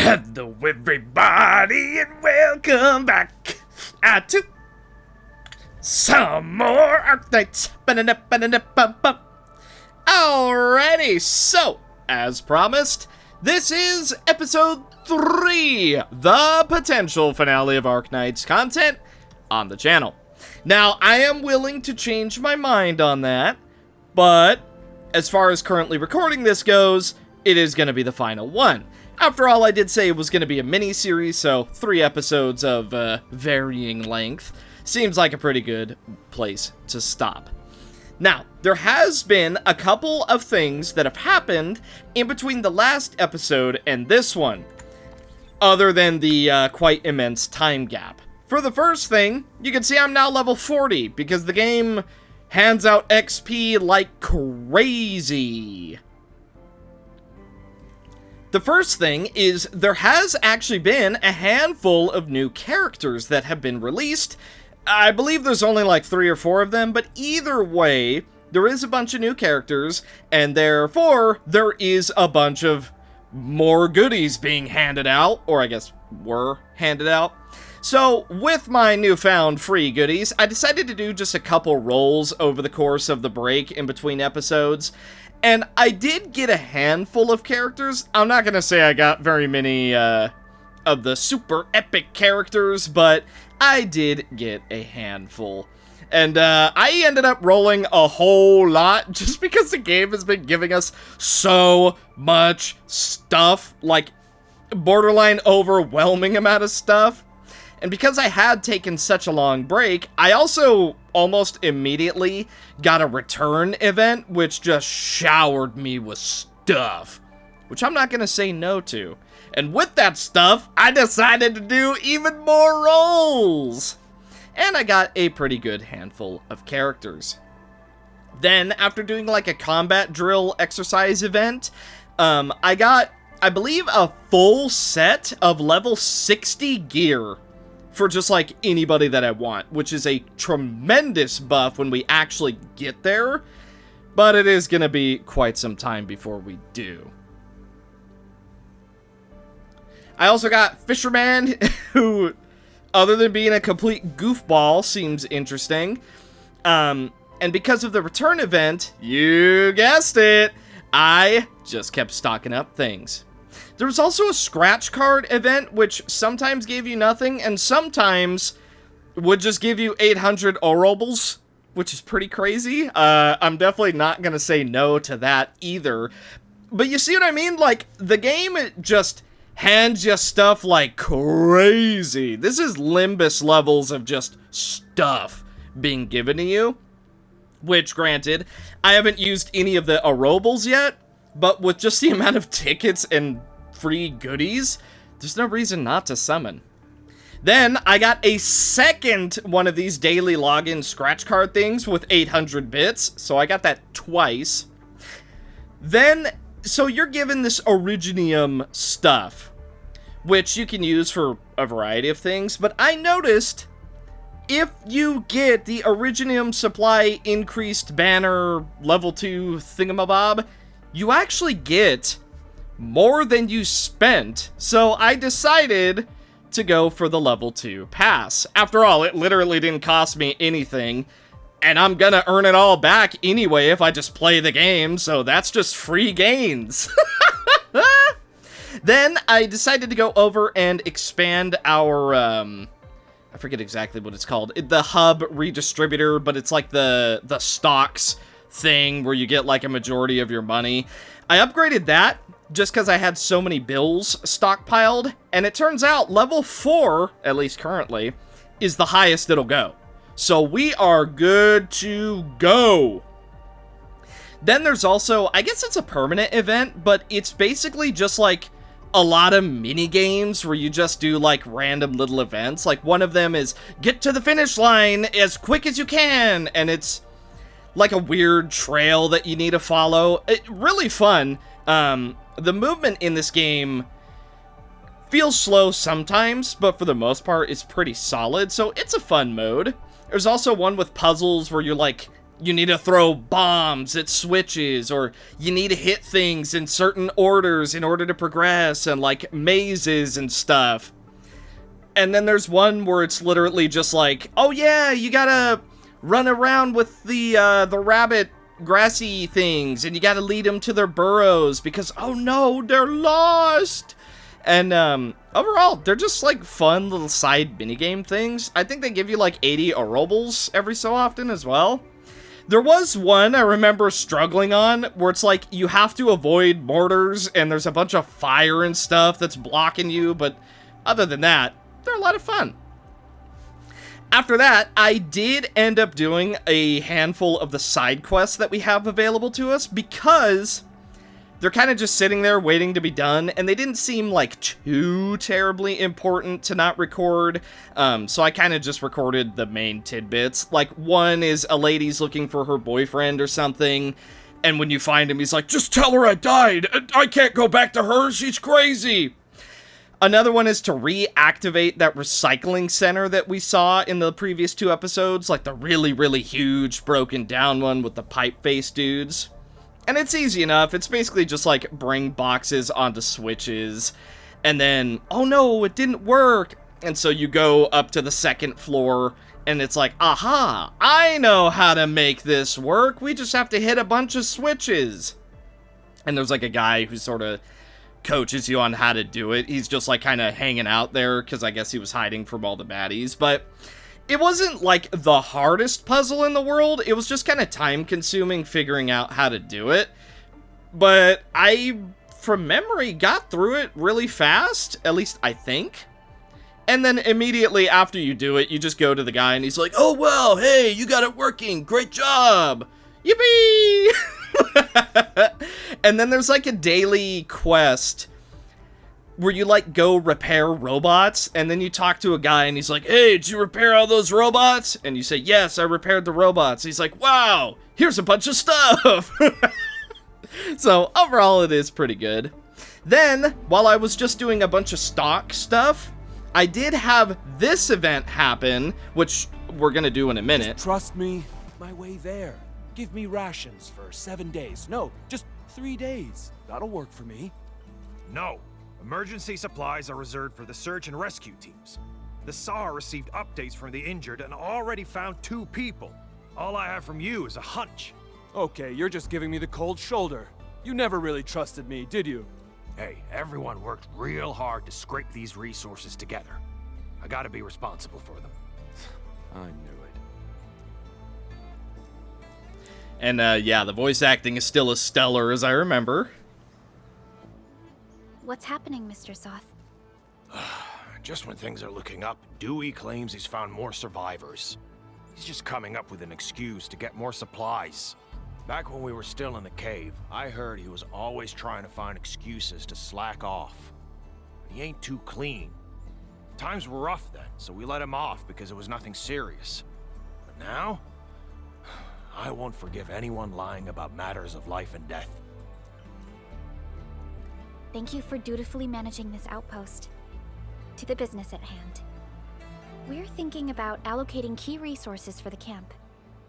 Hello everybody and welcome back to some more Arknights. Alrighty, so as promised, this is episode 3, the potential finale of Arknights content on the channel. Now, I am willing to change my mind on that, but as far as currently recording this goes, it is going to be the final one. After all, I did say it was going to be a mini-series, so 3 episodes of varying length seems like a pretty good place to stop. Now, there has been a couple of things that have happened in between the last episode and this one, other than the quite immense time gap. For the first thing, you can see I'm now level 40, because the game hands out XP like crazy. The first thing is there has actually been a handful of new characters that have been released. I believe there's only like 3 or 4 of them, but either way, there is a bunch of new characters, and therefore, there is a bunch of more goodies being handed out, or I guess were handed out. So, with my newfound free goodies, I decided to do just a couple rolls over the course of the break in between episodes. And I did get a handful of characters. I'm not going to say I got very many of the super epic characters, but I did get a handful. And I ended up rolling a whole lot just because the game has been giving us so much stuff, like borderline overwhelming amount of stuff. And because I had taken such a long break, I also almost immediately got a return event, which just showered me with stuff, which I'm not going to say no to. And with that stuff, I decided to do even more rolls. And I got a pretty good handful of characters. Then, after doing like a combat drill exercise event, I got, I believe, a full set of level 60 gear for just like anybody that I want, which is a tremendous buff when we actually get there, but it is going to be quite some time before we do. I also got Fisherman, who, other than being a complete goofball, seems interesting. And because of the return event, you guessed it, I just kept stocking up things. There was also a scratch card event, which sometimes gave you nothing, and sometimes would just give you 800 Orobles, which is pretty crazy. I'm definitely not going to say no to that either. But you see what I mean? Like, the game just hands you stuff like crazy. This is Limbus levels of just stuff being given to you. Which, granted, I haven't used any of the Orobles yet, but with just the amount of tickets and free goodies, there's no reason not to summon. Then I got a second one of these daily login scratch card things with 800 bits, so I got that twice. Then, so you're given this Originium stuff, which you can use for a variety of things, but I noticed if you get the Originium supply increased banner level 2 thingamabob, you actually get more than you spent, so I decided to go for the level 2 pass. After all, it literally didn't cost me anything, and I'm gonna earn it all back anyway if I just play the game, so that's just free gains. Then I decided to go over and expand our, I forget exactly what it's called, the hub redistributor, but it's like the stocks thing where you get like a majority of your money. I upgraded that just because I had so many bills stockpiled, and it turns out level 4, at least currently, is the highest it'll go. So we are good to go. Then there's also, I guess it's a permanent event, but it's basically just like a lot of mini games where you just do like random little events. Like one of them is get to the finish line as quick as you can, and it's like a weird trail that you need to follow. Really fun. The movement in this game feels slow sometimes, but for the most part, it's pretty solid, so it's a fun mode. There's also one with puzzles where you're, like, you need to throw bombs at switches, or you need to hit things in certain orders in order to progress, and like mazes and stuff. And then there's one where it's literally just like, oh yeah, you gotta run around with the rabbit grassy things, and you gotta lead them to their burrows because, oh no, they're lost. And overall, they're just like fun little side minigame things. I think they give you like 80 robles every so often as well. There was one I remember struggling on where it's like you have to avoid mortars and there's a bunch of fire and stuff that's blocking you, but other than that, they're a lot of fun. After that, I did end up doing a handful of the side quests that we have available to us because they're kind of just sitting there waiting to be done, and they didn't seem like too terribly important to not record, so I kind of just recorded the main tidbits. Like, one is a lady's looking for her boyfriend or something, and when you find him, he's like, just tell her I died, I can't go back to her, she's crazy. Another one is to reactivate that recycling center that we saw in the previous 2 episodes, like the really, really huge broken down one with the pipe-faced dudes. And it's easy enough. It's basically just like bring boxes onto switches, and then, oh no, it didn't work. And so you go up to the 2nd floor, and it's like, aha, I know how to make this work. We just have to hit a bunch of switches. And there's like a guy who sort of coaches you on how to do it. He's just like kind of hanging out there because I guess he was hiding from all the baddies. But it wasn't like the hardest puzzle in the world. It was just kind of time consuming figuring out how to do it. But I, from memory, got through it really fast. At least I think. And then immediately after you do it, you just go to the guy and he's like, oh, well, hey, you got it working. Great job. Yippee! And then there's like a daily quest where you like go repair robots, and then you talk to a guy and he's like, hey, did you repair all those robots? And you say, yes, I repaired the robots. He's like, wow, here's a bunch of stuff. So overall it is pretty good. Then, while I was just doing a bunch of stock stuff, I did have this event happen, which we're gonna do in a minute. Just trust me, my way there. Give me rations for 7 days. No, just 3 days. That'll work for me. No. Emergency supplies are reserved for the search and rescue teams. The SAR received updates from the injured and already found 2 people. All I have from you is a hunch. Okay, you're just giving me the cold shoulder. You never really trusted me, did you? Hey, everyone worked real hard to scrape these resources together. I gotta be responsible for them. I knew it. And yeah, the voice acting is still as stellar as I remember. What's happening, Mr. Soth? Just when things are looking up, Dewey claims he's found more survivors. He's just coming up with an excuse to get more supplies. Back when we were still in the cave, I heard he was always trying to find excuses to slack off. He ain't too clean. Times were rough then, so we let him off because it was nothing serious. But now, I won't forgive anyone lying about matters of life and death. Thank you for dutifully managing this outpost. To the business at hand. We're thinking about allocating key resources for the camp.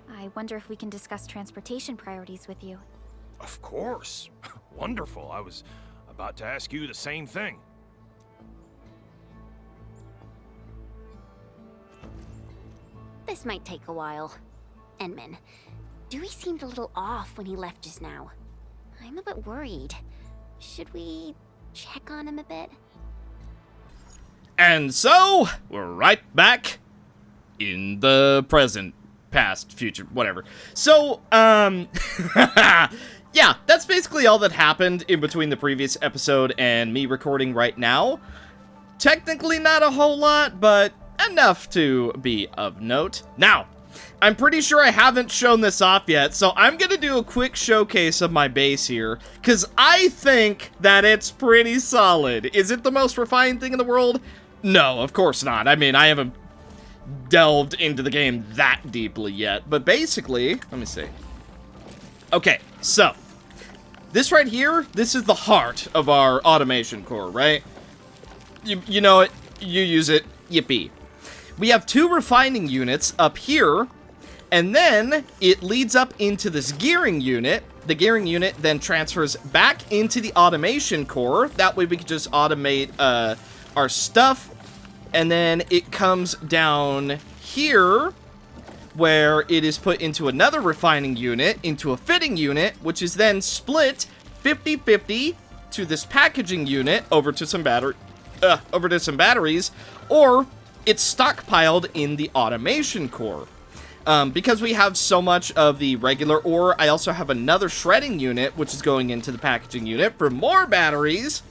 I wonder if we can discuss transportation priorities with you. Of course. Wonderful. I was about to ask you the same thing. This might take a while. Enman, Dewey seemed a little off when he left just now. I'm a bit worried. Should we check on him a bit? And so, we're right back in the present, past, future, whatever. So, yeah, that's basically all that happened in between the previous episode and me recording right now. Technically not a whole lot, but enough to be of note. Now, I'm pretty sure I haven't shown this off yet, so I'm gonna do a quick showcase of my base here, because I think that it's pretty solid. Is it the most refined thing in the world? No, of course not. I mean, I haven't delved into the game that deeply yet, but basically, let me see. Okay, so, this right here, this is the heart of our automation core, right? You know it, you use it, yippee. We have 2 refining units up here, And then it leads up into this gearing unit. The gearing unit then transfers back into the automation core. That way we can just automate our stuff. And then it comes down here, where it is put into another refining unit, into a fitting unit, which is then split 50-50 to this packaging unit over to some batteries, or it's stockpiled in the automation core. Because we have so much of the regular ore, I also have another shredding unit, which is going into the packaging unit for more batteries.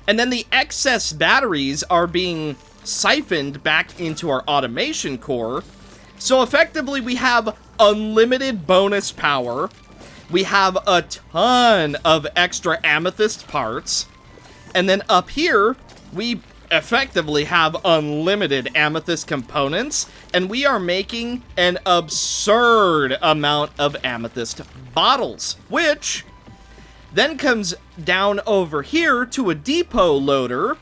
And then the excess batteries are being siphoned back into our automation core. So effectively, we have unlimited bonus power. We have a ton of extra amethyst parts. And then up here, we effectively have unlimited amethyst components, and we are making an absurd amount of amethyst bottles, which then comes down over here to a depot loader.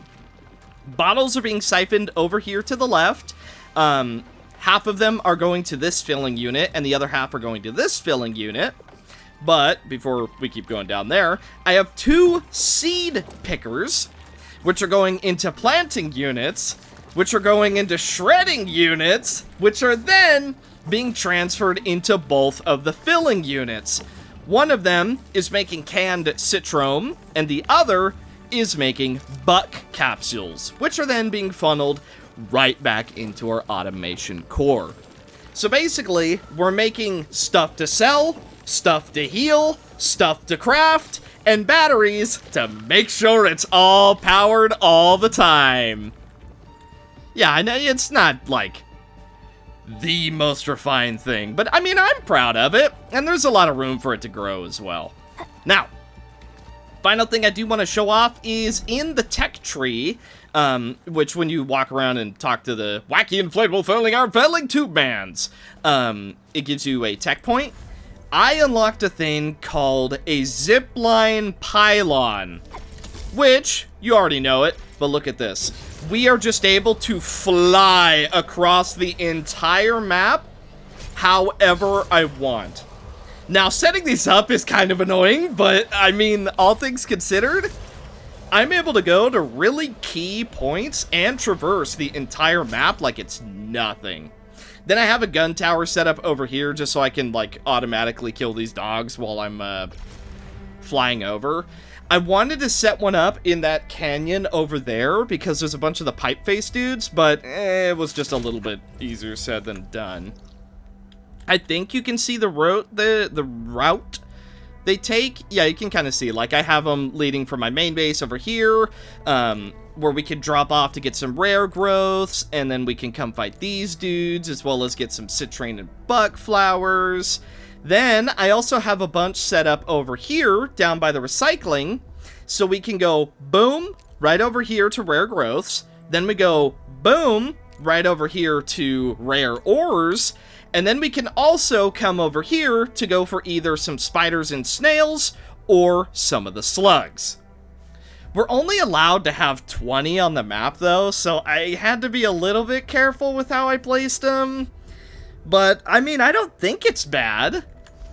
Bottles are being siphoned over here to the left. Half of them are going to this filling unit, and the other half are going to this filling unit. But before we keep going down there, I have 2 seed pickers, which are going into planting units, which are going into shredding units, which are then being transferred into both of the filling units. One of them is making canned citrome, and the other is making buck capsules, which are then being funneled right back into our automation core. So basically, we're making stuff to sell, stuff to heal, stuff to craft, and batteries to make sure it's all powered all the time. Yeah, I know it's not, like, the most refined thing, but I mean, I'm proud of it, and there's a lot of room for it to grow as well. Now, final thing I do want to show off is in the tech tree, which when you walk around and talk to the wacky inflatable filling tube mans, it gives you a tech point. I unlocked a thing called a zipline pylon, which, you already know it, but look at this. We are just able to fly across the entire map however I want. Now, setting these up is kind of annoying, but, I mean, all things considered, I'm able to go to really key points and traverse the entire map like it's nothing. Then I have a gun tower set up over here just so I can, like, automatically kill these dogs while I'm flying over. I wanted to set one up in that canyon over there because there's a bunch of the pipe face dudes, but it was just a little bit easier said than done. I think you can see the route they take. Yeah, you can kind of see. Like, I have them leading from my main base over here, where we could drop off to get some rare growths, and then we can come fight these dudes, as well as get some citrine and buck flowers. Then, I also have a bunch set up over here, down by the recycling, so we can go, boom, right over here to rare growths. Then we go, boom, right over here to rare ores. And then we can also come over here to go for either some spiders and snails, or some of the slugs. We're only allowed to have 20 on the map, though, so I had to be a little bit careful with how I placed them. But, I mean, I don't think it's bad.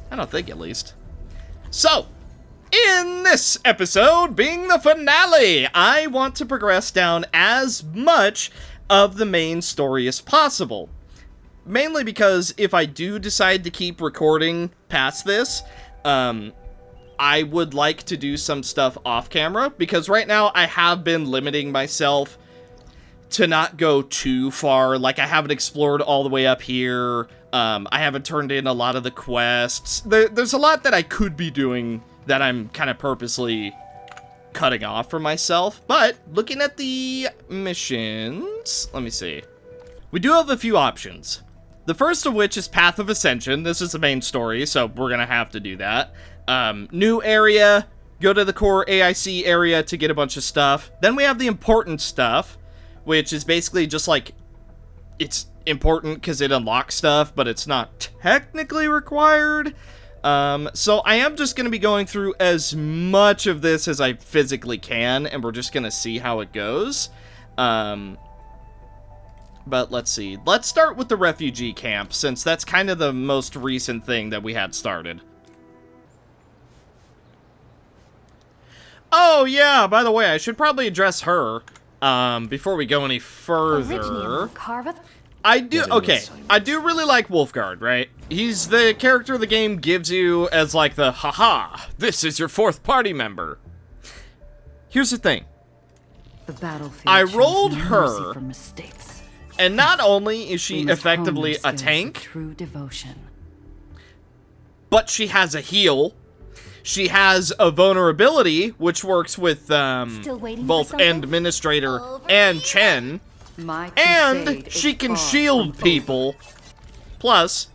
I don't think, at least. So, in this episode, being the finale, I want to progress down as much of the main story as possible. Mainly because if I do decide to keep recording past this, I would like to do some stuff off camera, because right now I have been limiting myself to not go too far. Like, I haven't explored all the way up here. I haven't turned in a lot of the quests. There's a lot that I could be doing that I'm kind of purposely cutting off for myself. But looking at the missions, let me see. We do have a few options. The first of which is Path of Ascension. This is the main story, so we're gonna have to do that. New area, go to the core AIC area to get a bunch of stuff. Then we have the important stuff, which is basically just like, it's important because it unlocks stuff, but it's not technically required. So I am just gonna be going through as much of this as I physically can, and we're just gonna see how it goes. But let's see. Let's start with the refugee camp, since that's kind of the most recent thing that we had started. Oh, yeah, by the way, I should probably address her before we go any further. I do really like Wolfguard, right? He's the character the game gives you as like the, haha, this is your 4th party member. Here's the thing. The battlefield I rolled her, for mistakes. and not only is she effectively a tank, true devotion. but she has a heal. She has a vulnerability, which works with both Administrator and Chen. And she can shield people. Plus,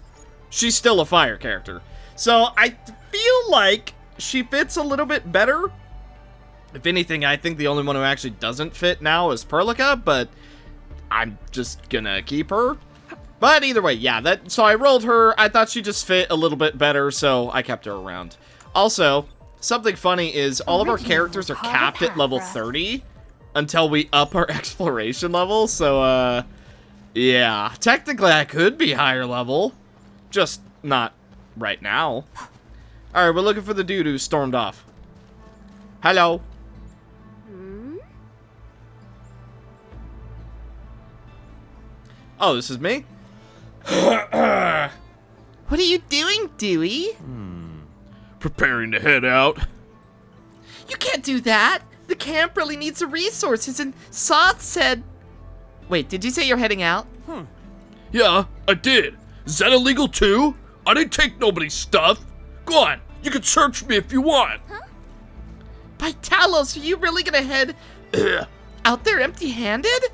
she's still a fire character. So I feel like she fits a little bit better. If anything, I think the only one who actually doesn't fit now is Perlica, but I'm just gonna keep her. But either way, yeah, so I rolled her. I thought she just fit a little bit better, so I kept her around. Also, something funny is all of our characters are capped at level 30 until we up our exploration level, so, yeah. Technically, I could be higher level, just not right now. Alright, we're looking for the dude who stormed off. Hello. Oh, this is me? What are you doing, Dewey? Preparing to head out. You can't do that. The camp really needs the resources, and Soth said... Wait, did you say you're heading out? Yeah, I did. Is that illegal too? I didn't take nobody's stuff. Go on, you can search me if you want. By Talos, are you really gonna head out there empty-handed?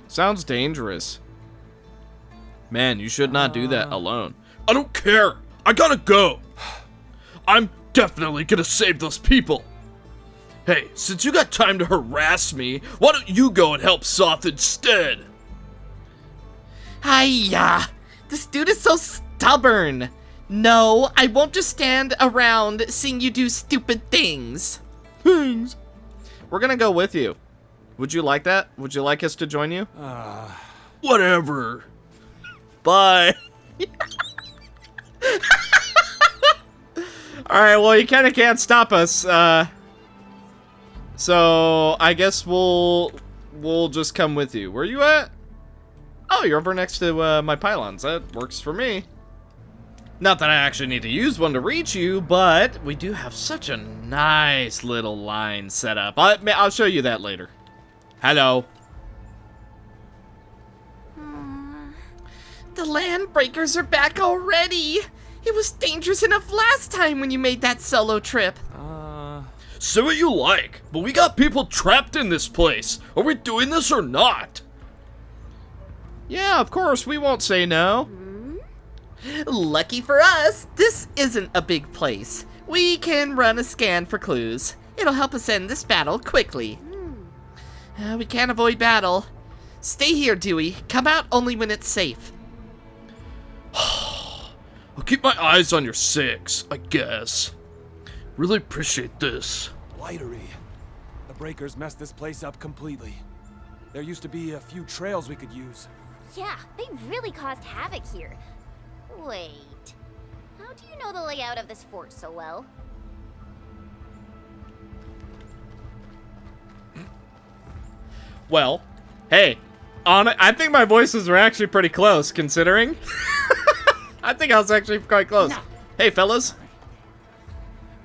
Sounds dangerous. Man, you should not do that alone. I don't care. I gotta go. I'm definitely gonna save those people. Hey, since you got time to harass me, why don't you go and help Soth instead? Hiya! This dude is so stubborn. No, I won't just stand around seeing you do stupid things. We're gonna go with you. Would you like that? Would you like us to join you? Whatever. Bye. Alright, well, you kind of can't stop us. So, I guess we'll just come with you. Where are you at? Oh, you're over next to my pylons. That works for me. Not that I actually need to use one to reach you, but we do have such a nice little line set up. I'll show you that later. Hello. The Landbreakers are back already. It was dangerous enough last time when you made that solo trip. Say what you like, but we got people trapped in this place. Are we doing this or not? Yeah, of course, we won't say no. Lucky for us, this isn't a big place. We can run a scan for clues. It'll help us end this battle quickly. We can't avoid battle. Stay here, Dewey. Come out only when it's safe. I'll keep my eyes on your 6, I guess. Really appreciate this. Lightery. The breakers messed this place up completely. There used to be a few trails we could use. Yeah, they really caused havoc here. Wait, how do you know the layout of this fort so well? Well, hey, I think my voices were actually pretty close, considering. I think I was actually quite close. No. Hey, fellas.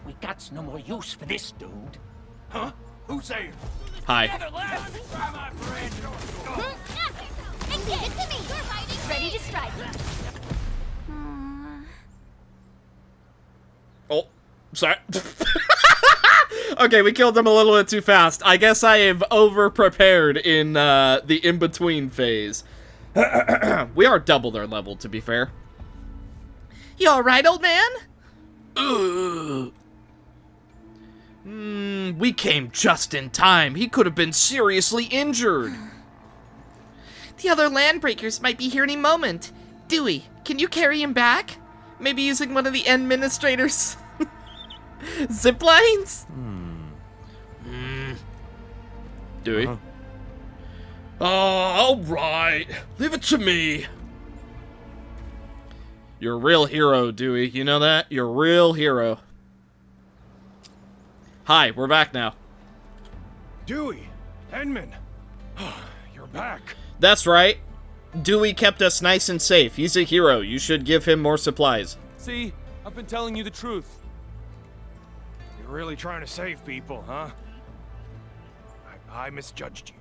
We got no more use for this dude. Huh? Who's there? Hi. Give it to me! You're fighting ready to strike. Oh, sorry. Okay, we killed them a little bit too fast. I guess I have over-prepared in the in-between phase. We are double their level, to be fair. You alright, old man? We came just in time. He could have been seriously injured. The other Landbreakers might be here any moment. Dewey, can you carry him back? Maybe using one of the Administrator's zip lines? Dewey? Oh, all right. Leave it to me. You're a real hero, Dewey. You know that? You're a real hero. Hi, we're back now. Dewey! Enman! You're back. That's right. Dewey kept us nice and safe. He's a hero. You should give him more supplies. See? I've been telling you the truth. You're really trying to save people, huh? I misjudged you.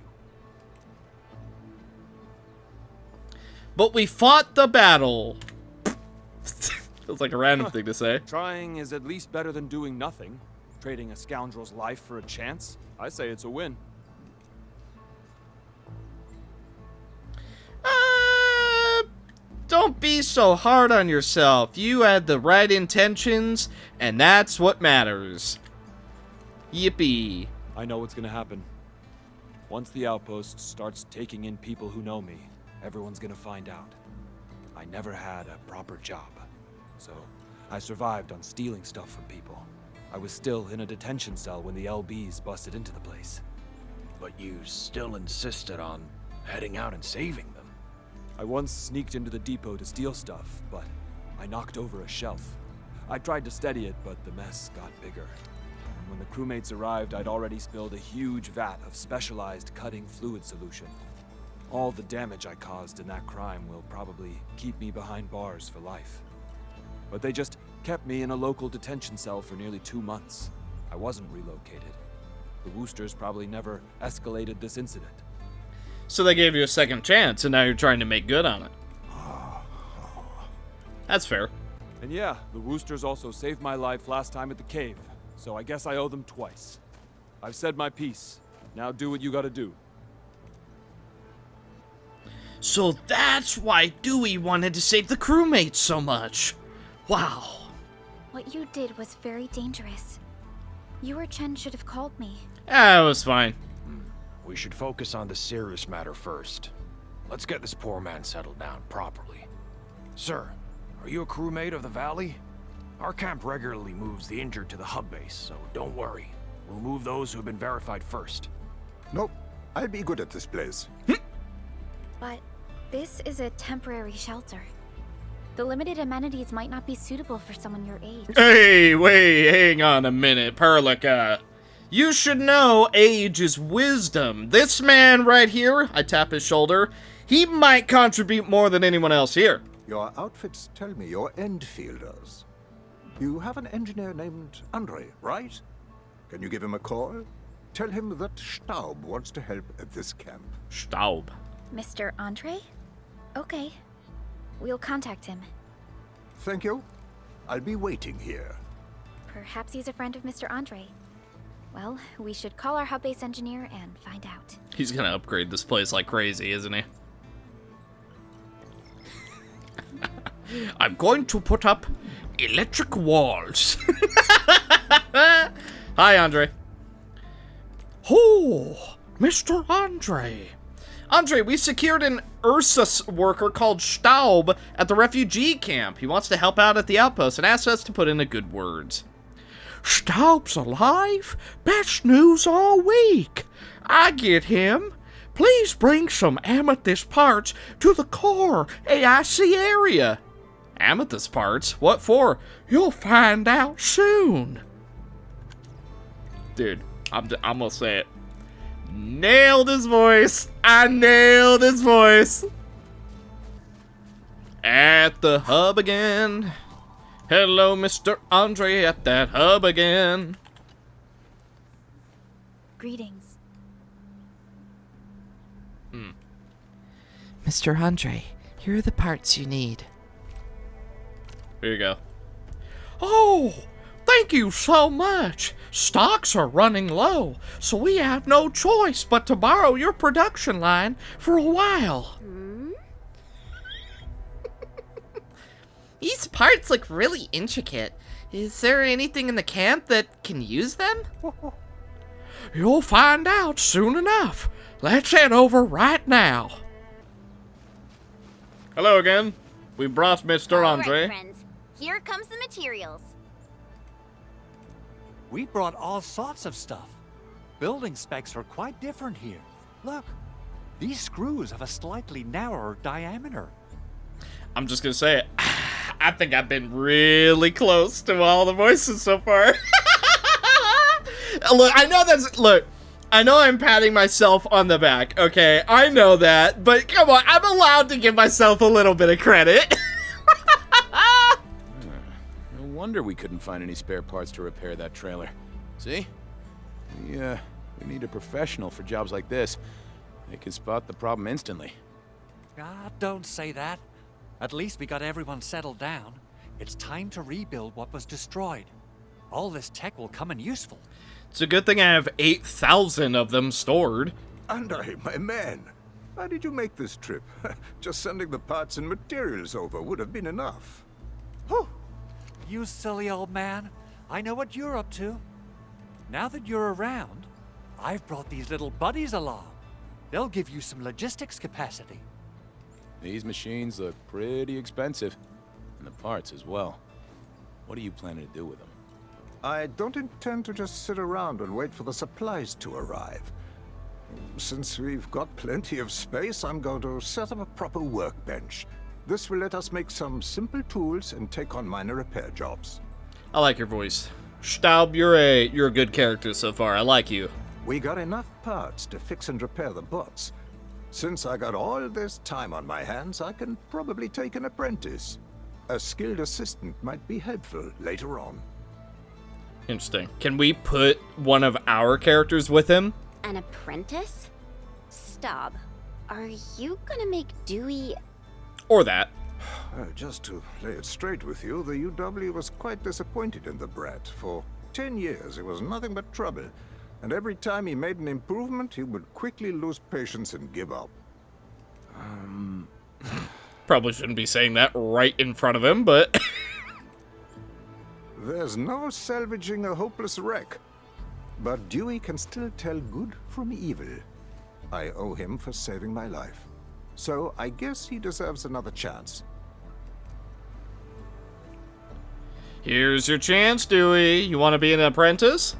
But we fought the battle. Feels like a random thing to say. Trying is at least better than doing nothing. Trading a scoundrel's life for a chance? I say it's a win. Don't be so hard on yourself. You had the right intentions, and that's what matters. Yippee. I know what's gonna happen. Once the outpost starts taking in people who know me, everyone's gonna find out. I never had a proper job, so I survived on stealing stuff from people. I was still in a detention cell when the LBs busted into the place. But you still insisted on heading out and saving them. I once sneaked into the depot to steal stuff, but I knocked over a shelf. I tried to steady it, but the mess got bigger. And when the crewmates arrived, I'd already spilled a huge vat of specialized cutting fluid solution. All the damage I caused in that crime will probably keep me behind bars for life. But they just kept me in a local detention cell for nearly 2 months. I wasn't relocated. The Woosters probably never escalated this incident. So they gave you a second chance, and now you're trying to make good on it. That's fair. And yeah, the Woosters also saved my life last time at the cave, so I guess I owe them twice. I've said my piece. Now do what you gotta do. So that's why Dewey wanted to save the crewmates so much. Wow. What you did was very dangerous. You or Chen should have called me. Ah, it was fine. We should focus on the serious matter first. Let's get this poor man settled down properly. Sir, are you a crewmate of the Valley? Our camp regularly moves the injured to the hub base, so don't worry. We'll move those who have been verified first. Nope. I'll be good at this place. But this is a temporary shelter. The limited amenities might not be suitable for someone your age. Hey, wait, hang on a minute, Perlica. You should know age is wisdom. This man right here, I tap his shoulder, he might contribute more than anyone else here. Your outfits tell me you're Endfielders. You have an engineer named Andre, right? Can you give him a call? Tell him that Staub wants to help at this camp. Staub. Mr. Andre? Okay. We'll contact him. Thank you. I'll be waiting here. Perhaps he's a friend of Mr. Andre. Well, we should call our hub base engineer and find out. He's gonna upgrade this place like crazy, isn't he? I'm going to put up electric walls. Hi, Andre. Oh, Mr. Andre. Andre, we secured an Ursus worker called Staub at the refugee camp. He wants to help out at the outpost and asked us to put in a good word. Staub's alive? Best news all week. I get him. Please bring some amethyst parts to the core AIC area. Amethyst parts? What for? You'll find out soon. Dude, I'm gonna say it. Nailed his voice. I nailed his voice. At the hub again. Hello, Mr. Andre, at that hub again. Greetings. Mr. Andre, here are the parts you need. Here you go. Oh, thank you so much. Stocks are running low, so we have no choice but to borrow your production line for a while. These parts look really intricate. Is there anything in the camp that can use them? You'll find out soon enough. Let's head over right now. Hello again. We brought Mr. Andre. All right, friends. Here comes the materials. We brought all sorts of stuff. Building specs are quite different here. Look, These screws have a slightly narrower diameter. I'm just gonna say it. I think I've been really close to all the voices so far. Look, I know I'm patting myself on the back, okay? I know that, but come on, I'm allowed to give myself a little bit of credit. No wonder we couldn't find any spare parts to repair that trailer. See? We need a professional for jobs like this. They can spot the problem instantly. Ah, don't say that. At least we got everyone settled down. It's time to rebuild what was destroyed. All this tech will come in useful. It's a good thing I have 8,000 of them stored. Andre, my man, how did you make this trip? Just sending the parts and materials over would have been enough. Whew. You silly old man. I know what you're up to. Now that you're around, I've brought these little buddies along. They'll give you some logistics capacity. These machines look pretty expensive. And the parts as well. What are you planning to do with them? I don't intend to just sit around and wait for the supplies to arrive. Since we've got plenty of space, I'm going to set up a proper workbench. This will let us make some simple tools and take on minor repair jobs. I like your voice. Staub, you're a good character so far. I like you. We got enough parts to fix and repair the bots. Since I got all this time on my hands, I can probably take an apprentice. A skilled assistant might be helpful later on. Interesting. Can we put one of our characters with him? An apprentice? Stop. Are you gonna make Dewey... Or that. Just to lay it straight with you, the UW was quite disappointed in the brat. For 10 years, it was nothing but trouble. And every time he made an improvement, he would quickly lose patience and give up. Probably shouldn't be saying that right in front of him, but... There's no salvaging a hopeless wreck. But Dewey can still tell good from evil. I owe him for saving my life. So I guess he deserves another chance. Here's your chance, Dewey. You want to be an apprentice?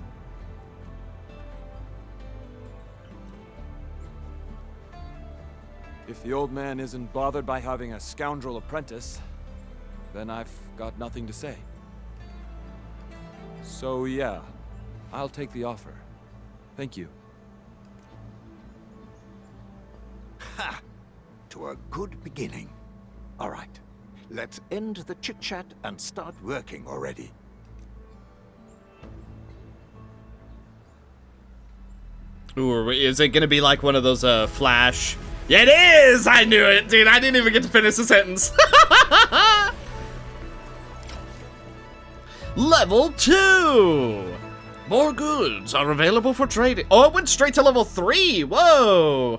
If the old man isn't bothered by having a scoundrel apprentice, then I've got nothing to say. So yeah, I'll take the offer. Thank you. Ha! To a good beginning. All right, let's end the chit-chat and start working already. Ooh, is it gonna be like one of those, flash... Yeah, it is! I knew it, dude. I didn't even get to finish the sentence. Level 2! More goods are available for trading. Oh, it went straight to level 3. Whoa!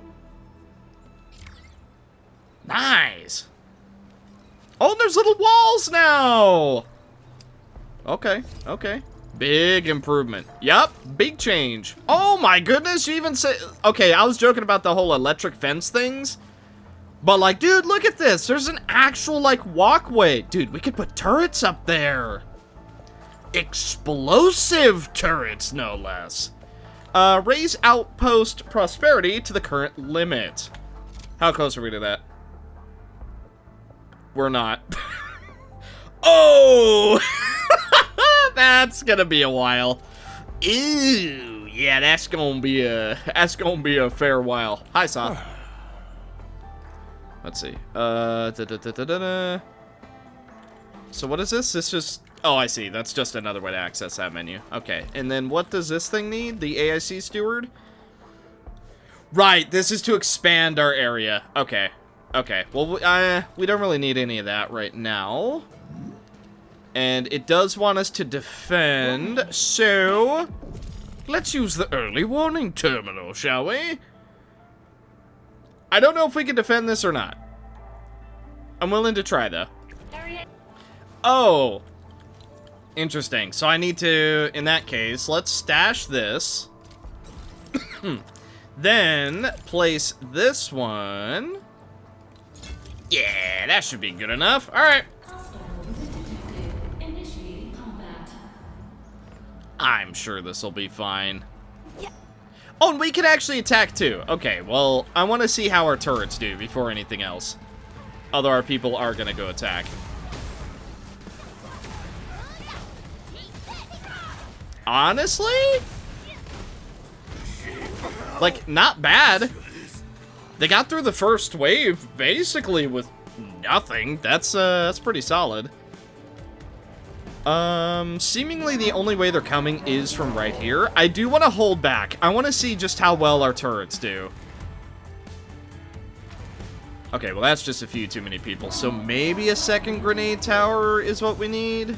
Nice. Oh, there's little walls now. Okay, okay. Big improvement. Yup, big change. Oh my goodness, you even say... Okay, I was joking about the whole electric fence things. But like, dude, look at this. There's an actual, like, walkway. Dude, we could put turrets up there. Explosive turrets, no less. Raise outpost prosperity to the current limit. How close are we to that? We're not. Oh! That's gonna be a while. Ew, yeah, that's gonna be a fair while. Hi, Soth. Let's see. So what is this? This just... Oh, I see. That's just another way to access that menu. Okay, and then what does this thing need? The AIC steward? Right, this is to expand our area. Okay. Okay, well, we don't really need any of that right now. And it does want us to defend, so let's use the early warning terminal, shall we? I don't know if we can defend this or not. I'm willing to try, though. Oh. Interesting. So I need to, in that case, let's stash this. Then place this one. Yeah, that should be good enough. All right. I'm sure this will be fine. Yeah. Oh, and we can actually attack too. Okay, well, I want to see how our turrets do before anything else. Although our people are going to go attack. Honestly? Like, not bad. They got through the first wave basically with nothing. That's pretty solid. Seemingly the only way they're coming is from right here. I do want to hold back. I want to see just how well our turrets do. Okay, well that's just a few too many people. So maybe a second grenade tower is what we need.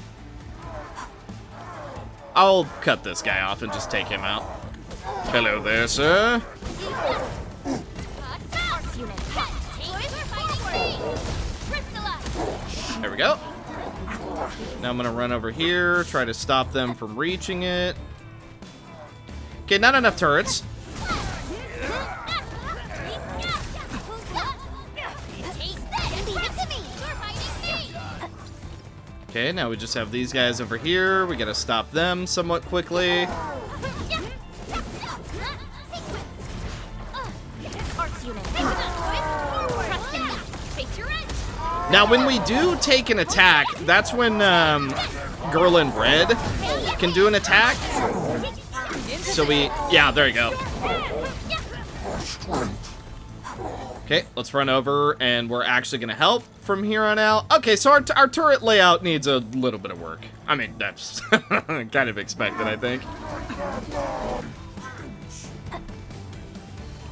I'll cut this guy off and just take him out. Hello there, sir. There we go. Now I'm gonna run over here, try to stop them from reaching it. Okay, not enough turrets. Okay, now we just have these guys over here. We gotta stop them somewhat quickly. Now, when we do take an attack, that's when Girl in Red can do an attack. So yeah, there you go. Okay, let's run over, and we're actually going to help from here on out. Okay, so our turret layout needs a little bit of work. I mean, that's kind of expected, I think.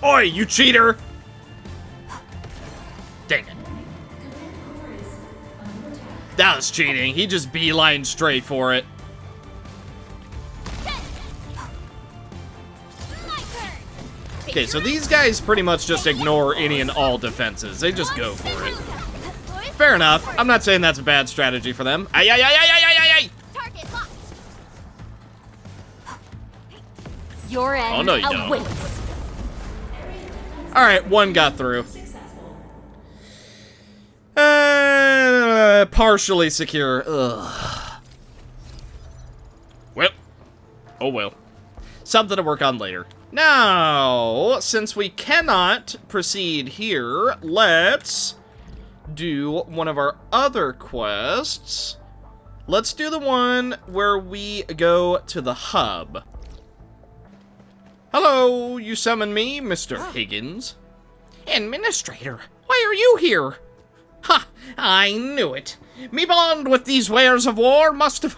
Oi, you cheater! Dang it. That was cheating. He just beelined straight for it. Okay, so these guys pretty much just ignore any and all defenses. They just go for it. Fair enough. I'm not saying that's a bad strategy for them. Ay, ay, ay, ay, ay, ay, ay, ay. Your end Oh, no, you don't. awaits. Alright, one got through. Partially secure. Ugh. Well. Oh well. Something to work on later. Now, since we cannot proceed here, let's do one of our other quests. Let's do the one where we go to the hub. Hello, you summon me, Mr. Higgins. Administrator, why are you here? Ha! I knew it. Me bond with these wares of war must have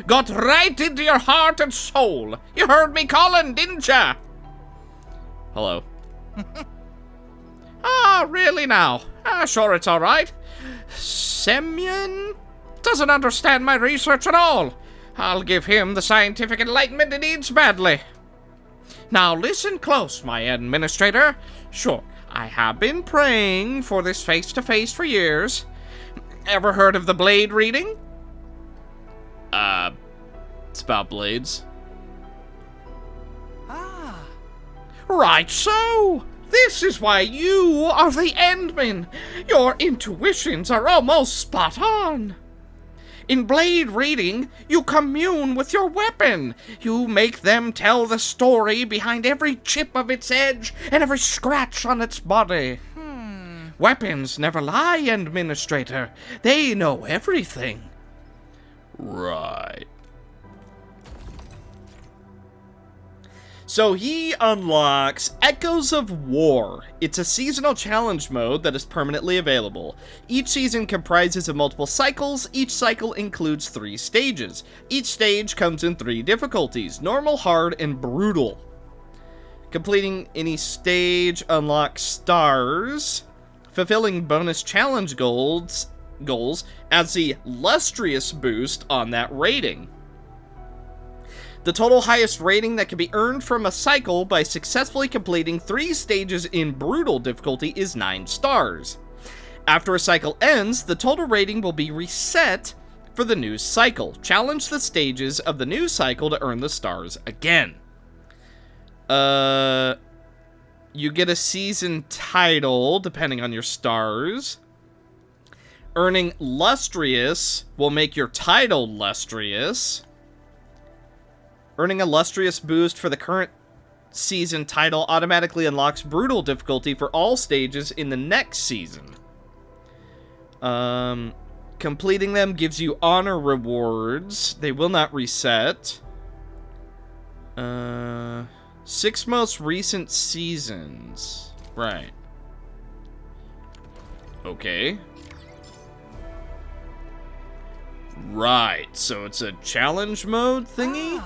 got right into your heart and soul. You heard me calling, didn't ya? Hello. Ah, really now? Sure, it's all right. Semyon doesn't understand my research at all. I'll give him the scientific enlightenment he needs badly. Now listen close, my administrator. Sure, I have been praying for this face-to-face for years. Ever heard of the blade reading? It's about blades. Ah. Right so! This is why you are the Endman. Your intuitions are almost spot on. In blade reading, you commune with your weapon. You make them tell the story behind every chip of its edge and every scratch on its body. Weapons never lie, Administrator. They know everything. Right. So he unlocks Echoes of War. It's a seasonal challenge mode that is permanently available. Each season comprises of multiple cycles. Each cycle includes 3 stages. Each stage comes in 3 difficulties: normal, hard, and brutal. Completing any stage unlocks stars. Fulfilling bonus challenge goals adds the lustrous boost on that rating. The total highest rating that can be earned from a cycle by successfully completing 3 stages in brutal difficulty is 9 stars. After a cycle ends, the total rating will be reset for the new cycle. Challenge the stages of the new cycle to earn the stars again. You get a season title depending on your stars. Earning lustrous will make your title lustrous. Earning a lustrous boost for the current season title automatically unlocks brutal difficulty for all stages in the next season. Completing them gives you honor rewards. They will not reset. 6 most recent seasons. Right. Okay. Right, so it's a challenge mode thingy?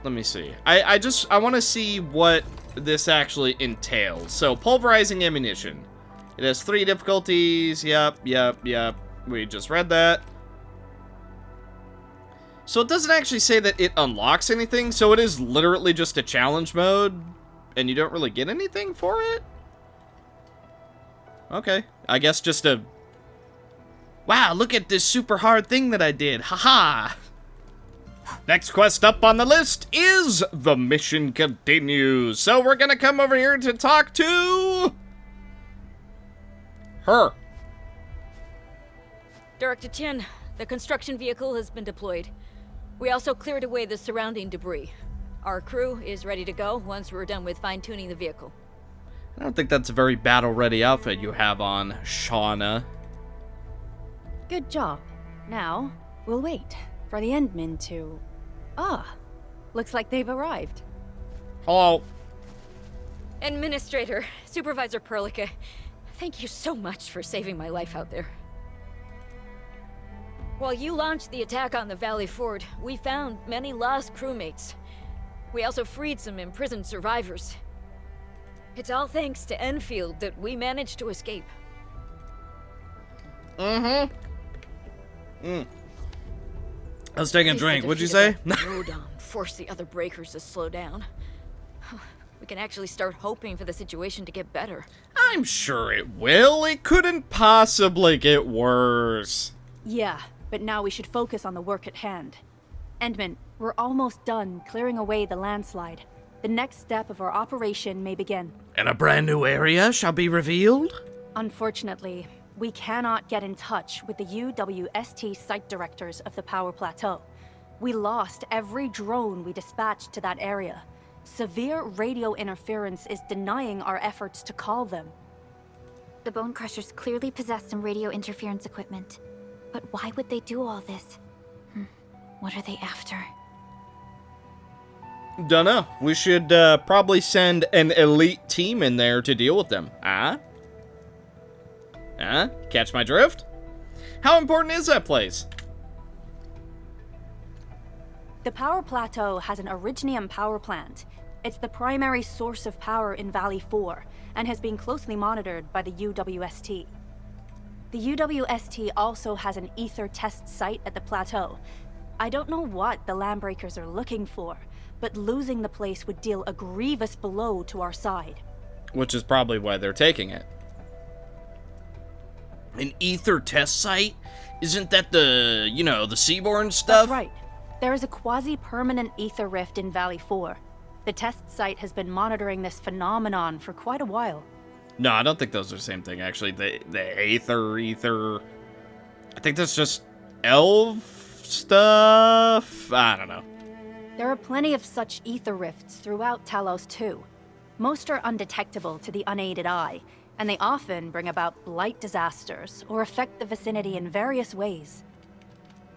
Let me see. I want to see what this actually entails. So, pulverizing ammunition. It has 3 difficulties. Yep. We just read that. So it doesn't actually say that it unlocks anything, so it is literally just a challenge mode, and you don't really get anything for it? Okay. I guess just a... Wow, look at this super hard thing that I did. Haha! Next quest up on the list is The Mission Continues. So we're gonna come over here to talk to... her. Director Chen, the construction vehicle has been deployed. We also cleared away the surrounding debris. Our crew is ready to go once we're done with fine-tuning the vehicle. I don't think that's a very battle-ready outfit you have on, Shauna. Good job. Now, we'll wait for the Endmen to... looks like they've arrived. Hello. Administrator, Supervisor Perlica, thank you so much for saving my life out there. While you launched the attack on the Valley Ford, we found many lost crewmates. We also freed some imprisoned survivors. It's all thanks to Endfield that we managed to escape. I was taking a drink. What'd you say? Rodom forced the other breakers to slow down. We can actually start hoping for the situation to get better. I'm sure it will. It couldn't possibly get worse. Yeah, but now we should focus on the work at hand. Endman, we're almost done clearing away the landslide. The next step of our operation may begin. And a brand new area shall be revealed? Unfortunately, we cannot get in touch with the UWST site directors of the Power Plateau. We lost every drone we dispatched to that area. Severe radio interference is denying our efforts to call them. The Bone Crushers clearly possess some radio interference equipment. But why would they do all this? What are they after? Dunno. We should probably send an elite team in there to deal with them. Catch my drift? How important is that place? The Power Plateau has an Originium power plant. It's the primary source of power in Valley 4, and has been closely monitored by the UWST. The UWST also has an ether test site at the plateau. I don't know what the Landbreakers are looking for, but losing the place would deal a grievous blow to our side. Which is probably why they're taking it. An ether test site? Isn't that the, the Seaborn stuff? That's right. There is a quasi-permanent ether rift in Valley 4. The test site has been monitoring this phenomenon for quite a while. No, I don't think those are the same thing, actually. The ether... I think that's just elf stuff? I don't know. There are plenty of such ether rifts throughout Talos too. Most are undetectable to the unaided eye, and they often bring about blight disasters or affect the vicinity in various ways.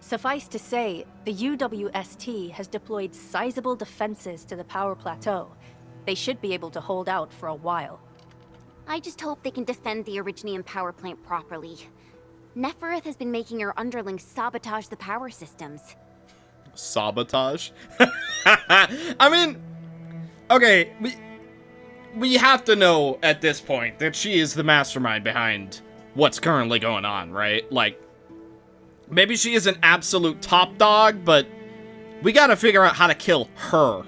Suffice to say, the UWST has deployed sizable defenses to the Power Plateau. They should be able to hold out for a while. I just hope they can defend the Originium power plant properly. Nefereth has been making her underlings sabotage the power systems. Sabotage? I mean, okay, we have to know at this point that she is the mastermind behind what's currently going on, right? Like, maybe she is an absolute top dog, but we gotta figure out how to kill her.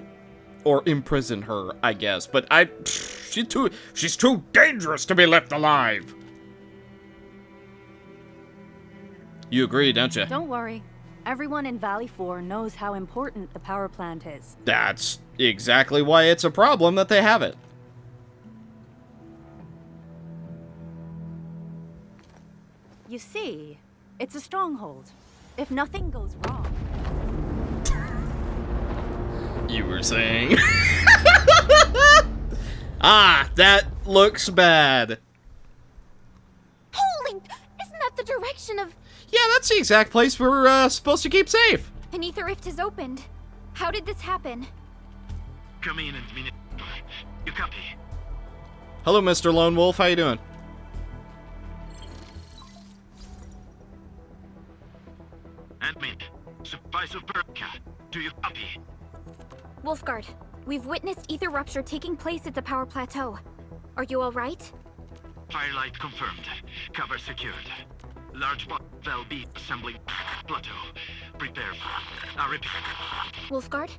Or imprison her, I guess. But she's too dangerous to be left alive. You agree, don't you? Don't worry. Everyone in Valley 4 knows how important the power plant is. That's exactly why it's a problem that they have it. You see, it's a stronghold. If nothing goes wrong... You were saying? Ah, that looks bad. Holy! Isn't that the direction of... Yeah, that's the exact place we're supposed to keep safe. An ether rift has opened. How did this happen? Come in and minute. You copy? Hello, Mr. Lone Wolf. How you doing? Admin, Supervisor Burka, do you copy? Wolfguard, we've witnessed ether rupture taking place at the power plateau. Are you alright? Firelight confirmed. Cover secured. Large bot will be assembling plateau. Prepare for... I repeat. Wolfguard?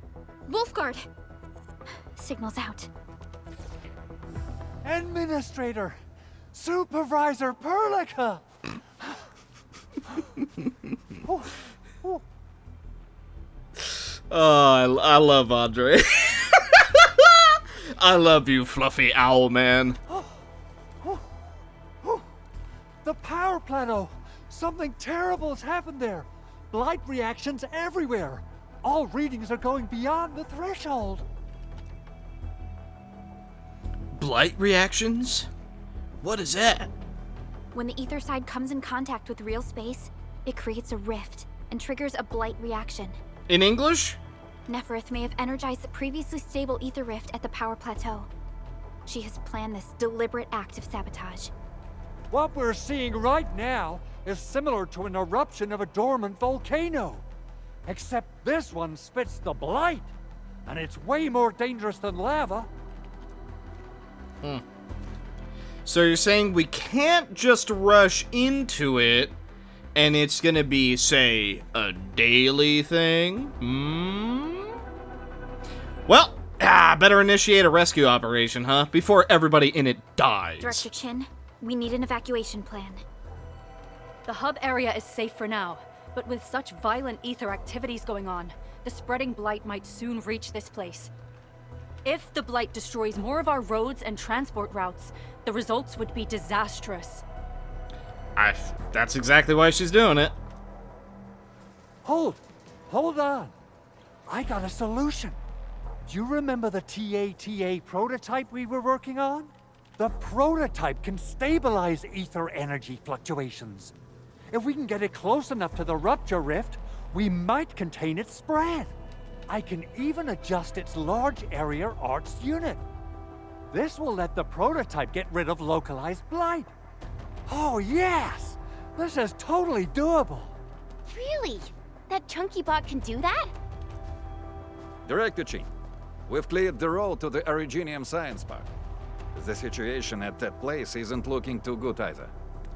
Wolfguard! Signal's out. Administrator! Supervisor Perlica! Oh, I love Andre. I love you, fluffy owl man. The power plateau! Something terrible has happened there! Blight reactions everywhere! All readings are going beyond the threshold! Blight reactions? What is that? When the ether side comes in contact with real space, it creates a rift and triggers a blight reaction. In English? Neferith may have energized the previously stable ether rift at the power plateau. She has planned this deliberate act of sabotage. What we're seeing right now is similar to an eruption of a dormant volcano. Except this one spits the blight, and it's way more dangerous than lava. So you're saying we can't just rush into it, and it's gonna be, say, a daily thing? Well, better initiate a rescue operation, huh? Before everybody in it dies. Director Chin, we need an evacuation plan. The hub area is safe for now, but with such violent ether activities going on, the spreading blight might soon reach this place. If the blight destroys more of our roads and transport routes, the results would be disastrous. That's exactly why she's doing it. Hold on. I got a solution. Do you remember the TATA prototype we were working on? The prototype can stabilize ether energy fluctuations. If we can get it close enough to the rupture rift, we might contain its spread. I can even adjust its large area arts unit. This will let the prototype get rid of localized blight. Oh yes! This is totally doable. Really? That chunky bot can do that? Director Chin, we've cleared the road to the Originium Science Park. The situation at that place isn't looking too good either.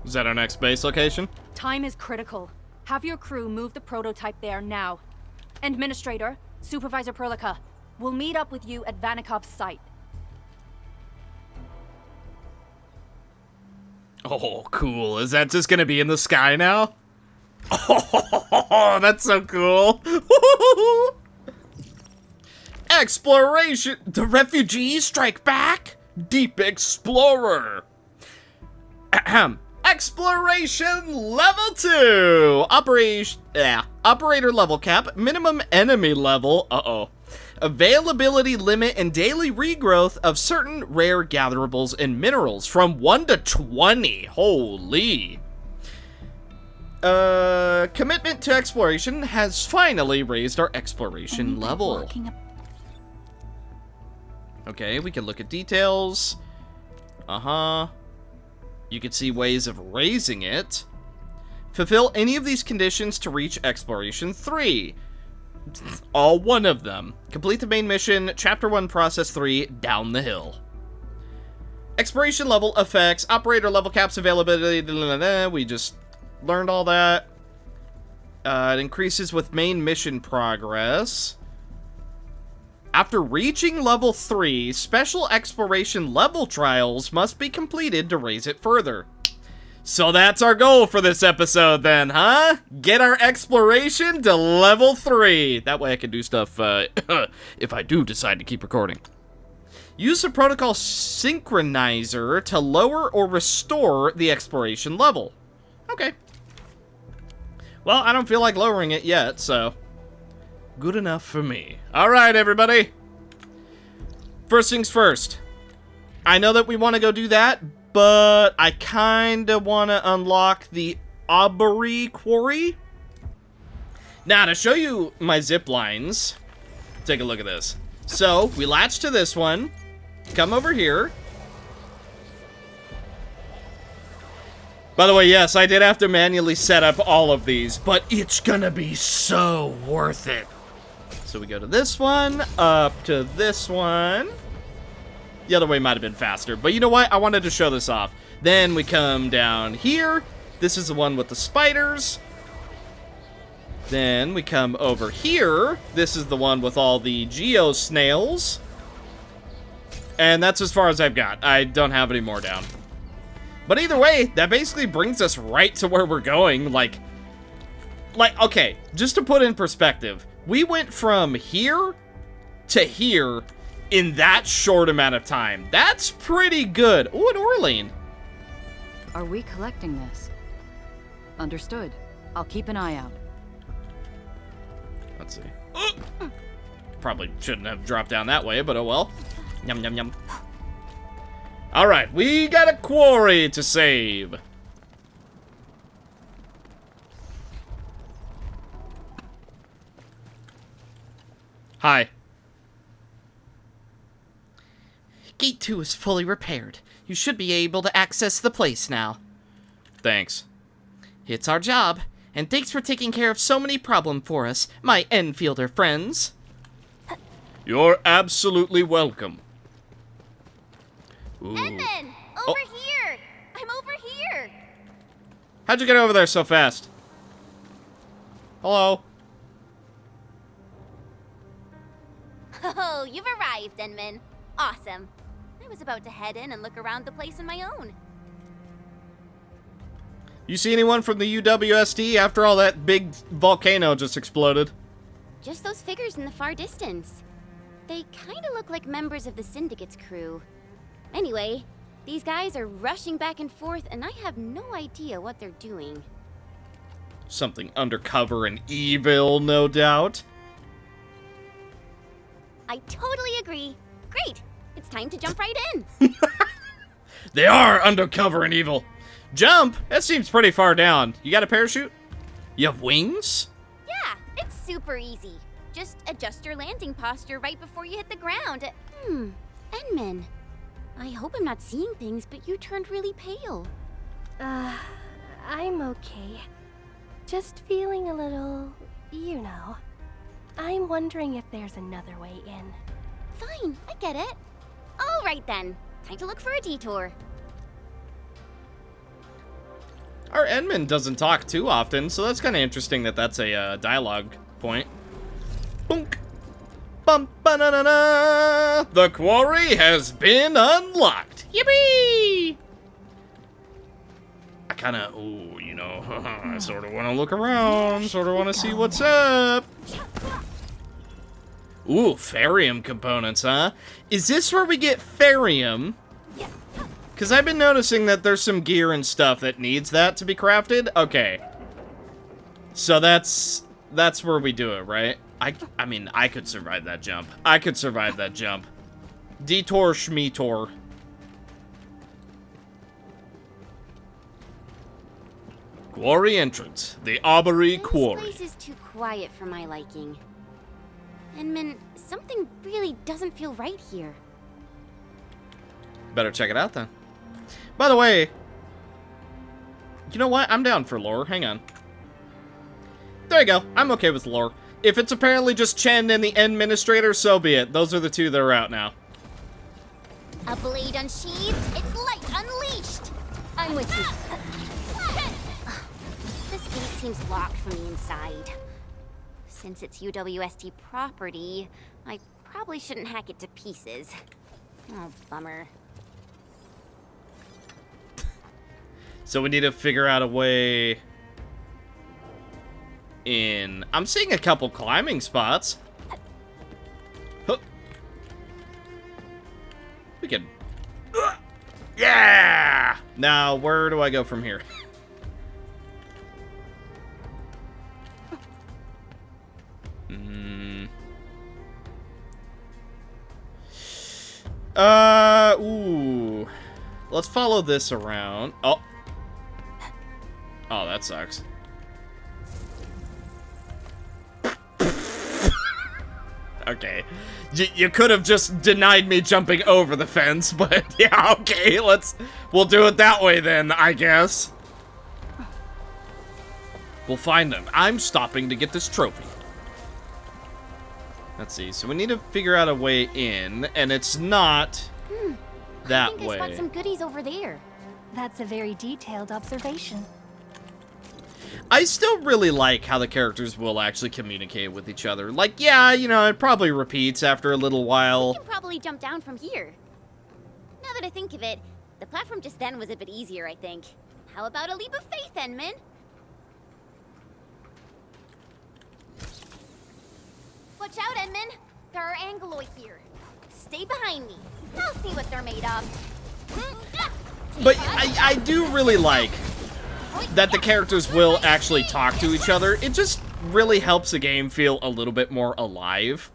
Is that our next base location? Time is critical. Have your crew move the prototype there now. Administrator, Supervisor Perlica, we'll meet up with you at Vanikov's site. Oh, cool. Is that just gonna be in the sky now? Oh, that's so cool. Exploration! The refugees strike back? Deep Explorer. Ahem. Exploration level 2. Operator level cap. Minimum enemy level. Availability limit and daily regrowth of certain rare gatherables and minerals from 1 to 20. Holy. Commitment to exploration has finally raised our exploration level. Okay, we can look at details. You can see ways of raising it. Fulfill any of these conditions to reach Exploration 3. All one of them. Complete the main mission, Chapter 1, Process 3, Down the Hill. Exploration level effects, operator level caps, availability, we just learned all that. It increases with main mission progress. After reaching level 3, special exploration level trials must be completed to raise it further. So that's our goal for this episode then, huh? Get our exploration to level 3. That way I can do stuff if I do decide to keep recording. Use the protocol synchronizer to lower or restore the exploration level. Okay. Well, I don't feel like lowering it yet, so good enough for me. All right, everybody. First things first. I know that we want to go do that, but I kind of want to unlock the Aubrey Quarry. Now, to show you my zip lines, take a look at this. So, we latch to this one, come over here. By the way, yes, I did have to manually set up all of these, but it's gonna be so worth it. So we go to this one, up to this one. The other way might have been faster, but you know what? I wanted to show this off. Then we come down here. This is the one with the spiders. Then we come over here. This is the one with all the geo snails. And that's as far as I've got. I don't have any more down. But either way, that basically brings us right to where we're going. Like, okay, just to put in perspective, we went from here to here in that short amount of time. That's pretty good. Ooh, an Orlean. Are we collecting this? Understood. I'll keep an eye out. Let's see. Probably shouldn't have dropped down that way, but oh well. Yum, yum, yum. Alright, we got a quarry to save. Hi. Gate 2 is fully repaired. You should be able to access the place now. Thanks. It's our job, and thanks for taking care of so many problems for us, my Endfielder friends. You're absolutely welcome. Ooh. Edmund! Over here! I'm over here! How'd you get over there so fast? Hello? Oh, you've arrived, Edmund. Awesome. I was about to head in and look around the place on my own. You see anyone from the UWSD after all that big volcano just exploded? Just those figures in the far distance. They kind of look like members of the Syndicate's crew. Anyway, these guys are rushing back and forth, and I have no idea what they're doing. Something undercover and evil, no doubt. I totally agree. Great! It's time to jump right in. They are undercover and evil. Jump? That seems pretty far down. You got a parachute? You have wings? Yeah, it's super easy. Just adjust your landing posture right before you hit the ground. Edmund. I hope I'm not seeing things, but you turned really pale. I'm okay. Just feeling a little, you know. I'm wondering if there's another way in. Fine, I get it. All right then. Time to look for a detour. Our Edmund doesn't talk too often, so that's kind of interesting that that's a dialogue point. Boonk. Bum, ba-na-na-na. The quarry has been unlocked. Yippee! I kind of, ooh, you know, I sort of want to look around, sort of want to see what's up. Ooh, Farium components, huh? Is this where we get Farium? Because I've been noticing that there's some gear and stuff that needs that to be crafted. Okay. So that's where we do it, right? I mean, I could survive that jump. I could survive that jump. Detour Schmeetour. Quarry entrance. The Aubrey Quarry. This place is too quiet for my liking. Edmund, something really doesn't feel right here. Better check it out then. By the way, you know what? I'm down for lore. Hang on. There you go. I'm okay with lore. If it's apparently just Chen and the Administrator, so be it. Those are the two that are out now. A blade unsheathed, it's light unleashed. I'm with you. This gate seems locked from the inside. Since it's UWST property, I probably shouldn't hack it to pieces. Oh, bummer. So we need to figure out a way in. I'm seeing a couple climbing spots. Huh. We can. Yeah! Now, where do I go from here? Ooh. Let's follow this around. Oh. Oh, that sucks. Okay. You could have just denied me jumping over the fence, but yeah, okay, we'll do it that way then, I guess. We'll find them. I'm stopping to get this trophy. Let's see, so we need to figure out a way in, and it's not that I think way. I spot some goodies over there. That's a very detailed observation. I still really like how the characters will actually communicate with each other. Like, yeah, you know, it probably repeats after a little while. We can probably jump down from here. Now that I think of it, the platform just then was a bit easier, I think. How about a leap of faith, Enman? Watch out, Enman. There are Angeloids here. Stay behind me. I'll see what they're made of. But I do really like that the characters will actually talk to each other. It just really helps the game feel a little bit more alive.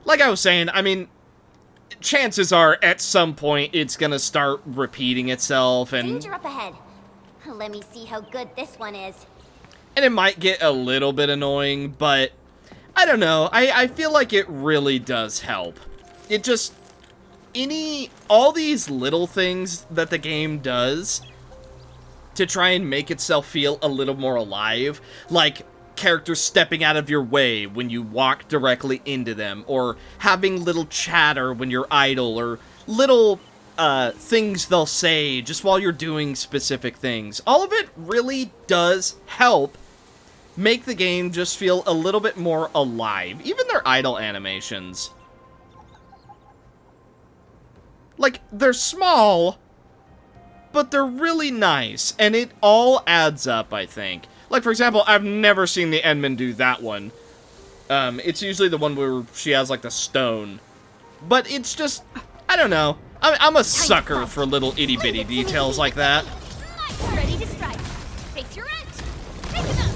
Like I was saying, I mean, chances are at some point it's gonna start repeating itself, and Danger up ahead. Let me see how good this one is. it might get a little bit annoying, but I don't know. I feel like it really does help. It just, all these little things that the game does to try and make itself feel a little more alive, like characters stepping out of your way when you walk directly into them, or having little chatter when you're idle, or little things they'll say just while you're doing specific things. All of it really does help make the game just feel a little bit more alive. Even their idle animations. Like, they're small, but they're really nice, and it all adds up, I think. Like, for example, I've never seen the Endman do that one. It's usually the one where she has, like, the stone. But it's just, I don't know. I'm a sucker for little itty-bitty details like that. Ready to strike. Face your edge. Take it up.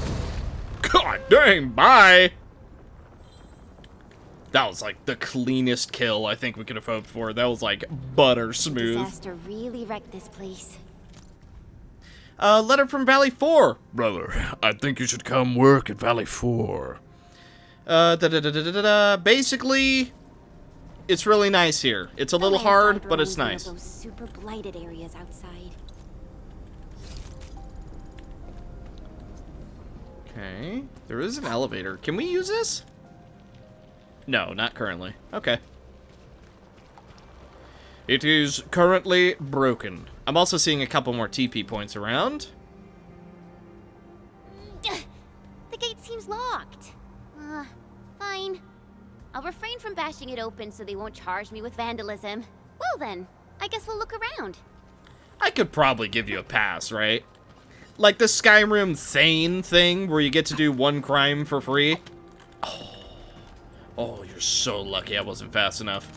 God dang, bye! That was, like, the cleanest kill I think we could have hoped for. That was, like, butter smooth. Disaster really wrecked this place. Letter from Valley 4. Brother, I think you should come work at Valley 4. Basically, it's really nice here. It's a little hard, but it's nice. Those super blighted areas outside. Okay, there is an elevator. Can we use this? No, not currently. Okay. It is currently broken. I'm also seeing a couple more TP points around. The gate seems locked. Fine. I'll refrain from bashing it open so they won't charge me with vandalism. Well then, I guess we'll look around. I could probably give you a pass, right? Like the Skyrim Thane thing, where you get to do one crime for free. Oh, you're so lucky I wasn't fast enough.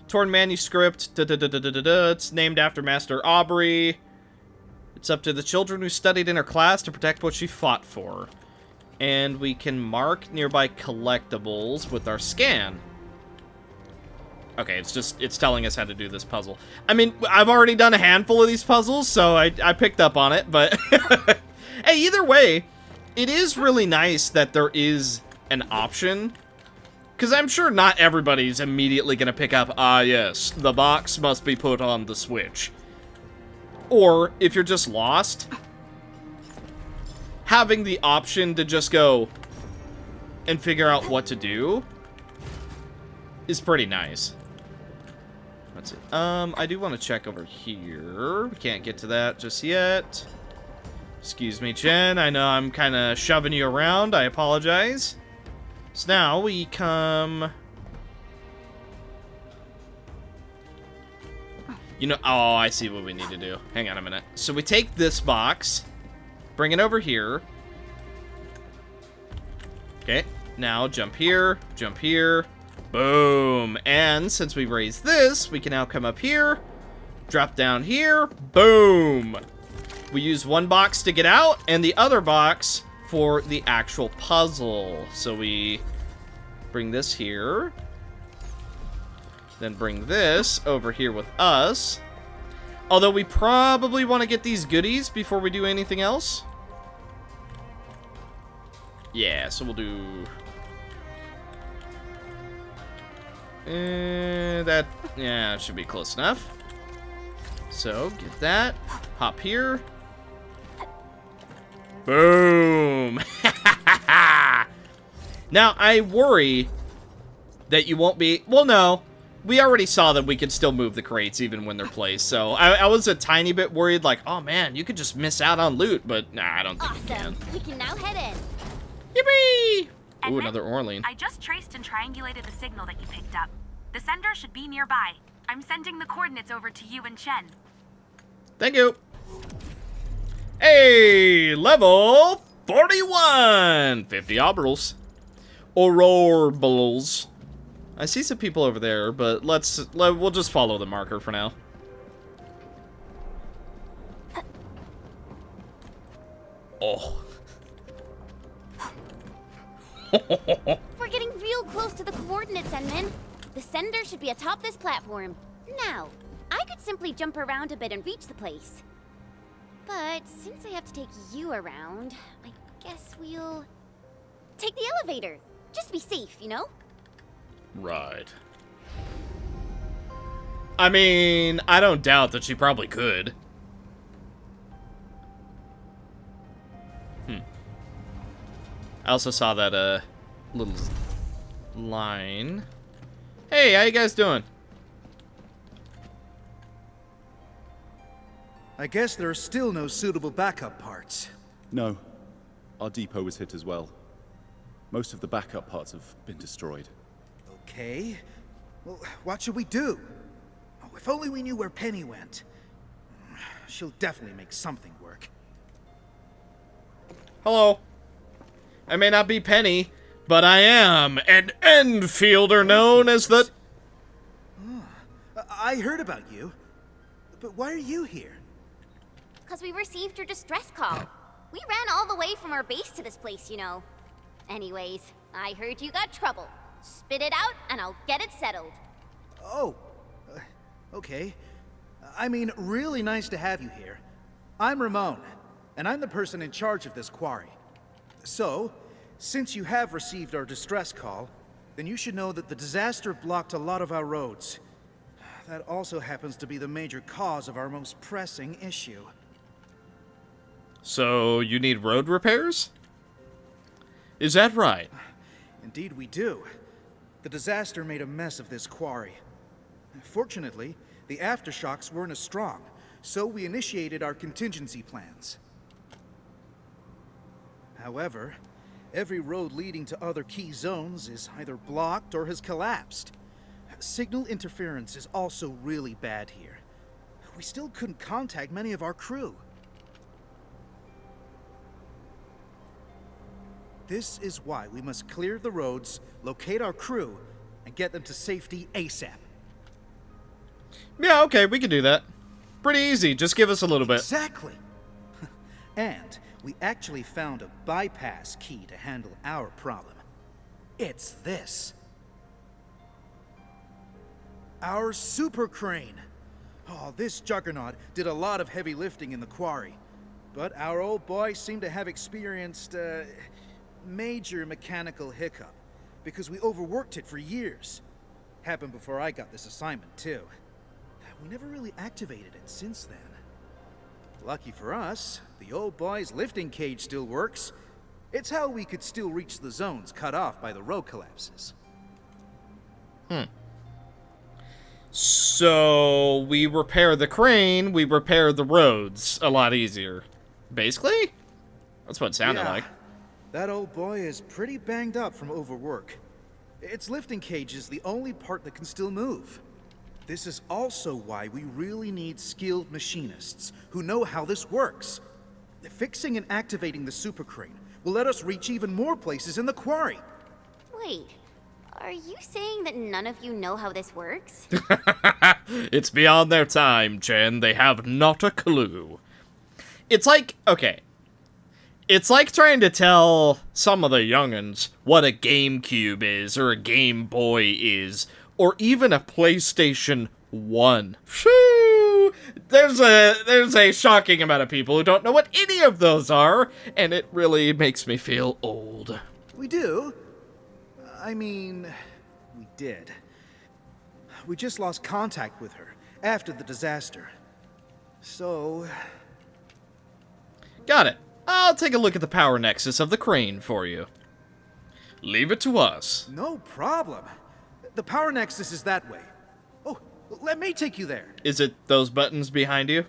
Torn manuscript. It's named after Master Aubrey. It's up to the children who studied in her class to protect what she fought for. And we can mark nearby collectibles with our scan. Okay, it's telling us how to do this puzzle. I mean, I've already done a handful of these puzzles, so I picked up on it, but hey, either way, it is really nice that there is an option, because I'm sure not everybody's immediately going to pick up, yes, the box must be put on the Switch. Or, if you're just lost, having the option to just go and figure out what to do is pretty nice. Let's see. I do want to check over here. We can't get to that just yet. Excuse me, Chen. I know I'm kind of shoving you around. I apologize. So now we come... You know, oh, I see what we need to do. Hang on a minute. So we take this box, bring it over here. Okay, now jump here, boom. And since we raised this, we can now come up here, drop down here, boom. We use one box to get out, and the other box for the actual puzzle. So we bring this here. Then bring this over here with us. Although we probably want to get these goodies before we do anything else. Yeah, so we'll do... that, yeah, should be close enough. So, get that. Hop here. Boom! Now, I worry that you won't be... Well, no. We already saw that we could still move the crates even when they're placed. So, I was a tiny bit worried, like, oh man, you could just miss out on loot. But, nah, I don't think you can. We can now head in. Yippee! And Ooh, another Orlean. I just traced and triangulated the signal that you picked up. The sender should be nearby. I'm sending the coordinates over to you and Chen. Thank you. Hey, level 41. 50 orbitals. Aurorals. I see some people over there, but we'll just follow the marker for now. Oh. We're getting real close to the coordinates, Enman. The sender should be atop this platform. Now, I could simply jump around a bit and reach the place. But since I have to take you around, I guess we'll take the elevator. Just be safe, you know? Right. I mean, I don't doubt that she probably could. I also saw that, little line. Hey, how you guys doing? I guess there are still no suitable backup parts. No. Our depot was hit as well. Most of the backup parts have been destroyed. Okay. Well, what should we do? Oh, if only we knew where Penny went. She'll definitely make something work. Hello. I may not be Penny, but I am an Endfielder known as the... I heard about you. But why are you here? Because we received your distress call. We ran all the way from our base to this place, you know. Anyways, I heard you got trouble. Spit it out, and I'll get it settled. Oh, okay. I mean, really nice to have you here. I'm Ramon, and I'm the person in charge of this quarry. So, since you have received our distress call, then you should know that the disaster blocked a lot of our roads. That also happens to be the major cause of our most pressing issue. So, you need road repairs? Is that right? Indeed we do. The disaster made a mess of this quarry. Fortunately, the aftershocks weren't as strong, so we initiated our contingency plans. However, every road leading to other key zones is either blocked or has collapsed. Signal interference is also really bad here. We still couldn't contact many of our crew. This is why we must clear the roads, locate our crew, and get them to safety ASAP. Yeah, okay, we can do that. Pretty easy, just give us a little bit. Exactly! And we actually found a bypass key to handle our problem. It's this. Our super crane. Oh, this juggernaut did a lot of heavy lifting in the quarry. But our old boy seemed to have experienced, major mechanical hiccup, because we overworked it for years. Happened before I got this assignment, too. We never really activated it since then. Lucky for us, the old boy's lifting cage still works. It's how we could still reach the zones cut off by the road collapses. So, we repair the crane, we repair the roads a lot easier. Basically? That's what it sounded like. That old boy is pretty banged up from overwork. Its lifting cage is the only part that can still move. This is also why we really need skilled machinists who know how this works. Fixing and activating the super crane will let us reach even more places in the quarry. Wait, are you saying that none of you know how this works? It's beyond their time, Chen. They have not a clue. It's like, okay. It's like trying to tell some of the young'uns what a GameCube is or a Game Boy is, or even a PlayStation 1. Phew! There's a shocking amount of people who don't know what any of those are, and it really makes me feel old. We do? I mean, we did. We just lost contact with her after the disaster. So... Got it. I'll take a look at the power nexus of the crane for you. Leave it to us. No problem. The power nexus is that way. Oh, let me take you there. Is it those buttons behind you?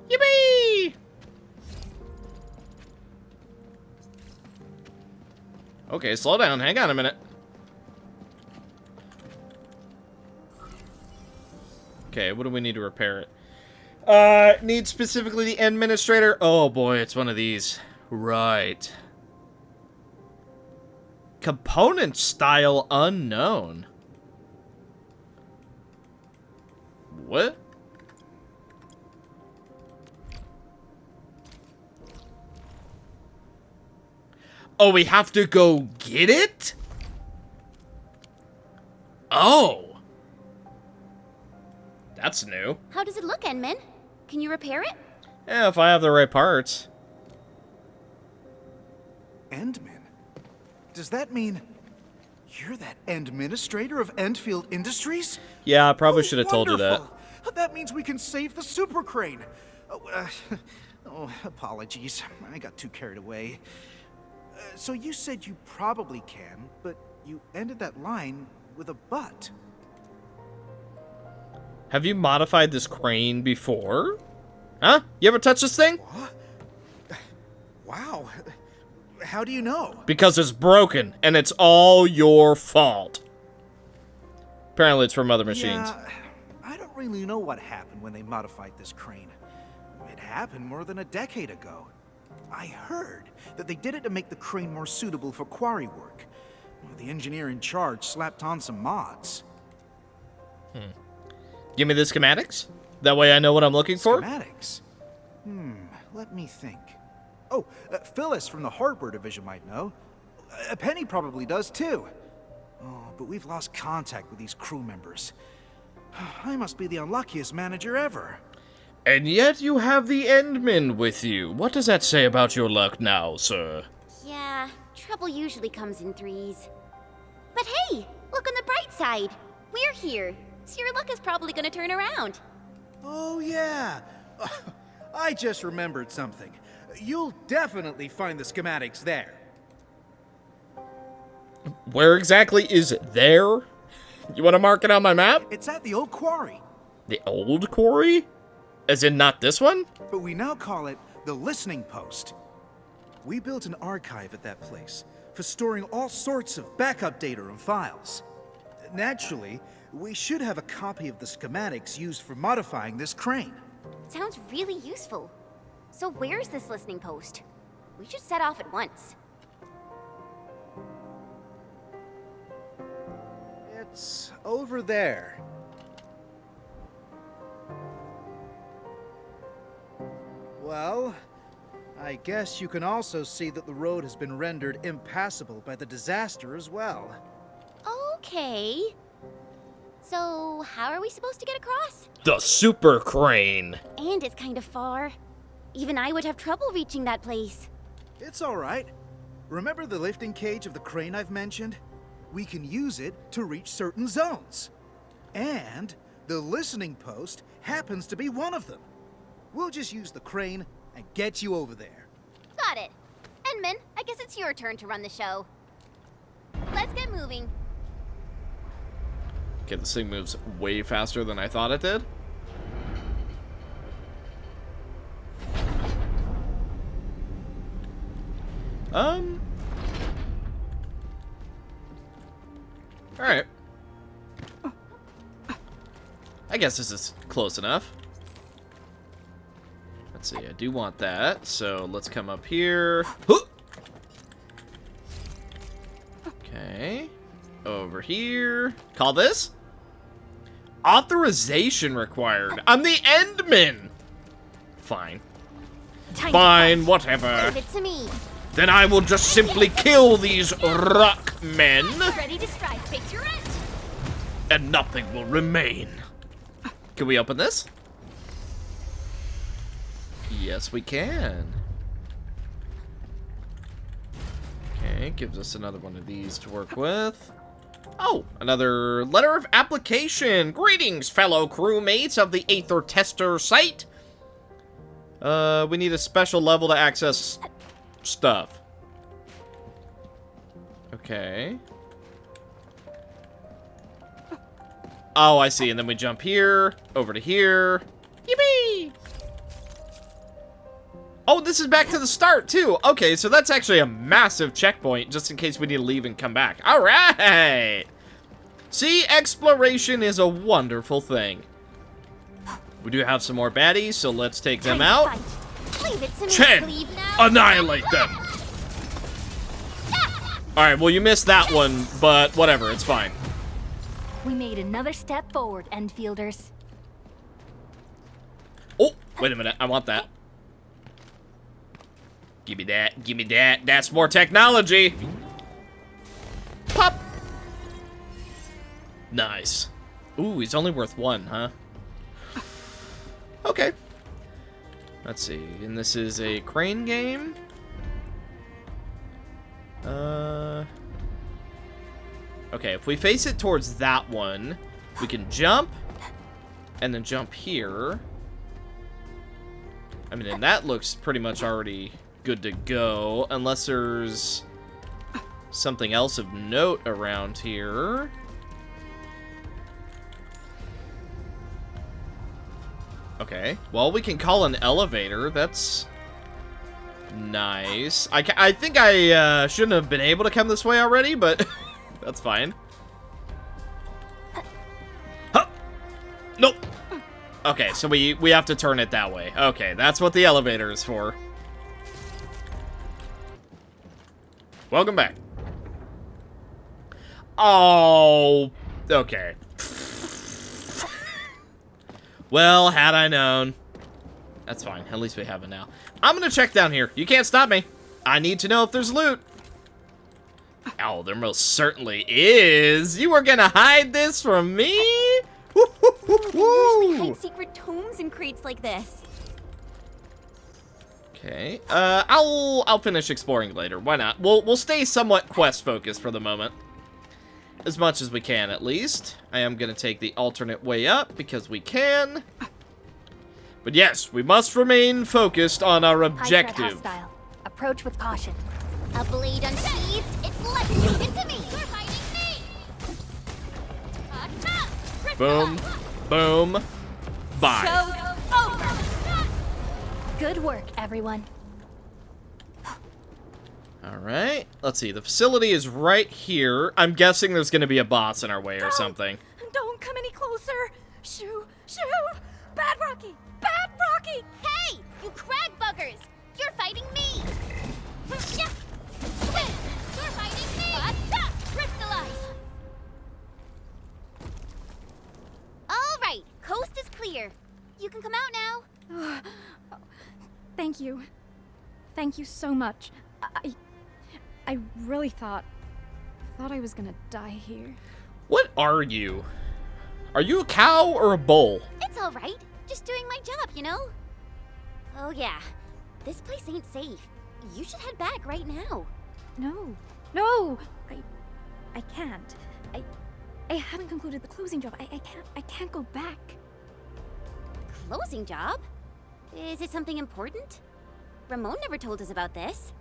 Yippee! Okay, slow down. Hang on a minute. Okay, what do we need to repair it? Need specifically the administrator. Oh boy, it's one of these. Right. Component style unknown. What? Oh, we have to go get it? Oh. That's new. How does it look, Enman? Can you repair it? Yeah, if I have the right parts. Endman? Does that mean you're that administrator of Endfield Industries? Yeah, I probably should have told you that. That means we can save the super crane. Oh, apologies. I got too carried away. So you said you probably can, but you ended that line with a but. Have you modified this crane before? Huh? You ever touch this thing? What? Wow. How do you know? Because it's broken, and it's all your fault. Apparently it's from other machines. Yeah, I don't really know what happened when they modified this crane. It happened more than a decade ago. I heard that they did it to make the crane more suitable for quarry work. The engineer in charge slapped on some mods. Give me the schematics. That way I know what I'm looking for. Schematics? Let me think. Oh, Phyllis from the hardware division might know. Penny probably does too. Oh, but we've lost contact with these crew members. I must be the unluckiest manager ever. And yet you have the Endman with you. What does that say about your luck now, sir? Yeah, trouble usually comes in threes. But hey, look on the bright side. We're here, so your luck is probably gonna turn around. Oh yeah. I just remembered something. You'll definitely find the schematics there. Where exactly is it? There? You want to mark it on my map? It's at the old quarry. The old quarry? As in not this one? But we now call it the listening post. We built an archive at that place for storing all sorts of backup data and files. Naturally, we should have a copy of the schematics used for modifying this crane. Sounds really useful. So where's this listening post? We should set off at once. It's over there. Well, I guess you can also see that the road has been rendered impassable by the disaster as well. Okay. So, how are we supposed to get across? The super crane. And it's kind of far. Even I would have trouble reaching that place. It's all right. Remember the lifting cage of the crane I've mentioned? We can use it to reach certain zones. And the listening post happens to be one of them. We'll just use the crane and get you over there. Got it. Enman, I guess it's your turn to run the show. Let's get moving. Okay, this thing moves way faster than I thought it did. Alright. I guess this is close enough. Let's see, I do want that, so let's come up here. Okay. Over here. Call this? Authorization required. I'm the Endman! Fine. Fine, whatever. Leave it to me. then I will just simply kill these rock men, Ready to strike. Face your end. and nothing will remain. Can we open this? Yes, we can. Okay, gives us another one of these to work with. Oh, another letter of application. Greetings, fellow crewmates of the Aether Tester site. We need a special level to access stuff. Okay. Oh, I see. And then we jump here, over to here. Yippee! Oh, this is back to the start, too. Okay, so that's actually a massive checkpoint, just in case we need to leave and come back. All right! See, exploration is a wonderful thing. We do have some more baddies, so let's take them out. Chen, annihilate them! Alright, well, you missed that one, but whatever, it's fine. We made another step forward, Endfielders. Oh, wait a minute, I want that. Give me that, give me that. That's more technology. Pop. Nice. Ooh, he's only worth one, huh? Okay. Let's see, and this is a crane game. Okay, if we face it towards that one, we can jump, and then jump here. I mean, and that looks pretty much already good to go, unless there's something else of note around here. Okay, well, we can call an elevator. That's nice. I think I shouldn't have been able to come this way already, but that's fine. Huh. Nope. Okay, so we have to turn it that way. Okay, that's what the elevator is for. Welcome back. Oh, okay. Well, had I known. That's fine. At least we have it now. I'm gonna check down here. You can't stop me. I need to know if there's loot. Oh, there most certainly is. You were gonna hide this from me? We usually hide secret tomes in crates like this. Okay. I'll finish exploring later. Why not? We'll stay somewhat quest focused for the moment. As much as we can, at least. I am going to take the alternate way up, because we can. But yes, we must remain focused on our objective. Hostile. Approach with caution. A blade unsheathed, it's letting you into me! You're fighting me! Boom. Boom. Bye. Show's over! Good work, everyone. Alright, let's see. The facility is right here. I'm guessing there's going to be a boss in our way or something. Don't come any closer! Shoo! Shoo! Bad Rocky! Bad Rocky! Hey! You crag buggers! You're fighting me! Swim! You're fighting me! Crystallize! Alright, coast is clear. You can come out now. Thank you. Thank you so much. I really thought I was gonna die here. What are you? Are you a cow or a bull? It's alright. Just doing my job, you know? Oh yeah. This place ain't safe. You should head back right now. No! I can't. I haven't concluded the closing job. I can't go back. Closing job? Is it something important? Ramon never told us about this.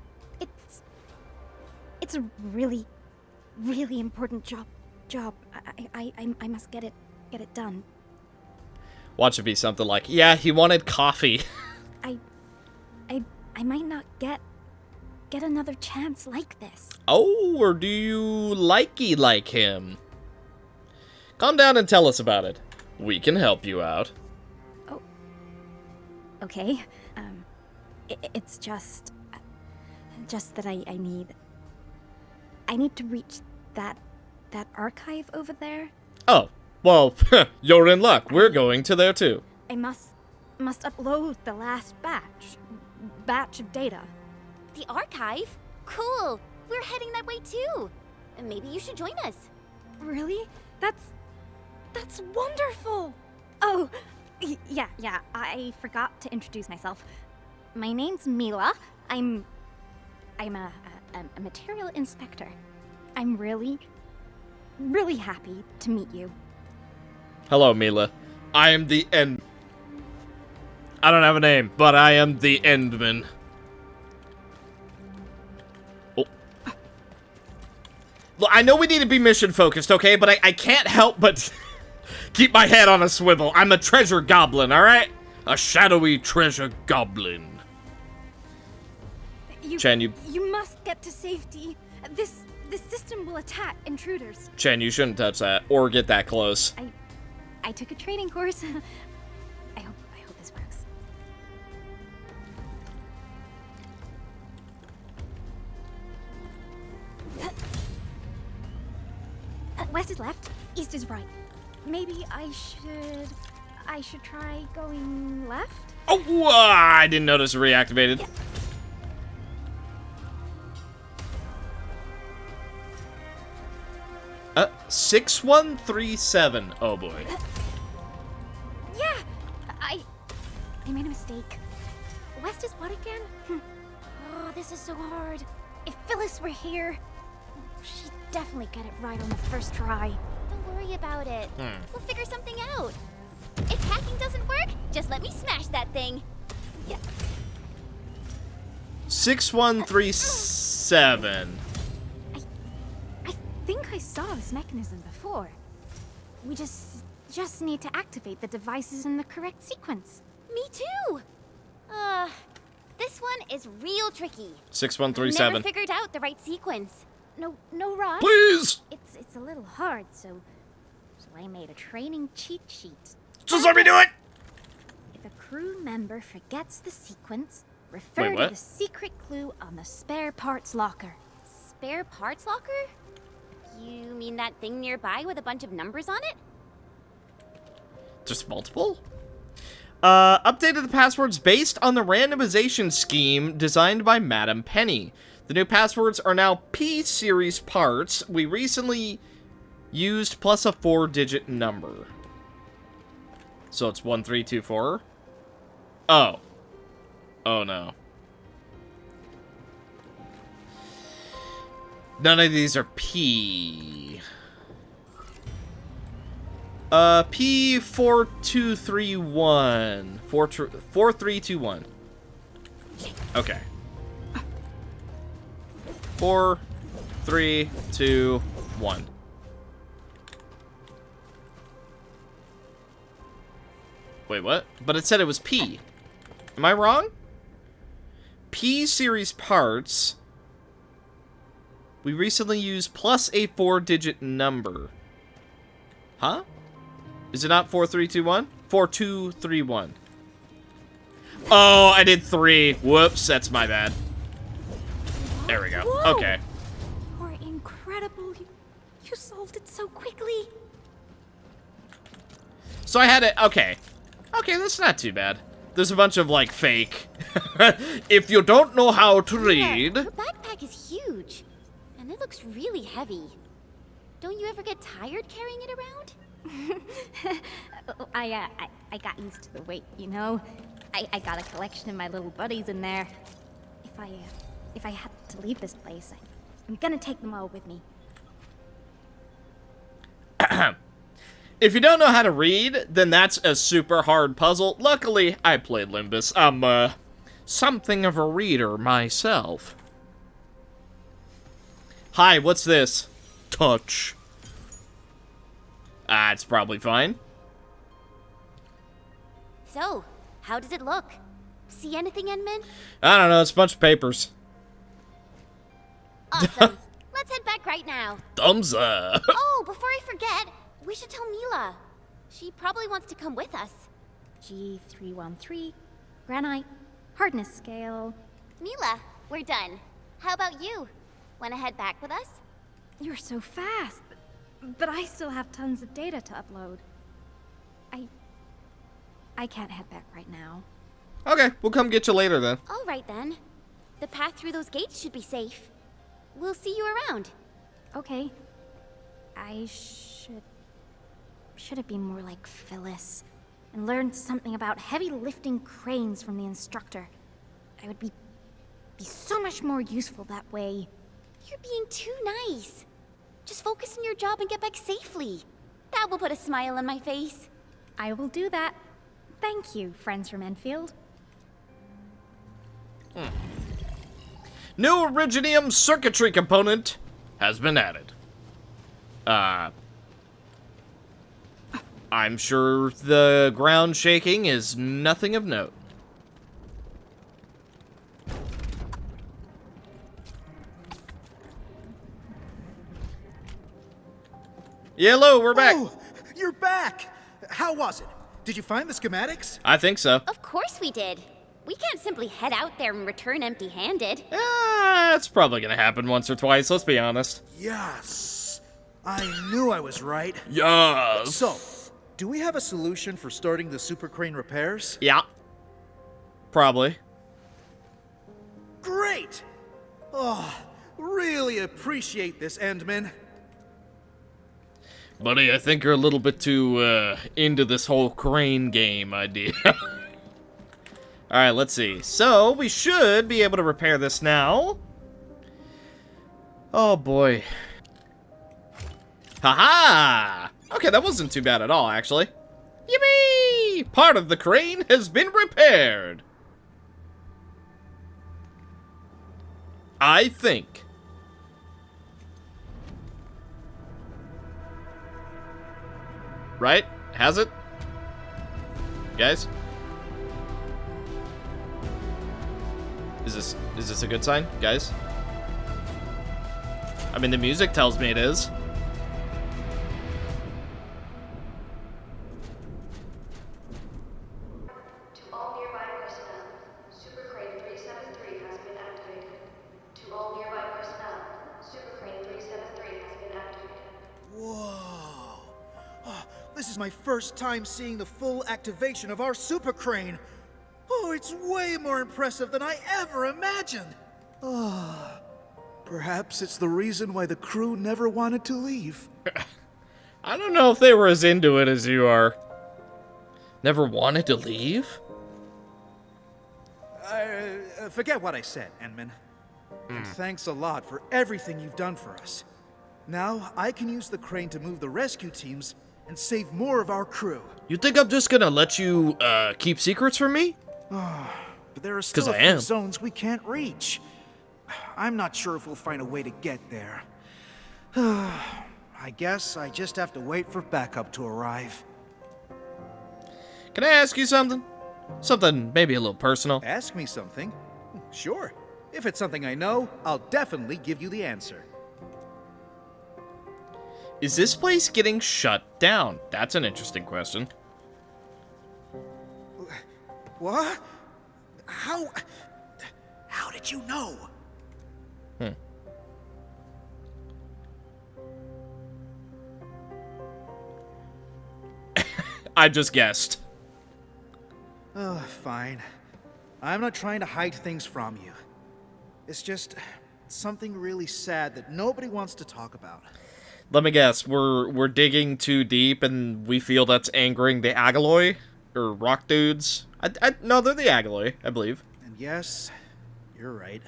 It's a really, really important job. I must get it done. Watch it be something like, yeah, he wanted coffee. I might not get another chance like this. Oh, or do you like him? Calm down and tell us about it. We can help you out. Oh. Okay. It's just that I need to reach that archive over there. Oh, well, you're in luck. We're going to there too. I must upload the last batch of data. The archive? Cool! We're heading that way too. Maybe you should join us. Really? That's wonderful! Oh, yeah, I forgot to introduce myself. My name's Mila. I'm a material inspector. I'm really happy to meet you. Hello, Mila. I am the End... I don't have a name, but I am the Endman. Oh. Look, I know we need to be mission focused, okay? But I can't help but keep my head on a swivel. I'm a treasure goblin, alright? A shadowy treasure goblin. Chen, You must get to safety. This system will attack intruders. Chen, you shouldn't touch that or get that close. I took a training course. I hope this works. West is left, east is right. Maybe I should try going left? Oh, I didn't notice it reactivated. Yeah. 6137. Oh boy. Yeah, I made a mistake. West is what again? Oh, this is so hard. If Phyllis were here, she'd definitely get it right on the first try. Don't worry about it. We'll figure something out. If hacking doesn't work, just let me smash that thing. Yeah. 6137. I think I saw this mechanism before. We just need to activate the devices in the correct sequence. Me too. This one is real tricky. 6137. Never figured out the right sequence. No rush. Please. It's a little hard, so I made a training cheat sheet. Just let me do it. If a crew member forgets the sequence, refer to the secret clue on the spare parts locker. Spare parts locker? You mean that thing nearby with a bunch of numbers on it? Just multiple? Updated the passwords based on the randomization scheme designed by Madam Penny. The new passwords are now P-series parts we recently used plus a 4-digit number. So it's 1324? Oh. Oh no. None of these are P. P4231. 4321. Okay. 4, 3, 2, 1. Wait, what? But it said it was P. Am I wrong? P-series parts. We recently used plus a 4-digit number. Huh? Is it not 4321? 4231. Oh, I did 3. Whoops, that's my bad. There we go. Whoa. Okay. You're incredible. You solved it so quickly. So I had it. Okay. Okay, that's not too bad. There's a bunch of, like, fake. If you don't know how to read. Your backpack is huge. And it looks really heavy. Don't you ever get tired carrying it around? I got used to the weight, you know? I got a collection of my little buddies in there. If I had to leave this place, I'm gonna take them all with me. If you don't know how to read, then that's a super hard puzzle. Luckily, I played Limbus. I'm, something of a reader myself. Hi, what's this? Touch. Ah, it's probably fine. So, how does it look? See anything, Enman? I don't know, it's a bunch of papers. Awesome. Let's head back right now. Thumbs up. Oh, before I forget, we should tell Mila. She probably wants to come with us. G313, granite, hardness scale. Mila, we're done. How about you? Wanna head back with us? You're so fast, but I still have tons of data to upload. I can't head back right now. Okay, we'll come get you later then. All right then. The path through those gates should be safe. we'll see you around. Okay. I should have been more like Phyllis and learned something about heavy lifting cranes from the instructor. I would be so much more useful that way. You're being too nice. Just focus on your job and get back safely. That will put a smile on my face. I will do that. Thank you, friends from Endfield. New Originium circuitry component has been added. I'm sure the ground shaking is nothing of note. Hello, we're back. Oh, you're back! How was it? Did you find the schematics? I think so. Of course we did. We can't simply head out there and return empty-handed. That's probably gonna happen once or twice, let's be honest. Yes! I knew I was right. Yes! So, do we have a solution for starting the super crane repairs? Yeah. Probably. Great! Oh, really appreciate this, Endman. Buddy, I think you're a little bit too, into this whole crane game idea. Alright, let's see. So, we should be able to repair this now. Oh, boy. Haha! Okay, that wasn't too bad at all, actually. Yippee! Part of the crane has been repaired. I think. Right? Has it? Guys? Is this a good sign, guys? I mean, the music tells me it is. To all nearby personnel, Super Crane 373 has been activated. To all nearby personnel, Super Crane 373 has been activated. Whoa! Oh, this is my first time seeing the full activation of our super crane. Oh, it's way more impressive than I ever imagined. Oh, perhaps it's the reason why the crew never wanted to leave. I don't know if they were as into it as you are. Never wanted to leave? Forget what I said, Endman. And thanks a lot for everything you've done for us. Now, I can use the crane to move the rescue teams and save more of our crew. You think I'm just gonna let you, keep secrets from me? But there are still a few zones we can't reach. I'm not sure if we'll find a way to get there. I guess I just have to wait for backup to arrive. Can I ask you something? Something maybe a little personal. Ask me something? Sure. If it's something I know, I'll definitely give you the answer. Is this place getting shut down? That's an interesting question. What? How did you know? I just guessed. Oh, fine. I'm not trying to hide things from you. It's just something really sad that nobody wants to talk about. Let me guess, we're digging too deep and we feel that's angering the Agaloy? Or rock dudes? No, they're the Agaloy, I believe. And yes, you're right.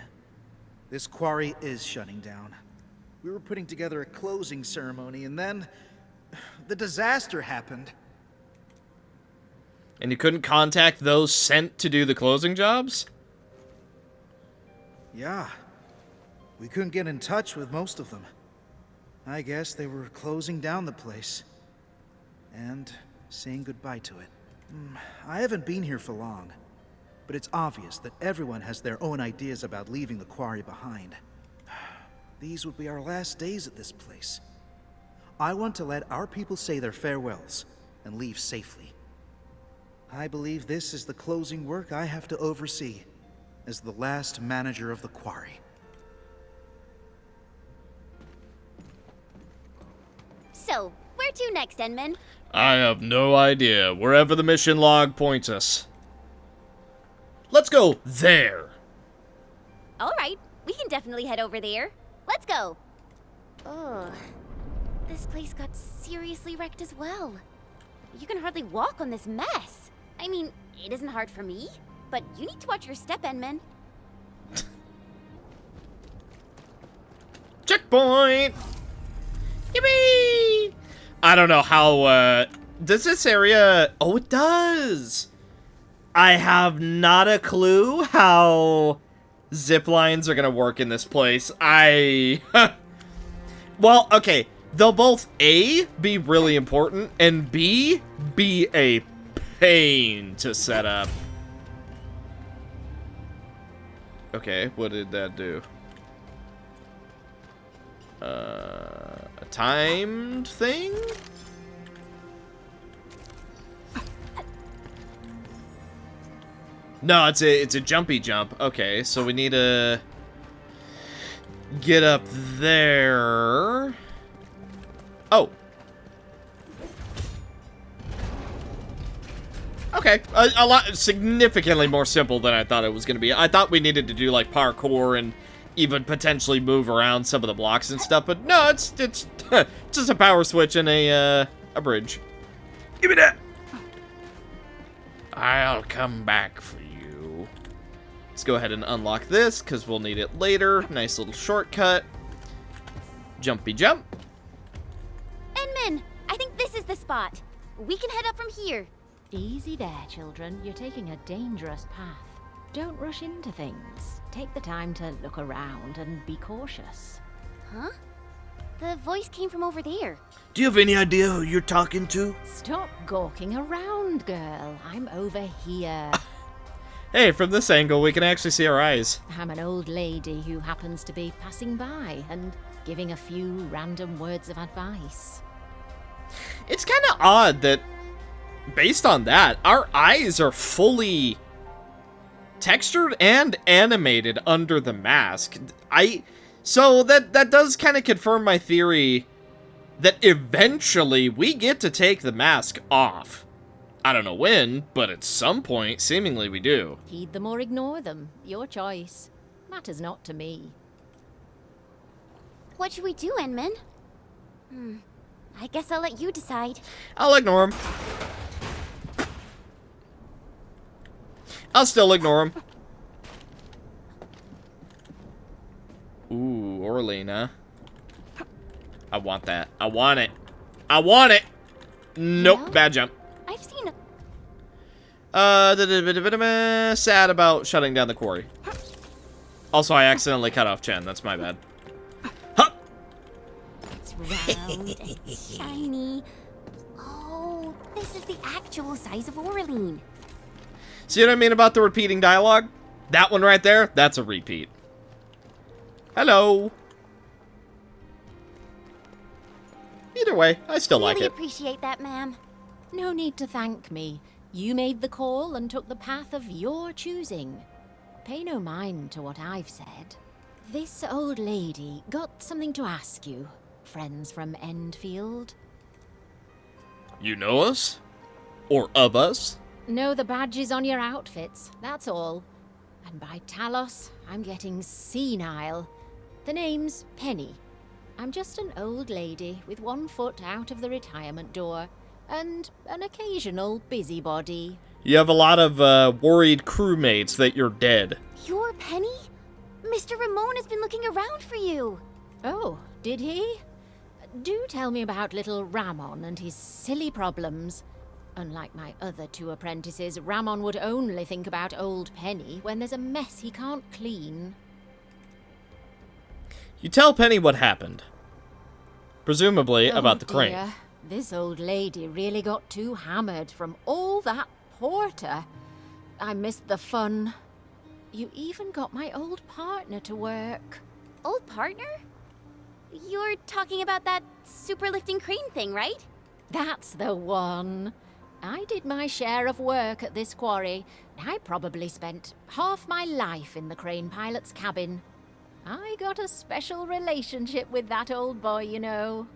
This quarry is shutting down. We were putting together a closing ceremony and then the disaster happened. And you couldn't contact those sent to do the closing jobs? Yeah. We couldn't get in touch with most of them. I guess they were closing down the place. And saying goodbye to it. I haven't been here for long, but it's obvious that everyone has their own ideas about leaving the quarry behind. These would be our last days at this place. I want to let our people say their farewells and leave safely. I believe this is the closing work I have to oversee as the last manager of the quarry. So, where to next, Endman? I have no idea. Wherever the mission log points us. Let's go there. All right, we can definitely head over there. let's go. Ugh. This place got seriously wrecked as well. You can hardly walk on this mess. I mean, it isn't hard for me, but you need to watch your step, Endman. Checkpoint! Yippee! I don't know how, does this area... Oh, it does! I have not a clue how zip lines are gonna work in this place. Well, okay. They'll both A, be really important, and B, be a pain to set up. Okay, what did that do? A timed thing? No, it's a jumpy jump. Okay, so we need to get up there. Oh. Okay, a lot, significantly more simple than I thought it was going to be. I thought we needed to do, like, parkour and even potentially move around some of the blocks and stuff, but no, it's just a power switch and a bridge. Give me that! I'll come back for you. Let's go ahead and unlock this, because we'll need it later. Nice little shortcut. Jumpy jump. Endman, I think this is the spot. We can head up from here. Easy there, children. You're taking a dangerous path. Don't rush into things. Take the time to look around and be cautious. Huh? The voice came from over there. Do you have any idea who you're talking to? Stop gawking around, girl. I'm over here. Hey, from this angle, we can actually see our eyes. I'm an old lady who happens to be passing by and giving a few random words of advice. It's kind of odd that, based on that, our eyes are fully textured and animated under the mask. So that does kind of confirm my theory that eventually we get to take the mask off. I don't know when, but at some point, seemingly we do. Heed them or ignore them. Your choice. Matters not to me. What should we do, Endman? I guess I'll let you decide. I'll ignore him. I'll still ignore him. Ooh, Orlena. I want that. I want it. I want it! Nope, Yeah? bad jump. I've seen Sad about shutting down the quarry. Also, I accidentally cut off Chen. That's my bad. It's round and shiny. Oh, this is the actual size of Orlean. See what I mean about the repeating dialogue? That one right there, that's a repeat. Hello. Either way, I still like Really it. appreciate that, ma'am. No need to thank me. You made the call and took the path of your choosing. Pay no mind to what I've said. This old lady got something to ask you, friends from Endfield. You know us? Or of us? Know the badges on your outfits, that's all. And by Talos, I'm getting senile. The name's Penny. I'm just an old lady with one foot out of the retirement door, and an occasional busybody. You have a lot of worried crewmates that you're dead. You're Penny? Mr. Ramon has been looking around for you. Oh, did he? Do tell me about little Ramon and his silly problems. Unlike my other two apprentices, Ramon would only think about old Penny when there's a mess he can't clean. You tell Penny what happened. Presumably about the crane. Dear. This old lady really got too hammered from all that porter. I missed the fun. You even got my old partner to work. Old partner? You're talking about that super lifting crane thing, right? That's the one. I did my share of work at this quarry. I probably spent half my life in the crane pilot's cabin. I got a special relationship with that old boy, you know.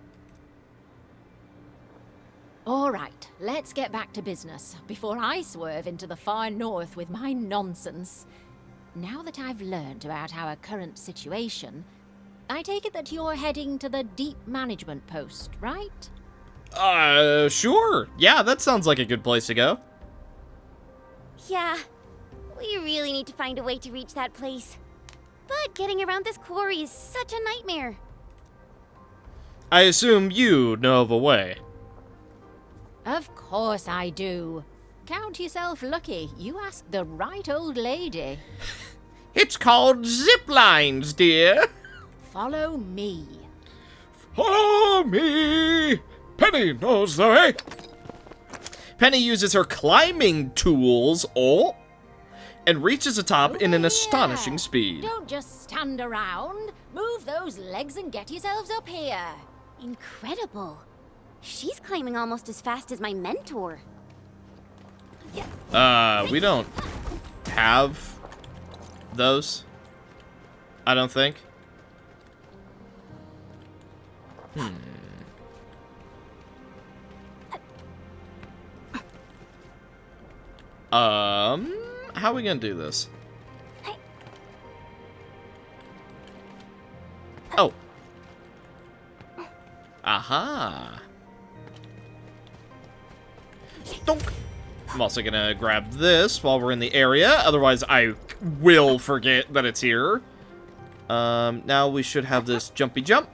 All right, let's get back to business before I swerve into the far north with my nonsense. Now that I've learned about our current situation, I take it that you're heading to the deep management post, right? Sure. Yeah, that sounds like a good place to go. Yeah, we really need to find a way to reach that place. But getting around this quarry is such a nightmare. I assume you know of a way. Of course I do. Count yourself lucky. You asked the right old lady. It's called zip lines, dear. Follow me. Follow me! Penny knows the way. Penny uses her climbing tools, and reaches the top in an astonishing speed. Don't just stand around. Move those legs and get yourselves up here. Incredible. She's climbing almost as fast as my mentor. We don't have those. I don't think. How are we gonna do this? Oh. Aha. Donk. I'm also gonna grab this while we're in the area, otherwise I will forget that it's here. Now we should have this jumpy jump.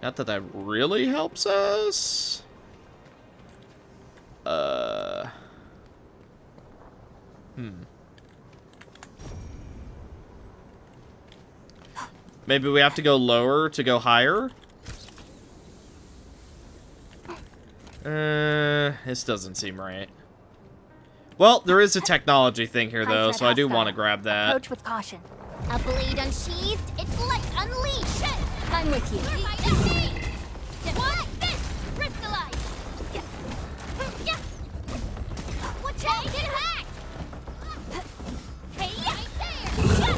Not that that really helps us. Maybe we have to go lower to go higher? This doesn't seem right. Well, there is a technology thing here, though, so I do want to grab that. Approach with caution. A blade unsheathed, its light unleashed. I'm with you. What? This! Crystallize! Watch out! Get hacked! Hey, right there!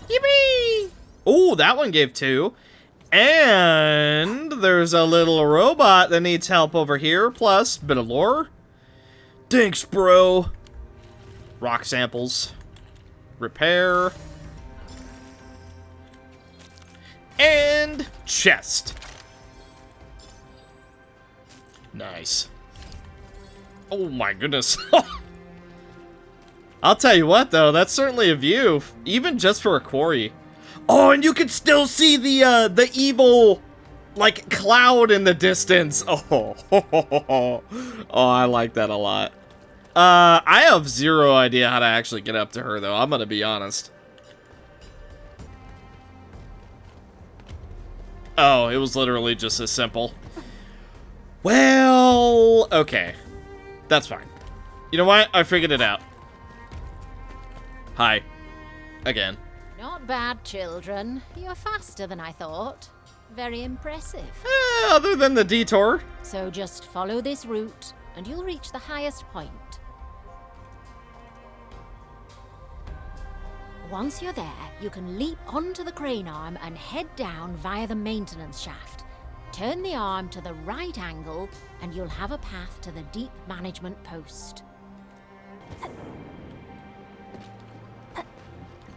Yippee! Oh, that one gave 2. And there's a little robot that needs help over here, plus bit of lore. Thanks, bro. Rock samples. Repair. And chest. Nice. Oh my goodness. I'll tell you what, though, that's certainly a view, even just for a quarry. Oh, and you can still see the evil, like, cloud in the distance. Oh, oh, I like that a lot. I have zero idea how to actually get up to her, though. I'm gonna be honest. Oh, it was literally just as simple. Well, okay. That's fine. You know what? I figured it out. Hi. Again. Not bad, children. You're faster than I thought. Very impressive. Other than the detour. So just follow this route, and you'll reach the highest point. Once you're there, you can leap onto the crane arm and head down via the maintenance shaft. Turn the arm to the right angle, and you'll have a path to the deep management post.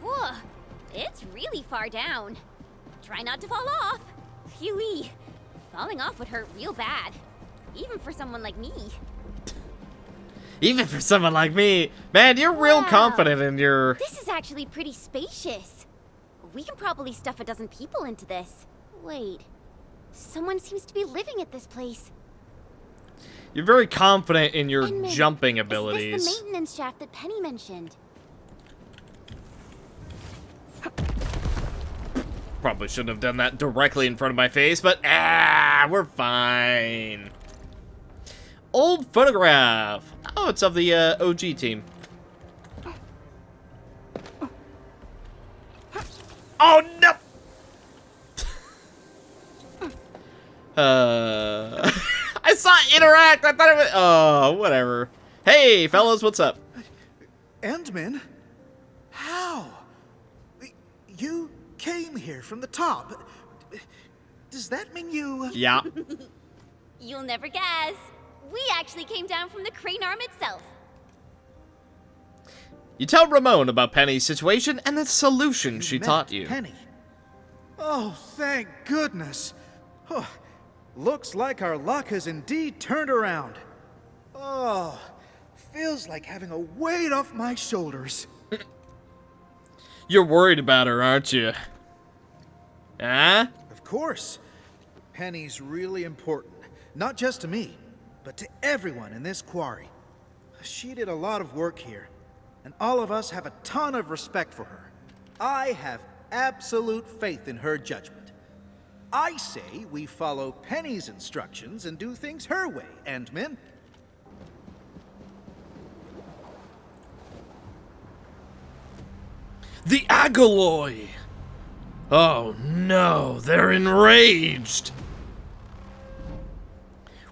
Whoa, it's really far down. Try not to fall off. Phew-wee. Falling off would hurt real bad. Even for someone like me. Even for someone like me. Man, you're real confident in your... This is actually pretty spacious. We can probably stuff a dozen people into this. Wait. Someone seems to be living at this place. You're very confident in your Inman, jumping abilities. Is this the maintenance shaft that Penny mentioned? Probably shouldn't have done that directly in front of my face, but we're fine. Old photograph. Oh, it's of the OG team. Oh no! I saw it interact. I thought it was. Oh, whatever. Hey, fellas, what's up? Endman? How? You came here from the top. Does that mean you... Yeah. You'll never guess. We actually came down from the crane arm itself. You tell Ramon about Penny's situation and the solution she taught you. Penny? Oh, thank goodness. Oh, looks like our luck has indeed turned around. Oh, feels like having a weight off my shoulders. You're worried about her, aren't you? Huh? Of course. Penny's really important. Not just to me, but to everyone in this quarry. She did a lot of work here, and all of us have a ton of respect for her. I have absolute faith in her judgment. I say we follow Penny's instructions and do things her way, Endman. The Agaloy! Oh no, they're enraged!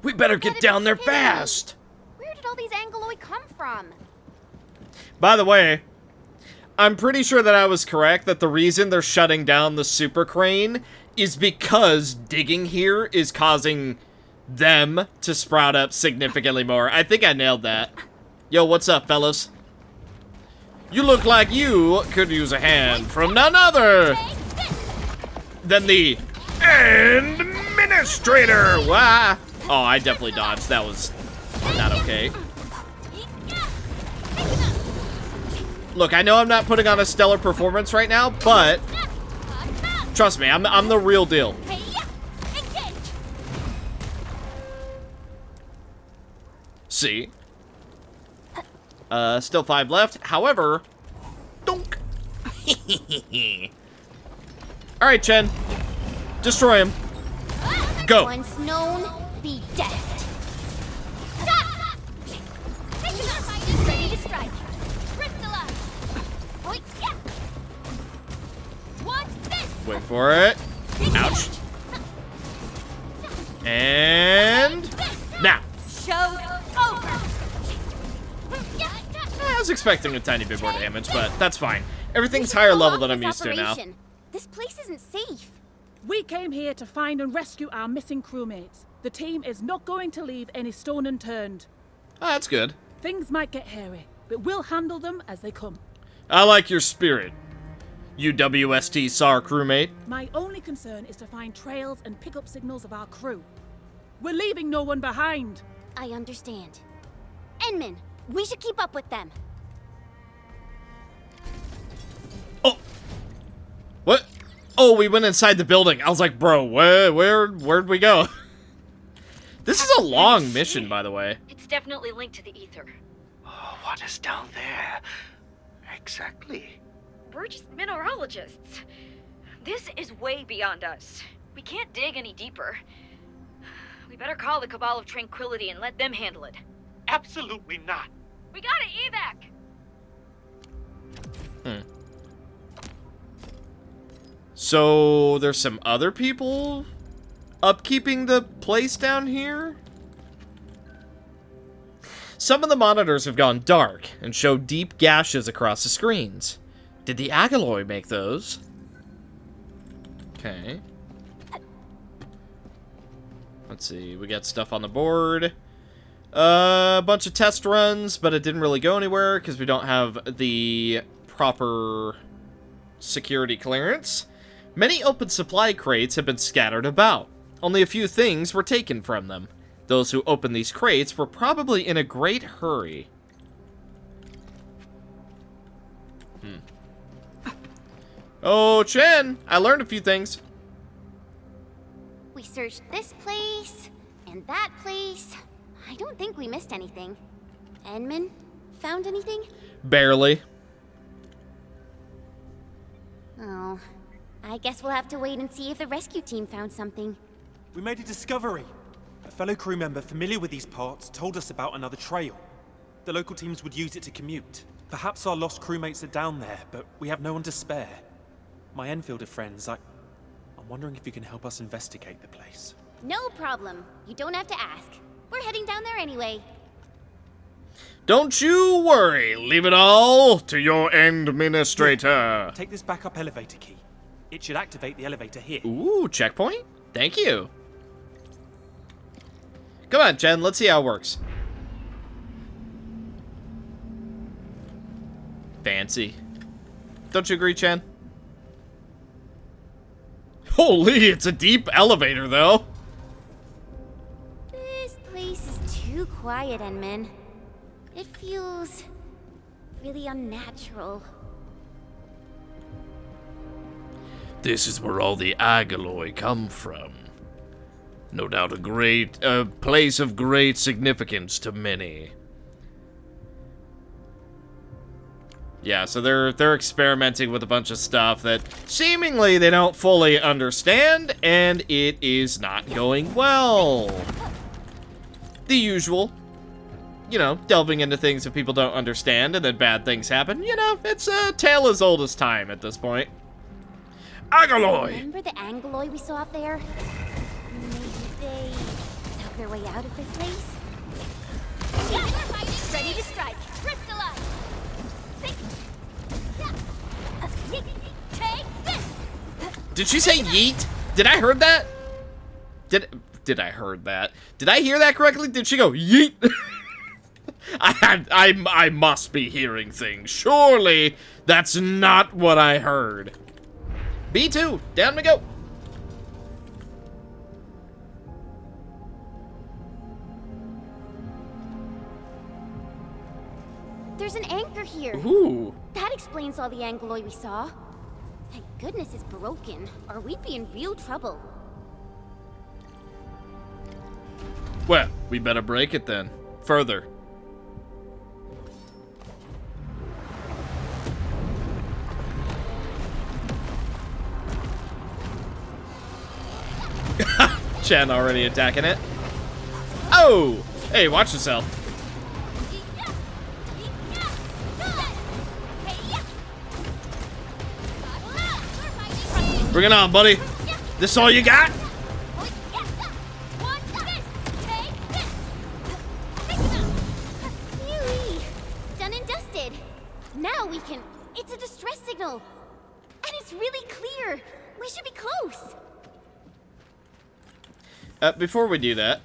We better get down there fast! Where did all these Angeloi come from? By the way, I'm pretty sure that I was correct that the reason they're shutting down the super crane is because digging here is causing them to sprout up significantly more. I think I nailed that. Yo, what's up, fellas? You look like you could use a hand from none other than the Administrator! Wah! Oh, I definitely dodged. That was not okay. Look, I know I'm not putting on a stellar performance right now, but trust me, I'm the real deal. See? Still 5 left. However, donk. Alright, Chen. Destroy him. Go. Once known, be death. Stop! Ready to strike. Crystallize. Oh, yeah. What's this? Wait for it. Ouch. And now. Show's over. I was expecting a tiny bit more damage, but that's fine. Everything's higher level than I'm used to now. This place isn't safe. We came here to find and rescue our missing crewmates. The team is not going to leave any stone unturned. Oh, that's good. Things might get hairy, but we'll handle them as they come. I like your spirit, you WST SAR crewmate. My only concern is to find trails and pick up signals of our crew. We're leaving no one behind. I understand. Enman, we should keep up with them. What? Oh, we went inside the building. I was like, bro, where'd we go? This is a long mission, by the way. It's definitely linked to the ether. Oh, what is down there? Exactly. We're just mineralogists. This is way beyond us. We can't dig any deeper. We better call the Cabal of Tranquility and let them handle it. Absolutely not. We got an evac! So, there's some other people upkeeping the place down here? Some of the monitors have gone dark and show deep gashes across the screens. Did the Agaloy make those? Okay. Let's see, we got stuff on the board. A bunch of test runs, but it didn't really go anywhere because we don't have the proper security clearance. Many open supply crates have been scattered about. Only a few things were taken from them. Those who opened these crates were probably in a great hurry. Oh, Chen, I learned a few things. We searched this place and that place. I don't think we missed anything. Enman, found anything? Barely. Oh, I guess we'll have to wait and see if the rescue team found something. We made a discovery. A fellow crew member familiar with these parts told us about another trail. The local teams would use it to commute. Perhaps our lost crewmates are down there, but we have no one to spare. My Enfielder friends, I'm wondering if you can help us investigate the place. No problem. You don't have to ask. We're heading down there anyway. Don't you worry. Leave it all to your Administrator. Take this backup elevator key. It should activate the elevator here. Ooh, checkpoint? Thank you. Come on, Chen. Let's see how it works. Fancy. Don't you agree, Chen? Holy, it's a deep elevator, though. This place is too quiet, Enman. It feels really unnatural. This is where all the Agaloy come from. No doubt a place of great significance to many. Yeah, so they're experimenting with a bunch of stuff that seemingly they don't fully understand, and it is not going well. The usual. You know, delving into things that people don't understand, and then bad things happen. You know, it's a tale as old as time at this point. Agaloy! Remember the Angaloy we saw up there? Maybe they took their way out of this place? Ready to strike. Crystallize. Take this. Did she say yeet? Did I heard that? Did I heard that? Did I hear that correctly? Did she go yeet? I must be hearing things. Surely that's not what I heard. B2, down we go. There's an anchor here. Ooh. That explains all the Angaloy we saw. Thank goodness it's broken, or we'd be in real trouble. Well, we better break it then. Further. Chen already attacking it. Oh! Hey, watch yourself. Bring it on, buddy. This all you got? Phew! Done and dusted. Now we can... It's a distress signal. And it's really clear. We should be close. Before we do that,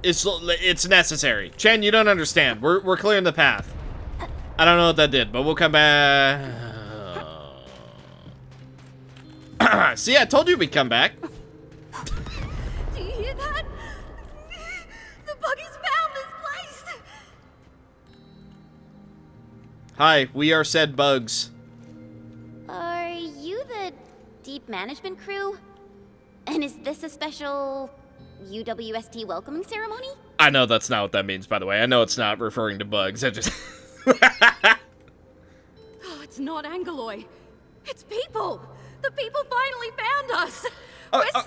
it's necessary. Chen, you don't understand. We're clearing the path. I don't know what that did, but we'll come back. See, I told you we'd come back. Do you hear that? The buggies found this place. Hi, we are said bugs. Are you the deep management crew? And is this a special UWST welcoming ceremony? I know that's not what that means, by the way. I know it's not referring to bugs. I just... Oh, it's not Angaloy. It's people. The people finally found us. Oh, We're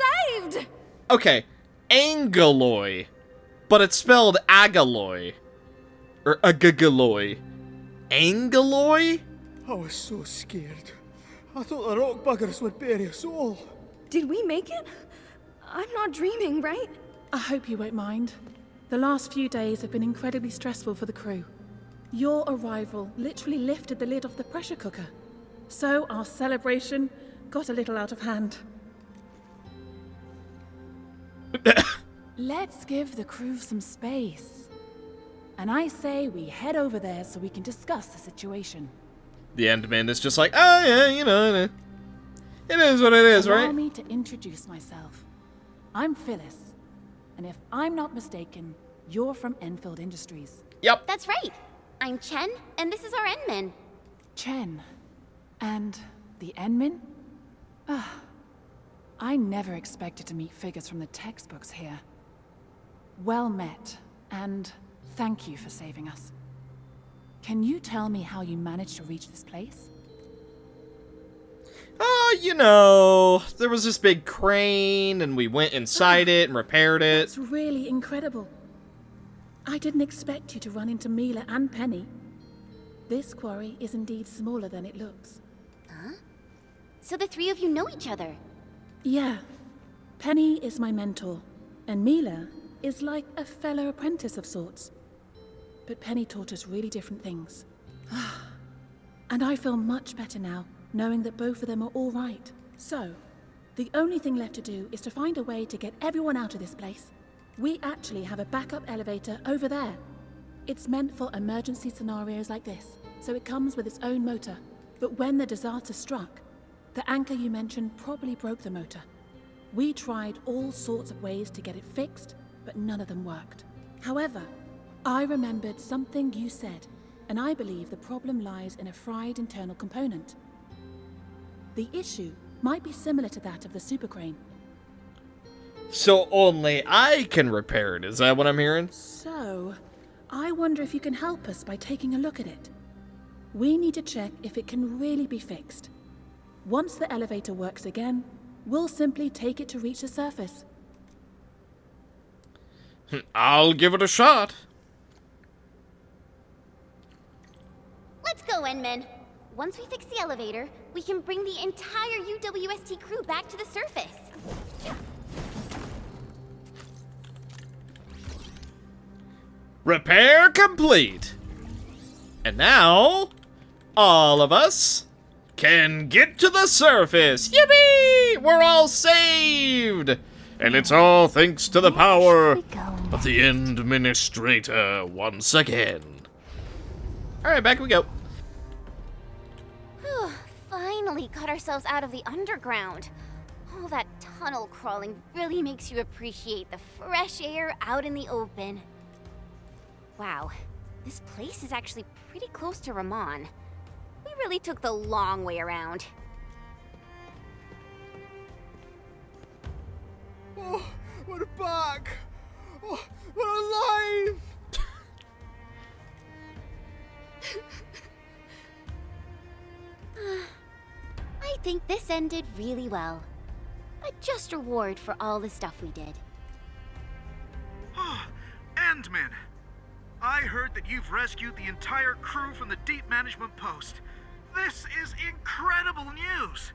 saved. Okay, Angaloy, but it's spelled Agaloy. Or Agagaloy. Angaloy? I was so scared. I thought the rock buggers would bury us all. Did we make it? I'm not dreaming, right? I hope you won't mind. The last few days have been incredibly stressful for the crew. Your arrival literally lifted the lid off the pressure cooker. So our celebration got a little out of hand. Let's give the crew some space. And I say we head over there so we can discuss the situation. The Endman is just like, oh yeah, you know, it is what it is, right? Allow me to introduce myself. I'm Phyllis, and if I'm not mistaken, you're from Endfield Industries. Yep. That's right. I'm Chen, and this is our Endman. Chen. And the Endman? I never expected to meet figures from the textbooks here. Well met, and thank you for saving us. Can you tell me how you managed to reach this place? You know, there was this big crane, and we went inside it and repaired it. It's really incredible. I didn't expect you to run into Mila and Penny. This quarry is indeed smaller than it looks. Huh? So the three of you know each other? Yeah. Penny is my mentor, and Mila is like a fellow apprentice of sorts. But Penny taught us really different things. And I feel much better now, knowing that both of them are all right. So, The only thing left to do is to find a way to get everyone out of this place. We actually have a backup elevator over there. It's meant for emergency scenarios like this, so it comes with its own motor. But when the disaster struck, the anchor you mentioned probably broke the motor. We tried all sorts of ways to get it fixed, but none of them worked. However, I remembered something you said, and I believe the problem lies in a fried internal component. The issue might be similar to that of the super crane. So only I can repair it, is that what I'm hearing? So, I wonder if you can help us by taking a look at it. We need to check if it can really be fixed. Once the elevator works again, we'll simply take it to reach the surface. I'll give it a shot. Let's go, Endmen. Once we fix the elevator, we can bring the entire UWST crew back to the surface. Repair complete. And now, all of us can get to the surface. Yippee! We're all saved! And it's all thanks to the power of the Administrator once again. Alright, back we go. Whew, finally got ourselves out of the underground. All that tunnel crawling really makes you appreciate the fresh air out in the open. Wow, this place is actually pretty close to Ramon. We really took the long way around. Oh, we're back! Oh, we're alive! I think this ended really well. A just reward for all the stuff we did. Endman! I heard that you've rescued the entire crew from the deep management post. This is incredible news!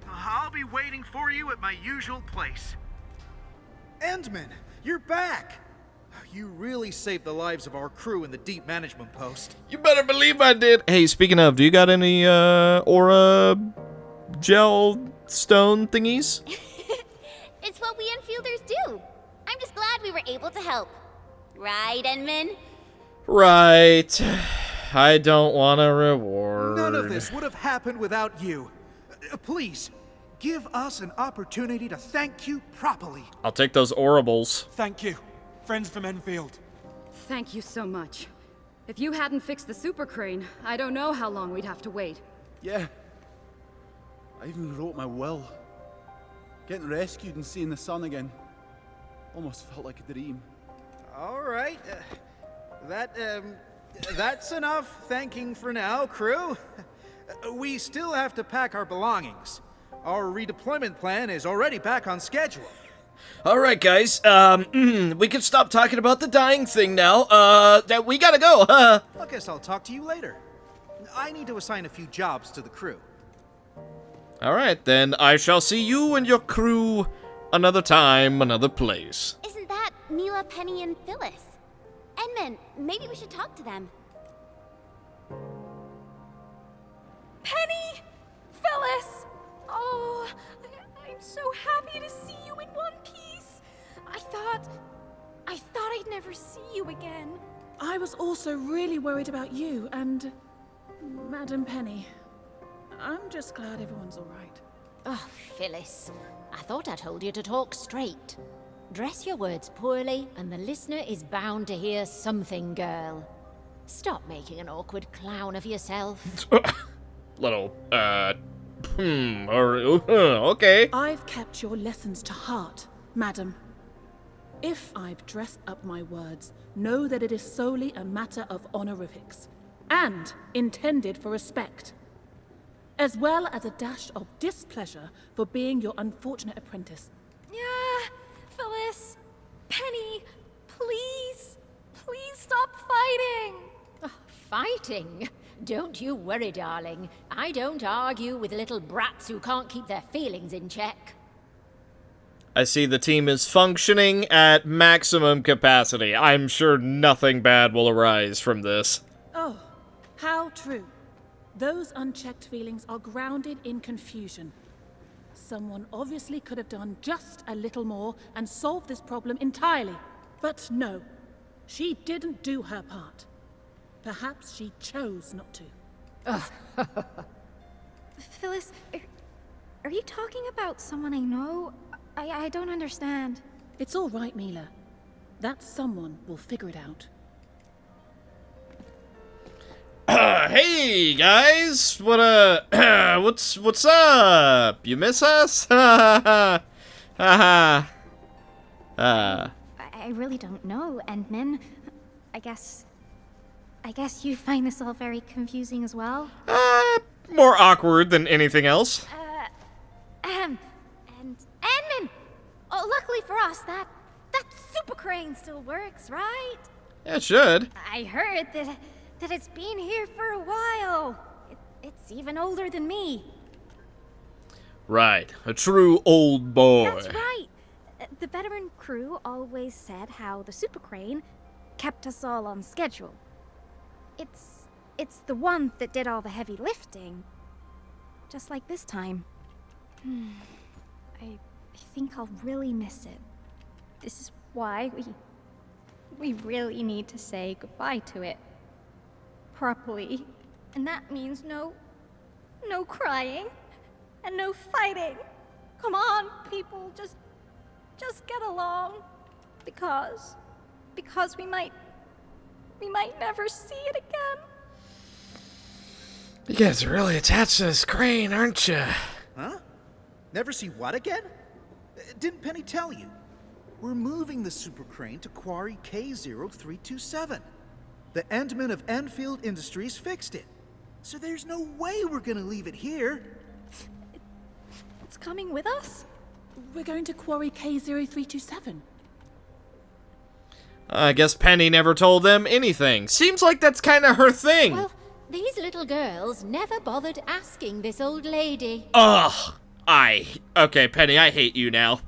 I'll be waiting for you at my usual place. Endman, you're back! You really saved the lives of our crew in the deep management post. You better believe I did. Hey, speaking of, do you got any aura gel stone thingies? It's what we Enfielders do. I'm just glad we were able to help. Right, Endman? Right. I don't want a reward. None of this would have happened without you. Please, give us an opportunity to thank you properly. I'll take those orables. Thank you, friends from Endfield. Thank you so much. If you hadn't fixed the super crane, I don't know how long we'd have to wait. Yeah. I even wrote my will. Getting rescued and seeing the sun again almost felt like a dream. All right. That's enough thanking for now, crew. We still have to pack our belongings. Our redeployment plan is already back on schedule. All right, guys. We can stop talking about the dying thing now. That we gotta go. I guess I'll talk to you later. I need to assign a few jobs to the crew. All right, then I shall see you and your crew another time, another place. Isn't that Mila, Penny, and Phyllis? Endman, maybe we should talk to them. Penny! Phyllis! Oh, I'm so happy to see you in one piece. I thought I'd never see you again. I was also really worried about you and Madam Penny. I'm just glad everyone's all right. Oh, Phyllis. I thought I told you to talk straight. Dress your words poorly, and the listener is bound to hear something, girl. Stop making an awkward clown of yourself. Little, okay. I've kept your lessons to heart, madam. If I've dressed up my words, know that it is solely a matter of honorifics, and intended for respect, as well as a dash of displeasure for being your unfortunate apprentice. Yeah, Phyllis, Penny, please stop fighting. Oh, fighting? Don't you worry, darling. I don't argue with little brats who can't keep their feelings in check. I see the team is functioning at maximum capacity. I'm sure nothing bad will arise from this. Oh, how true. Those unchecked feelings are grounded in confusion. Someone obviously could have done just a little more and solved this problem entirely. But no, she didn't do her part. Perhaps she chose not to. Phyllis, are you talking about someone I know? I don't understand. It's all right, Mila. That someone will figure it out. Hey guys, what's up? You miss us? I really don't know, Endman. I guess you find this all very confusing as well. More awkward than anything else. And Endman! Oh, luckily for us, that super crane still works, right? Yeah, it should. I heard that it's been here for a while. It's even older than me. Right, a true old boy. That's right. The veteran crew always said how the super crane kept us all on schedule. It's the one that did all the heavy lifting. Just like this time. I think I'll really miss it. This is why we really need to say goodbye to it. Properly. And that means no crying and no fighting. Come on, people, just get along. Because we might never see it again. You guys are really attached to this crane, aren't you? Huh? Never see what again? Didn't Penny tell you? We're moving the super crane to Quarry K0327. The Endman of Endfield Industries fixed it. So there's no way we're gonna leave it here. It's coming with us? We're going to Quarry K0327. I guess Penny never told them anything. Seems like that's kind of her thing. Well, these little girls never bothered asking this old lady. Ugh. Okay, Penny, I hate you now.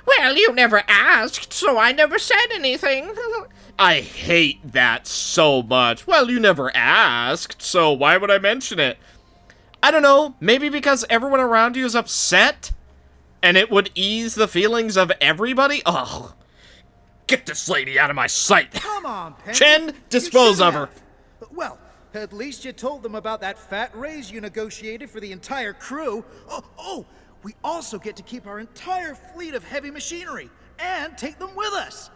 Well, you never asked, so I never said anything. I hate that so much. Well, you never asked, so why would I mention it? I don't know, maybe because everyone around you is upset? And it would ease the feelings of everybody? Ugh. Get this lady out of my sight. Come on, Penny. Chen, dispose of her. Well, at least you told them about that fat raise you negotiated for the entire crew. Oh, we also get to keep our entire fleet of heavy machinery and take them with us.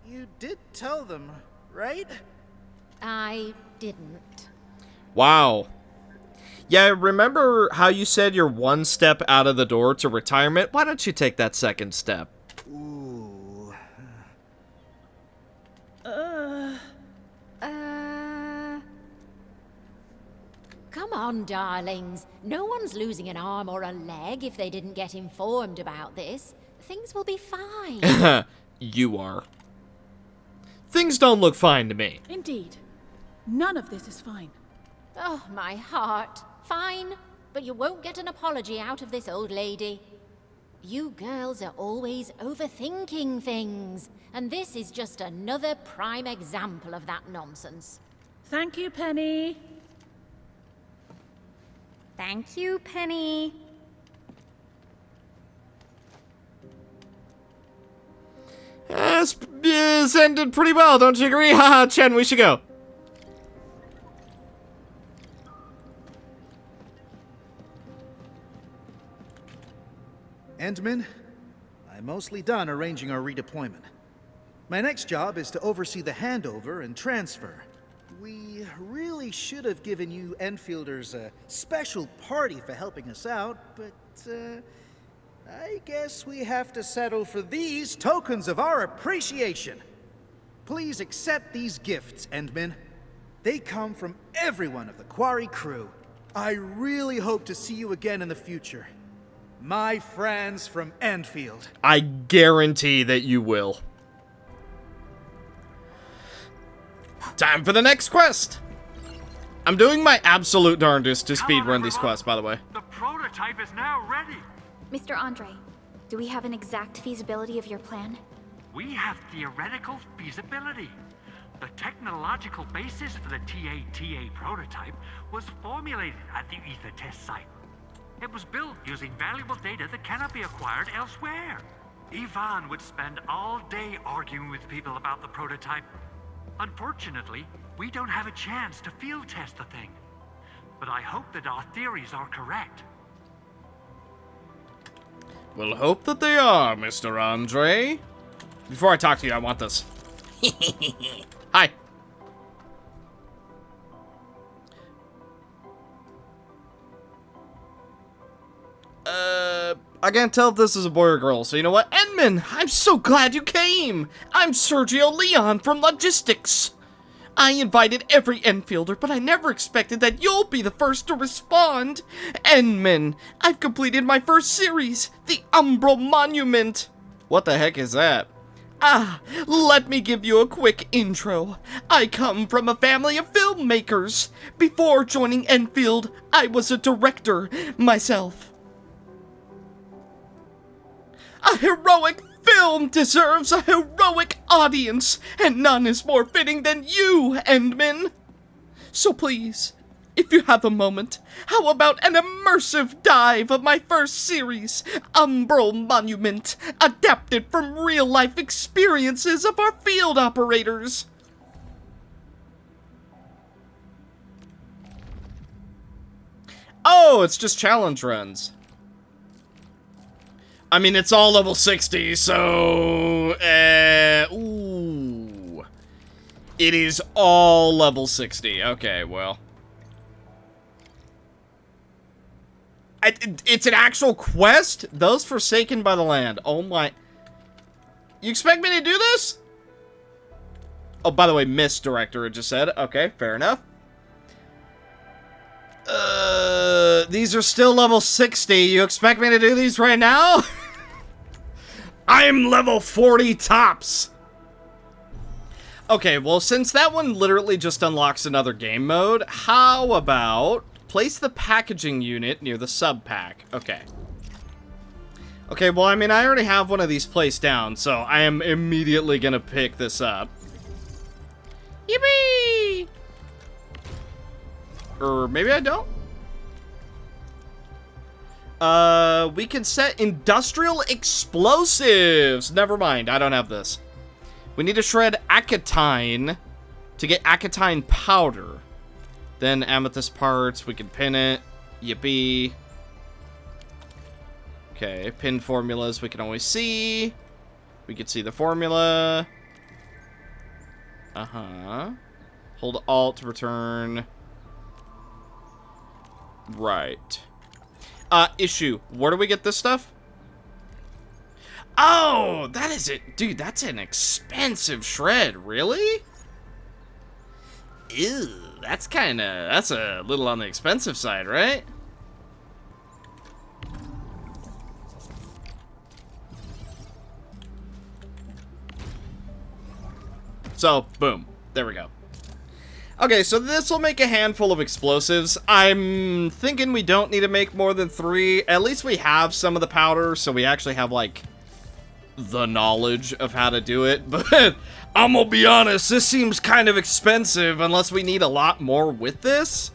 You did tell them, right? I didn't. Wow. Yeah, remember how you said you're one step out of the door to retirement? Why don't you take that second step? Ooh. Come on, darlings. No one's losing an arm or a leg if they didn't get informed about this. Things will be fine. You are. Things don't look fine to me. Indeed. None of this is fine. Oh, my heart. Fine, but you won't get an apology out of this old lady. You girls are always overthinking things, and this is just another prime example of that nonsense. Thank you, Penny. Thank you, Penny. This ended pretty well, don't you agree? Haha, Chen, we should go. Endman, I'm mostly done arranging our redeployment. My next job is to oversee the handover and transfer. We really should have given you Enfielders a special party for helping us out, but I guess we have to settle for these tokens of our appreciation. Please accept these gifts, Endman. They come from everyone of the Quarry crew. I really hope to see you again in the future. My friends from Endfield. I guarantee that you will. Time for the next quest! I'm doing my absolute darndest to speedrun these quests, by the way. The prototype is now ready. Mr. Andre, do we have an exact feasibility of your plan? We have theoretical feasibility. The technological basis for the TA prototype was formulated at the Ether test site. It was built using valuable data that cannot be acquired elsewhere. Ivan would spend all day arguing with people about the prototype. Unfortunately, we don't have a chance to field test the thing. But I hope that our theories are correct. We'll hope that they are, Mr. Andre. Before I talk to you, I want this. Hi. I can't tell if this is a boy or girl, so you know what? Edmund, I'm so glad you came! I'm Sergio Leon from Logistics. I invited every Enfielder, but I never expected that you'll be the first to respond. Edmund, I've completed my first series, the Umbral Monument. What the heck is that? Let me give you a quick intro. I come from a family of filmmakers. Before joining Endfield, I was a director myself. A heroic film deserves a heroic audience, and none is more fitting than you, Endman. So please, if you have a moment, how about an immersive dive of my first series, Umbral Monument, adapted from real-life experiences of our field operators? Oh, it's just challenge runs. I mean, it's all level 60, so... ooh. It is all level 60. Okay, well. It's an actual quest? Those forsaken by the land. Oh my... You expect me to do this? Oh, by the way, Misc Director, it just said. Okay, fair enough. These are still level 60. You expect me to do these right now? I'm level 40 tops. Okay, well, since that one literally just unlocks another game mode, how about place the packaging unit near the sub pack? Okay. Okay, well, I mean, I already have one of these placed down, so I am immediately gonna pick this up. Yippee! Or maybe I don't. We can set industrial explosives. Never mind, I don't have this. We need to shred acetine to get acetine powder. Then amethyst parts, we can pin it. Yippee. Okay, pin formulas we can always see. We can see the formula. Uh-huh. Hold Alt to return. Right. Issue. Where do we get this stuff? Oh, that is it. Dude, that's an expensive shred. Really? Ew, that's a little on the expensive side, right? So, boom. There we go. Okay, so this will make a handful of explosives. I'm thinking we don't need to make more than 3. At least we have some of the powder, so we actually have, like, the knowledge of how to do it. But I'm gonna be honest, this seems kind of expensive unless we need a lot more with this.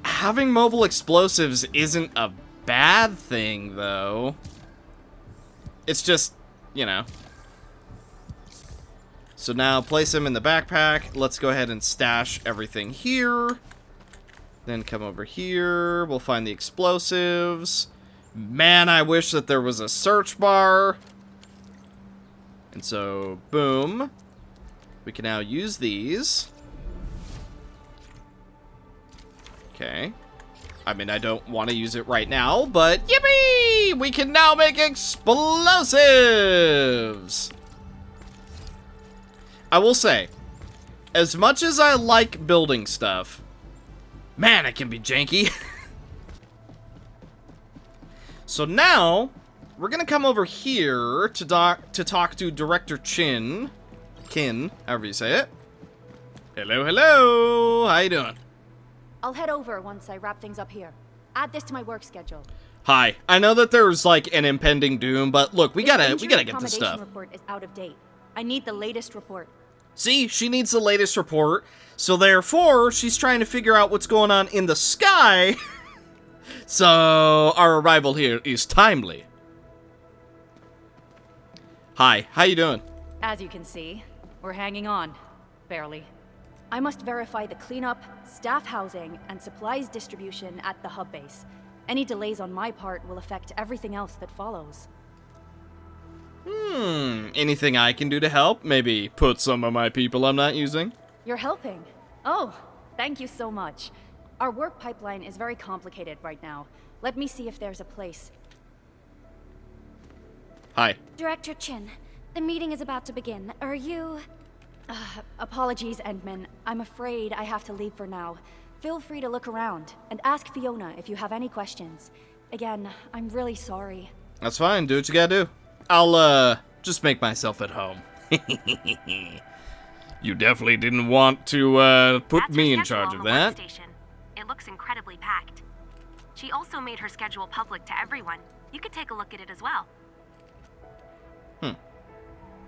Having mobile explosives isn't a bad thing, though. It's just, you know. So now place them in the backpack. Let's go ahead and stash everything here. Then come over here. We'll find the explosives. Man, I wish that there was a search bar. And so, boom. We can now use these. Okay. I mean, I don't want to use it right now, but yippee! We can now make explosives! I will say, as much as I like building stuff, man, it can be janky. So now, we're gonna come over here to talk to Director Kin, however you say it. Hello, hello, how you doing? I'll head over once I wrap things up here. Add this to my work schedule. Hi, I know that there's like an impending doom, but look, we gotta get this stuff. Report is out of date. I need the latest report. See, she needs the latest report, so therefore, she's trying to figure out what's going on in the sky. So, our arrival here is timely. Hi, how you doing? As you can see, we're hanging on. Barely. I must verify the cleanup, staff housing, and supplies distribution at the hub base. Any delays on my part will affect everything else that follows. Anything I can do to help? Maybe put some of my people I'm not using? You're helping. Oh, thank you so much. Our work pipeline is very complicated right now. Let me see if there's a place. Hi. Director Chin, the meeting is about to begin. Are you... Apologies, Endman. I'm afraid I have to leave for now. Feel free to look around, and ask Fiona if you have any questions. Again, I'm really sorry. That's fine, do what you gotta do. I'll, just make myself at home. You definitely didn't want to, put me in charge of that. It looks incredibly packed. She also made her schedule public to everyone. You could take a look at it as well.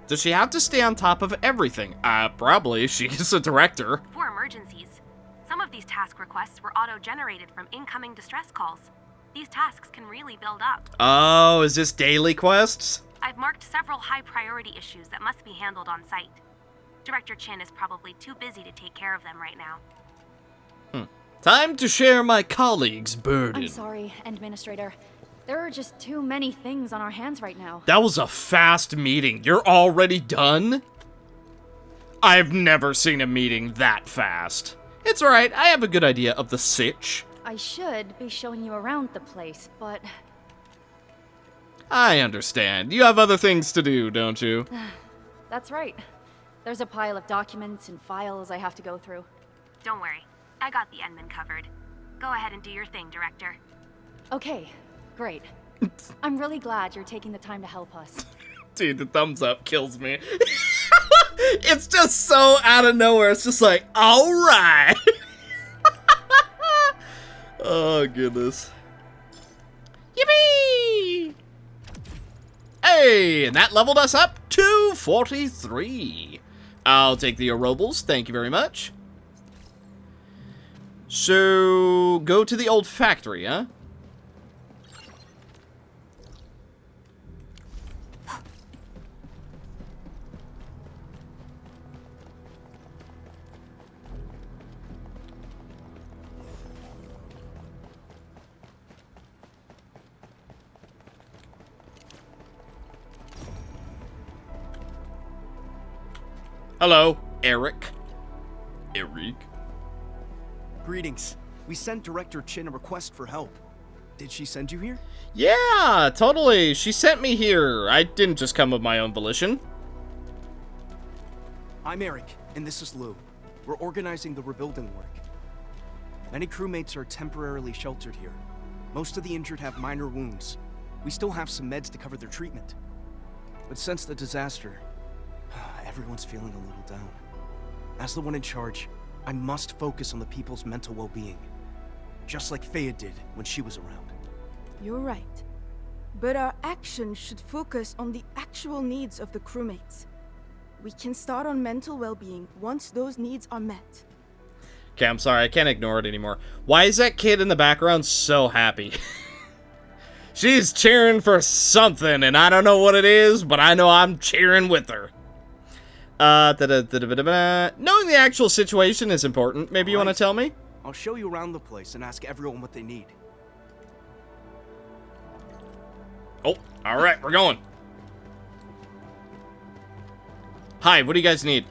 Does she have to stay on top of everything? Probably. She's a director. For emergencies. Some of these task requests were auto-generated from incoming distress calls. These tasks can really build up. Oh, is this daily quests? I've marked several high-priority issues that must be handled on site. Director Chin is probably too busy to take care of them right now. Time to share my colleague's burden. I'm sorry, Administrator. There are just too many things on our hands right now. That was a fast meeting. You're already done? I've never seen a meeting that fast. It's alright, I have a good idea of the sitch. I should be showing you around the place, but... I understand. You have other things to do, don't you? That's right. There's a pile of documents and files I have to go through. Don't worry. I got the Endman covered. Go ahead and do your thing, Director. Okay, great. I'm really glad you're taking the time to help us. Dude, the thumbs up kills me. It's just so out of nowhere. It's just like, alright. Oh, goodness. Yippee! Hey, and that leveled us up to 43. I'll take the Orobles, thank you very much. So, go to the old factory, huh? Hello, Eric. Eric. Greetings. We sent Director Chin a request for help. Did she send you here? Yeah, totally. She sent me here. I didn't just come of my own volition. I'm Eric, and this is Lou. We're organizing the rebuilding work. Many crewmates are temporarily sheltered here. Most of the injured have minor wounds. We still have some meds to cover their treatment. But since the disaster, everyone's feeling a little down. As the one in charge, I must focus on the people's mental well-being. Just like Faya did when she was around. You're right. But our action should focus on the actual needs of the crewmates. We can start on mental well-being once those needs are met. Okay, I'm sorry, I can't ignore it anymore. Why is that kid in the background so happy? She's cheering for something, and I don't know what it is, but I know I'm cheering with her. Knowing the actual situation is important. Maybe you want to tell me? I'll show you around the place and ask everyone what they need. Oh, alright, we're going. Hi, what do you guys need?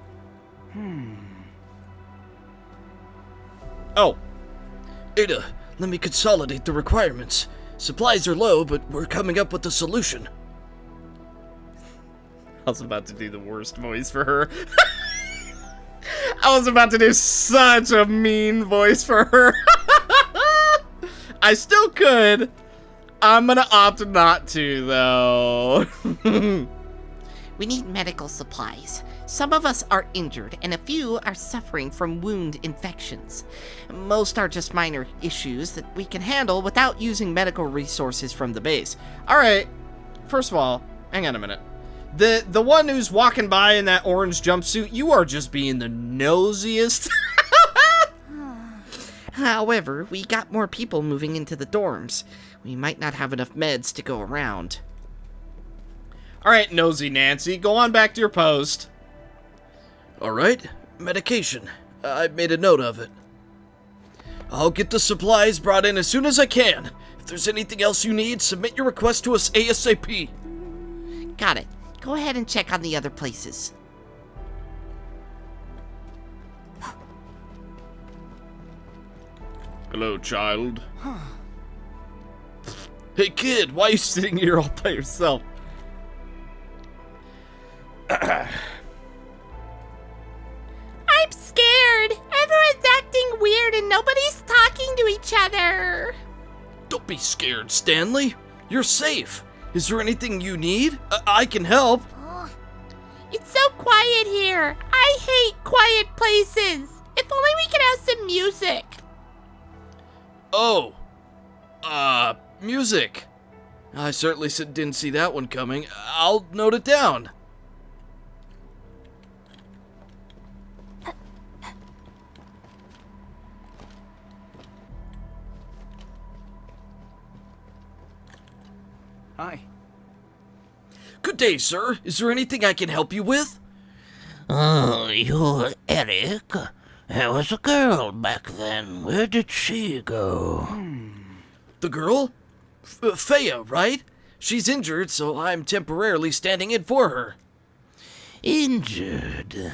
Oh. Ada, let me consolidate the requirements. Supplies are low, but we're coming up with a solution. I was about to do the worst voice for her. I was about to do such a mean voice for her. I still could. I'm gonna opt not to, though. We need medical supplies. Some of us are injured, and a few are suffering from wound infections. Most are just minor issues that we can handle without using medical resources from the base. Alright, first of all, hang on a minute. The one who's walking by in that orange jumpsuit, you are just being the nosiest. However, we got more people moving into the dorms. We might not have enough meds to go around. Alright, nosy Nancy, go on back to your post. Alright, medication. I've made a note of it. I'll get the supplies brought in as soon as I can. If there's anything else you need, submit your request to us ASAP. Got it. Go ahead and check on the other places. Hello, child. Hey kid, Why are you sitting here all by yourself? I'm scared. Everyone's acting weird and nobody's talking to each other. don't be scared, Stanley. You're safe. Is there anything you need? I can help. It's so quiet here. I hate quiet places. If only we could have some music. Oh. Music. I certainly didn't see that one coming. I'll note it down. Hi. Good day, sir. Is there anything I can help you with? Oh, you're Eric. There was a girl back then. Where did she go? The girl? Faya, right? She's injured, so I'm temporarily standing in for her. Injured?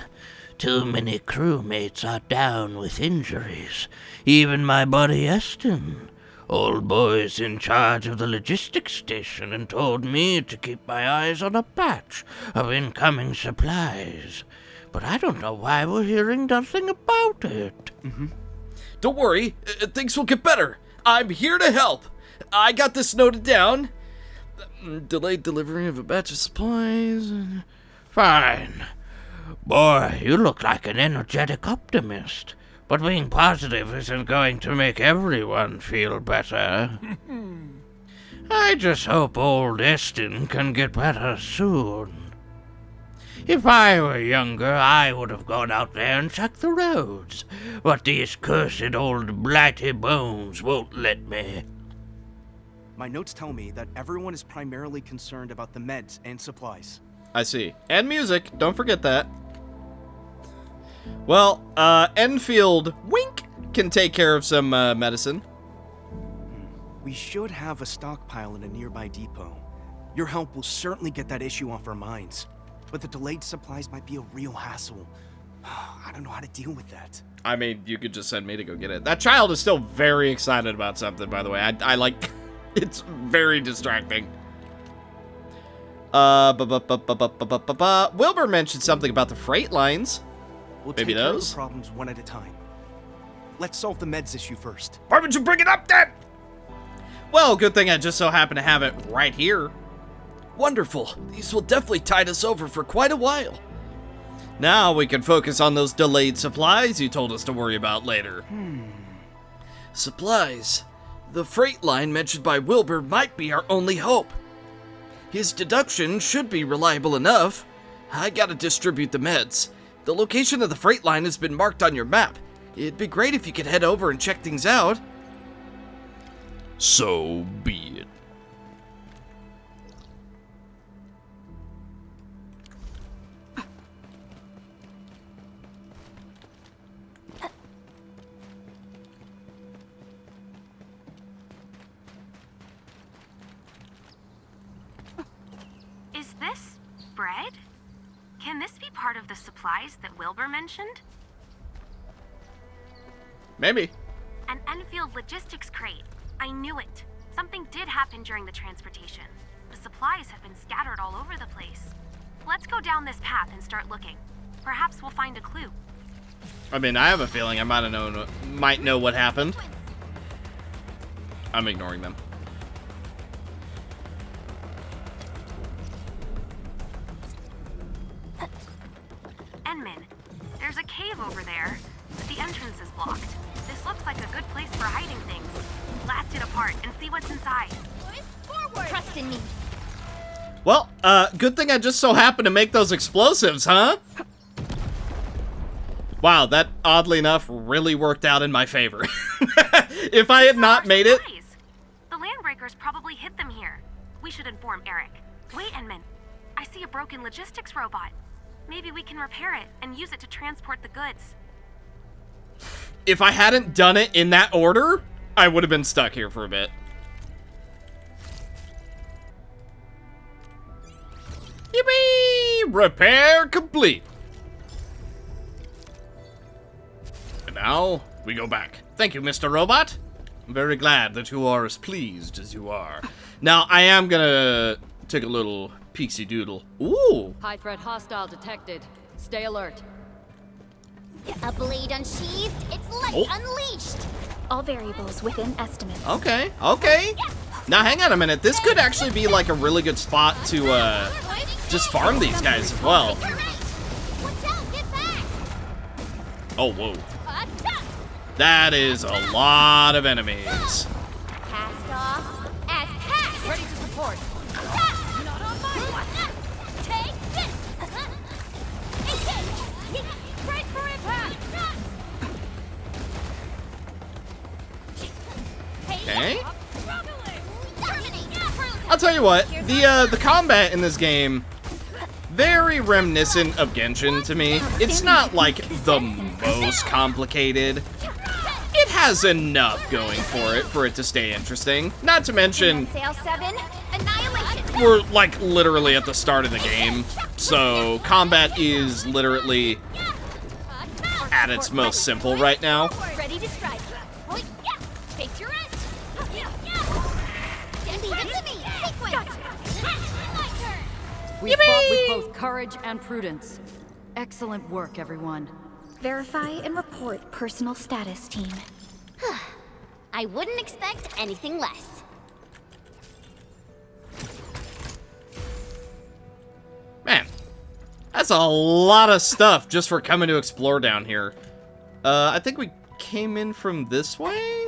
Too many crewmates are down with injuries. Even my buddy Eston. Old boy's in charge of the logistics station and told me to keep my eyes on a batch of incoming supplies. But I don't know why we're hearing nothing about it. Don't worry, things will get better. I'm here to help. I got this noted down. Delayed delivery of a batch of supplies. Fine. Boy, you look like an energetic optimist. But being positive isn't going to make everyone feel better. I just hope old Eston can get better soon. If I were younger, I would have gone out there and checked the roads. But these cursed old blighty bones won't let me. My notes tell me that everyone is primarily concerned about the meds and supplies. I see. And music, don't forget that. Well, Endfield, wink, can take care of some medicine. We should have a stockpile in a nearby depot. Your help will certainly get that issue off our minds. But the delayed supplies might be a real hassle. I don't know how to deal with that. I mean, you could just send me to go get it. That child is still very excited about something, by the way. I like... It's very distracting. Wilbur mentioned something about the freight lines. We'll Maybe take care of those? the problems one at a time. Let's solve the meds issue first. Why would you bring it up then? Well, good thing I just so happen to have it right here. Wonderful. These will definitely tide us over for quite a while. Now we can focus on those delayed supplies you told us to worry about later. Supplies. The freight line mentioned by Wilbur might be our only hope. His deduction should be reliable enough. I gotta distribute the meds. The location of the freight line has been marked on your map. It'd be great if you could head over and check things out. So be it. Is this bread? Can this be part of the supplies that Wilbur mentioned? Maybe. An Enfield logistics crate. I knew it. Something did happen during the transportation. The supplies have been scattered all over the place. Let's go down this path and start looking. Perhaps we'll find a clue. I mean, I have a feeling I might know what happened. I'm ignoring them. Enman, there's a cave over there, but the entrance is blocked. This looks like a good place for hiding things. Blast it apart and see what's inside. Trust in me. Well, good thing I just so happened to make those explosives, huh? Wow, that, oddly enough, really worked out in my favor. If I had not made it... The landbreakers probably hit them here. We should inform Eric. Wait, Enman. I see a broken logistics robot. Maybe we can repair it and use it to transport the goods. If I hadn't done it in that order, I would have been stuck here for a bit. Yippee! Repair complete. And now, we go back. Thank you, Mr. Robot. I'm very glad that you are as pleased as you are. Now, I am gonna take a little peeksy doodle. Ooh! High threat hostile detected. Stay alert. A blade unsheathed, it's light unleashed. All variables within estimates. Okay, okay. Now, hang on a minute. This could actually be like a really good spot to, just farm these guys as well. Oh, whoa. That is a lot of enemies. Cast off as cast. Ready to support. Not on my watch. Take this. Engage. Brace for impact. Okay. I'll tell you what, the combat in this game, very reminiscent of Genshin to me. It's not like the most complicated. It has enough going for it to stay interesting. Not to mention, Sail 7, annihilation. we're like literally at the start of the game, so combat is literally at its most simple right now. Ready to strike. Face your end. Leave it to me. Sequence. My turn. We fought with both courage and prudence. Excellent work, everyone. Verify and report personal status, team. I wouldn't expect anything less. Man, that's a lot of stuff just for coming to explore down here. I think we came in from this way?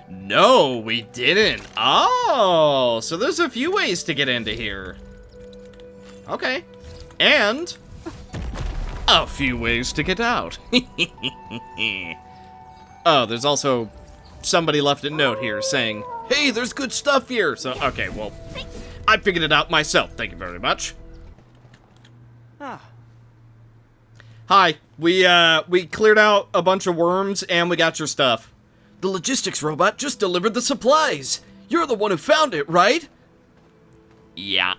No, we didn't. Oh, so there's a few ways to get into here. Okay. And a few ways to get out. Oh, there's also somebody left a note here saying, hey, there's good stuff here. So, okay, well, I figured it out myself. Thank you very much. Hi, we cleared out a bunch of worms and we got your stuff. The logistics robot just delivered the supplies. You're the one who found it, right? Yeah.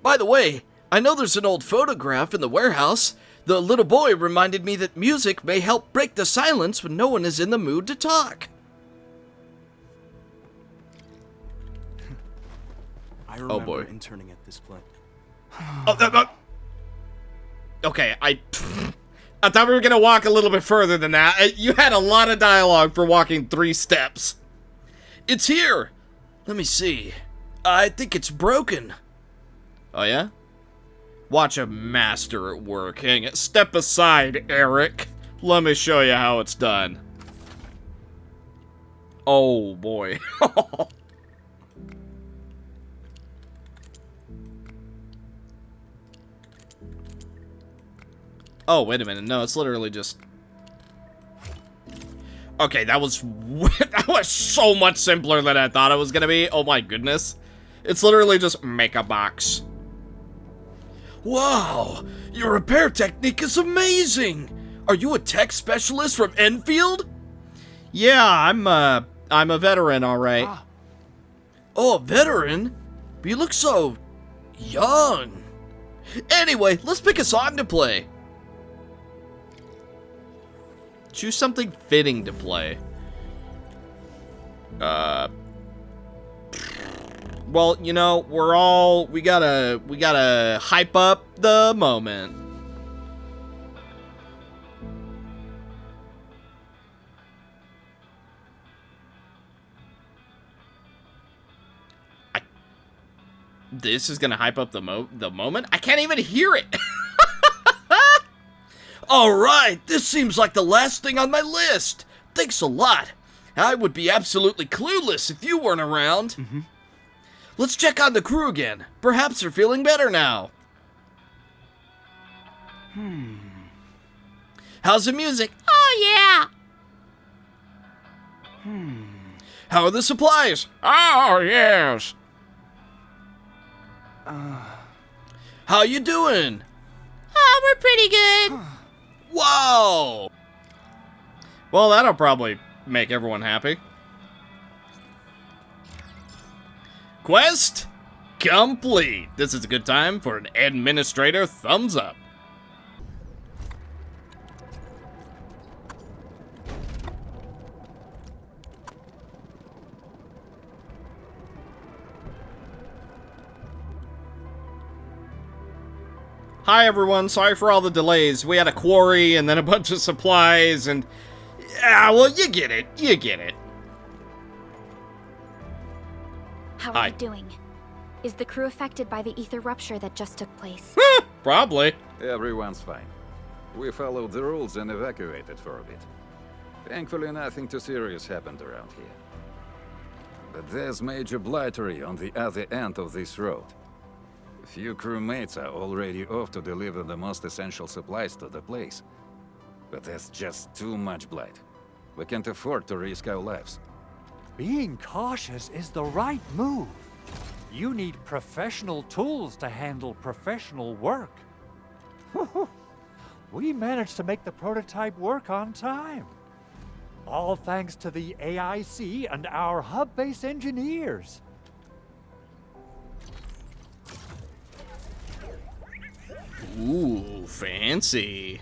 By the way, I know there's an old photograph in the warehouse. The little boy reminded me that music may help break the silence when no one is in the mood to talk. I remember interning at this place. Okay, I thought we were gonna walk a little bit further than that. You had a lot of dialogue for walking 3 steps. It's here. Let me see. I think it's broken. Oh, yeah? Watch a master at work. Hang it. Step aside, Eric. Let me show you how it's done. Oh, boy. Oh, wait a minute. No, it's literally just... Okay, that was so much simpler than I thought it was gonna be. Oh my goodness. It's literally just make a box. Wow, your repair technique is amazing. Are you a tech specialist from Endfield? Yeah, I'm a veteran, all right. Oh, a veteran? But you look so young. Anyway, let's pick a song to play. Choose something fitting to play. Well, you know, we gotta hype up the moment. This is gonna hype up the moment? I can't even hear it! Alright, this seems like the last thing on my list. Thanks a lot. I would be absolutely clueless if you weren't around. Let's check on the crew again. Perhaps they're feeling better now. How's the music? Oh, yeah. How are the supplies? Oh, yes. How you doing? Oh, we're pretty good. Whoa! Well, that'll probably make everyone happy. Quest complete. This is a good time for an administrator thumbs up. Hi everyone, sorry for all the delays. We had a quarry and then a bunch of supplies and... well, you get it. You get it. How Hi. are you doing? Is the crew affected by the ether rupture that just took place? Probably. Everyone's fine. We followed the rules and evacuated for a bit. Thankfully, nothing too serious happened around here. But there's major blightery on the other end of this road. A few crewmates are already off to deliver the most essential supplies to the place. But there's just too much blight. We can't afford to risk our lives. Being cautious is the right move. You need professional tools to handle professional work. We managed to make the prototype work on time. All thanks to the AIC and our hub-base engineers. Ooh, fancy.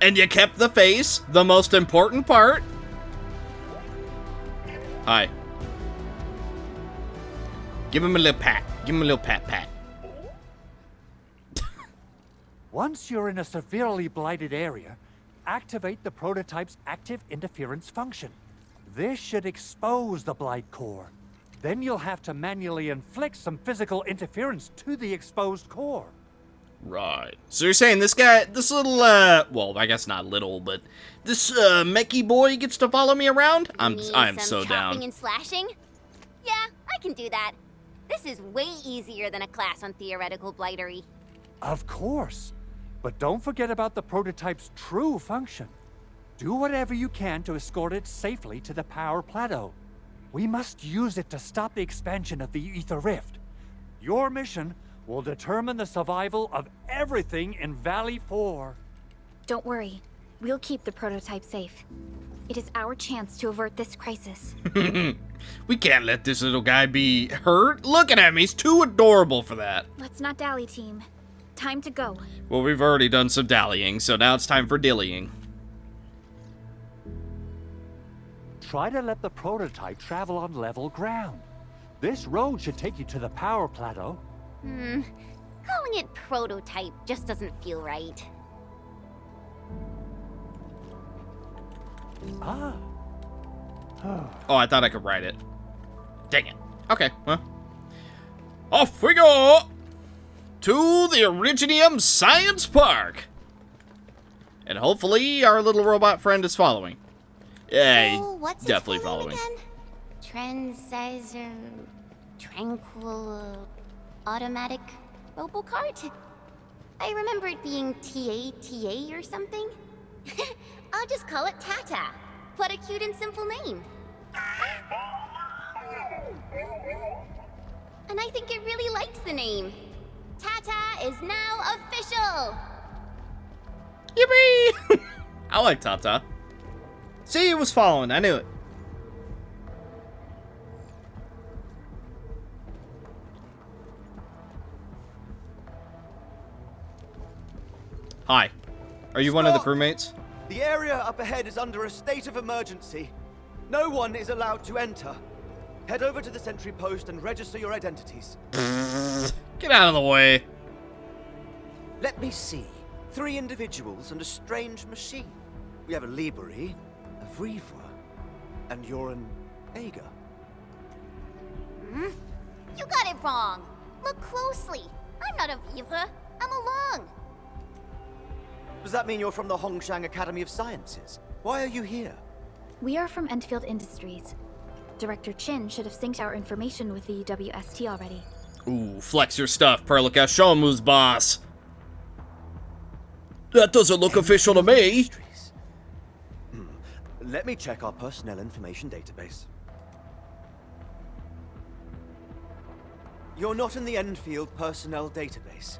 And you kept the face, the most important part. Hi. Give him a little pat. Give him a little pat. Once you're in a severely blighted area, activate the prototype's active interference function. This should expose the blight core. Then you'll have to manually inflict some physical interference to the exposed core. Right. So you're saying this guy, this little, well, I guess not little, but this, mechy boy gets to follow me around? I'm so down. Chopping and slashing? Yeah, I can do that. This is way easier than a class on theoretical blightery. Of course. But don't forget about the prototype's true function. Do whatever you can to escort it safely to the power plateau. We must use it to stop the expansion of the Ether Rift. Your mission will determine the survival of everything in Valley 4. Don't worry. We'll keep the prototype safe. It is our chance to avert this crisis. We can't let this little guy be hurt. Look at him, he's too adorable for that. Let's not dally, team. Time to go. Well, we've already done some dallying, so now it's time for dillying. Try to let the prototype travel on level ground. This road should take you to the power plateau. Calling it prototype just doesn't feel right. Ah. Oh, I thought I could write it. Dang it. Okay, well. Off we go! To the Originium Science Park! And hopefully our little robot friend is following. Yeah, What's definitely its full name following. again? Transizer... Tranquil... Automatic... Robocart? I remember it being TATA or something. I'll just call it Tata. What a cute and simple name. And I think it really likes the name. Tata is now official! Yippee! I like Tata. See, it was following. I knew it. Hi. Are you one of the crewmates? The area up ahead is under a state of emergency. No one is allowed to enter. Head over to the sentry post and register your identities. Get out of the way. Let me see. 3 individuals and a strange machine. We have a Liberi, a Vriva, and you're an Ager. You got it wrong. Look closely. I'm not a Viva. I'm a Lung. Does that mean you're from the Hongshang Academy of Sciences? Why are you here? We are from Endfield Industries. Director Chin should have synced our information with the WST already. Ooh, flex your stuff, Perlica. Show 'em who's boss. That doesn't look official to me. Let me check our personnel information database. You're not in the Endfield personnel database.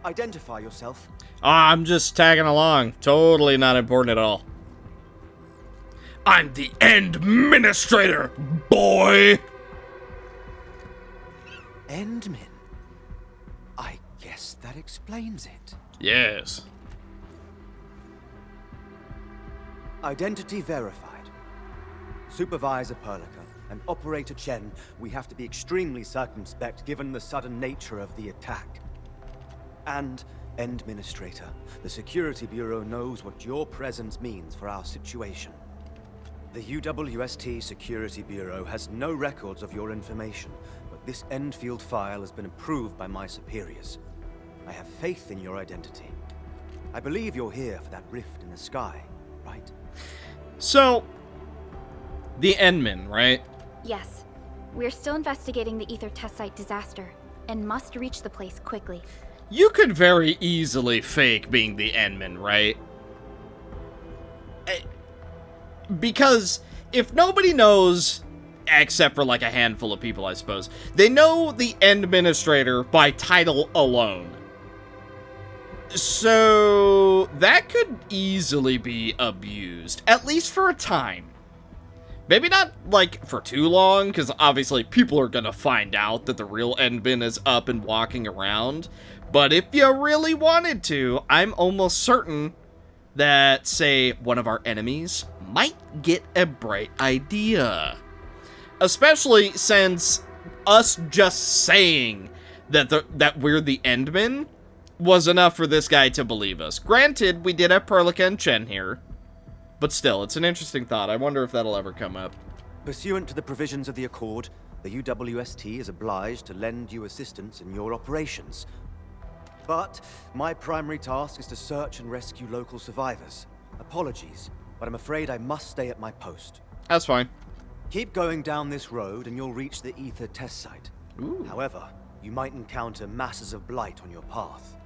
Identify yourself. I'm just tagging along. Totally not important at all. I'm the Endministrator, boy! Endmin? I guess that explains it. Yes. Identity verified. Supervisor Perlica and Operator Chen, we have to be extremely circumspect given the sudden nature of the attack. And, Endministrator, the Security Bureau knows what your presence means for our situation. The UWST Security Bureau has no records of your information, but this Endfield file has been approved by my superiors. I have faith in your identity. I believe you're here for that rift in the sky, right? So, the Endmen, right? Yes. We're still investigating the Ether test site disaster, and must reach the place quickly. You could very easily fake being the Endmen, right? Because if nobody knows, except for like a handful of people, I suppose, they know the Endministrator by title alone. So that could easily be abused, at least for a time. Maybe not, like, for too long, because obviously people are going to find out that the real Endman is up and walking around. But if you really wanted to, I'm almost certain that, say, one of our enemies might get a bright idea. Especially since us just saying that we're the Endman was enough for this guy to believe us. Granted, we did have Perlica and Chen here, but still, it's an interesting thought. I wonder if that'll ever come up. Pursuant to the provisions of the Accord, the UWST is obliged to lend you assistance in your operations. But my primary task is to search and rescue local survivors. Apologies, but I'm afraid I must stay at my post. That's fine. Keep going down this road and you'll reach the Ether test site. Ooh. However, you might encounter masses of blight on your path.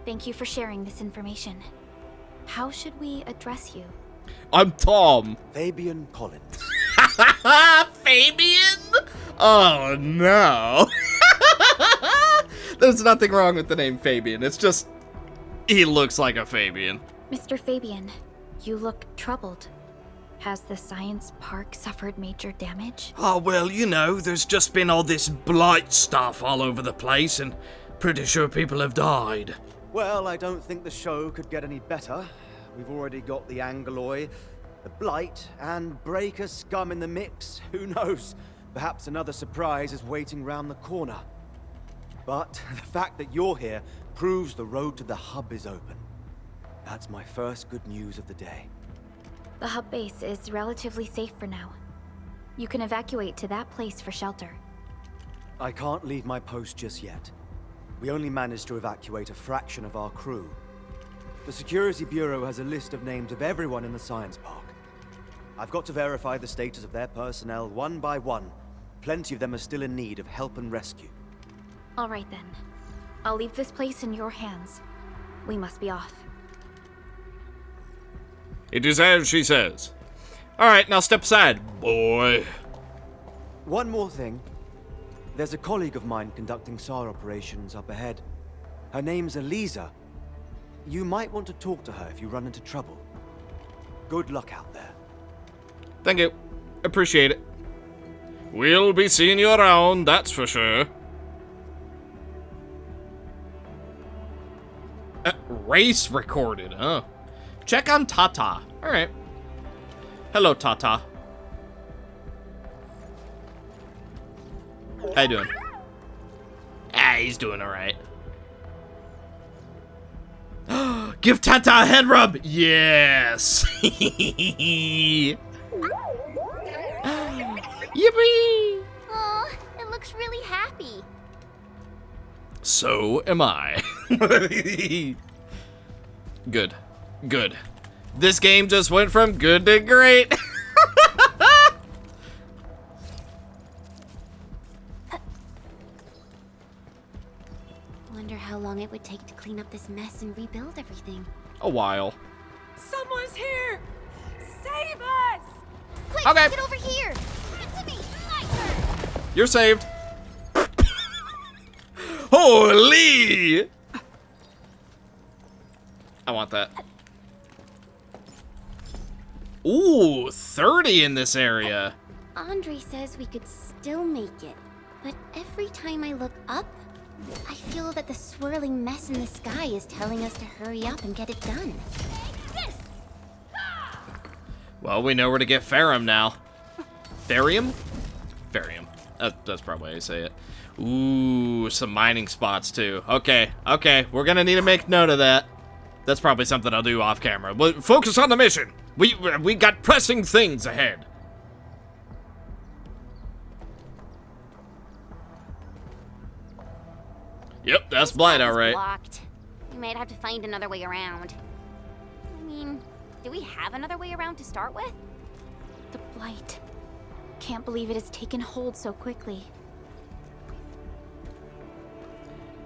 Thank you for sharing this information. How should we address you? I'm Tom. Fabian Collins. Fabian? Oh, no. There's nothing wrong with the name Fabian. It's just, he looks like a Fabian. Mr. Fabian, you look troubled. Has the science park suffered major damage? Oh, well, you know, there's just been all this blight stuff all over the place, and pretty sure people have died. Well, I don't think the show could get any better. We've already got the Angeloi, the Blight, and Breaker scum in the mix. Who knows? Perhaps another surprise is waiting round the corner. But the fact that you're here proves the road to the hub is open. That's my first good news of the day. The hub base is relatively safe for now. You can evacuate to that place for shelter. I can't leave my post just yet. We only managed to evacuate a fraction of our crew. The Security Bureau has a list of names of everyone in the science park. I've got to verify the status of their personnel one by one. Plenty of them are still in need of help and rescue. All right then. I'll leave this place in your hands. We must be off. It is as she says. Alright, now step aside, boy. One more thing. There's a colleague of mine conducting SAR operations up ahead. Her name's Eliza. You might want to talk to her if you run into trouble. Good luck out there. Thank you. Appreciate it. We'll be seeing you around, that's for sure. Race recorded, huh? Check on Tata. Alright. Hello, Tata. How you doing? He's doing alright. Give Tata a head rub! Yes! Yippee! Aw, it looks really happy. So am I. Good. Good. This game just went from good to great. Wonder how long it would take to clean up this mess and rebuild everything. A while. Someone's here! Save us! Quick, Okay. get over here! Get to me! You're saved. Holy! I want that. Ooh, 30 in this area. Andre says we could still make it, but every time I look up, I feel that the swirling mess in the sky is telling us to hurry up and get it done. Well, we know where to get Ferrum now. Ferrum? Ferrum. That's probably how you say it. Ooh, some mining spots too. Okay, okay, we're gonna need to make note of that. That's probably something I'll do off camera. But focus on the mission. We got pressing things ahead. Yep, that's Blight, all right. Blocked. We might have to find another way around. I mean, do we have another way around to start with? The blight. Can't believe it has taken hold so quickly.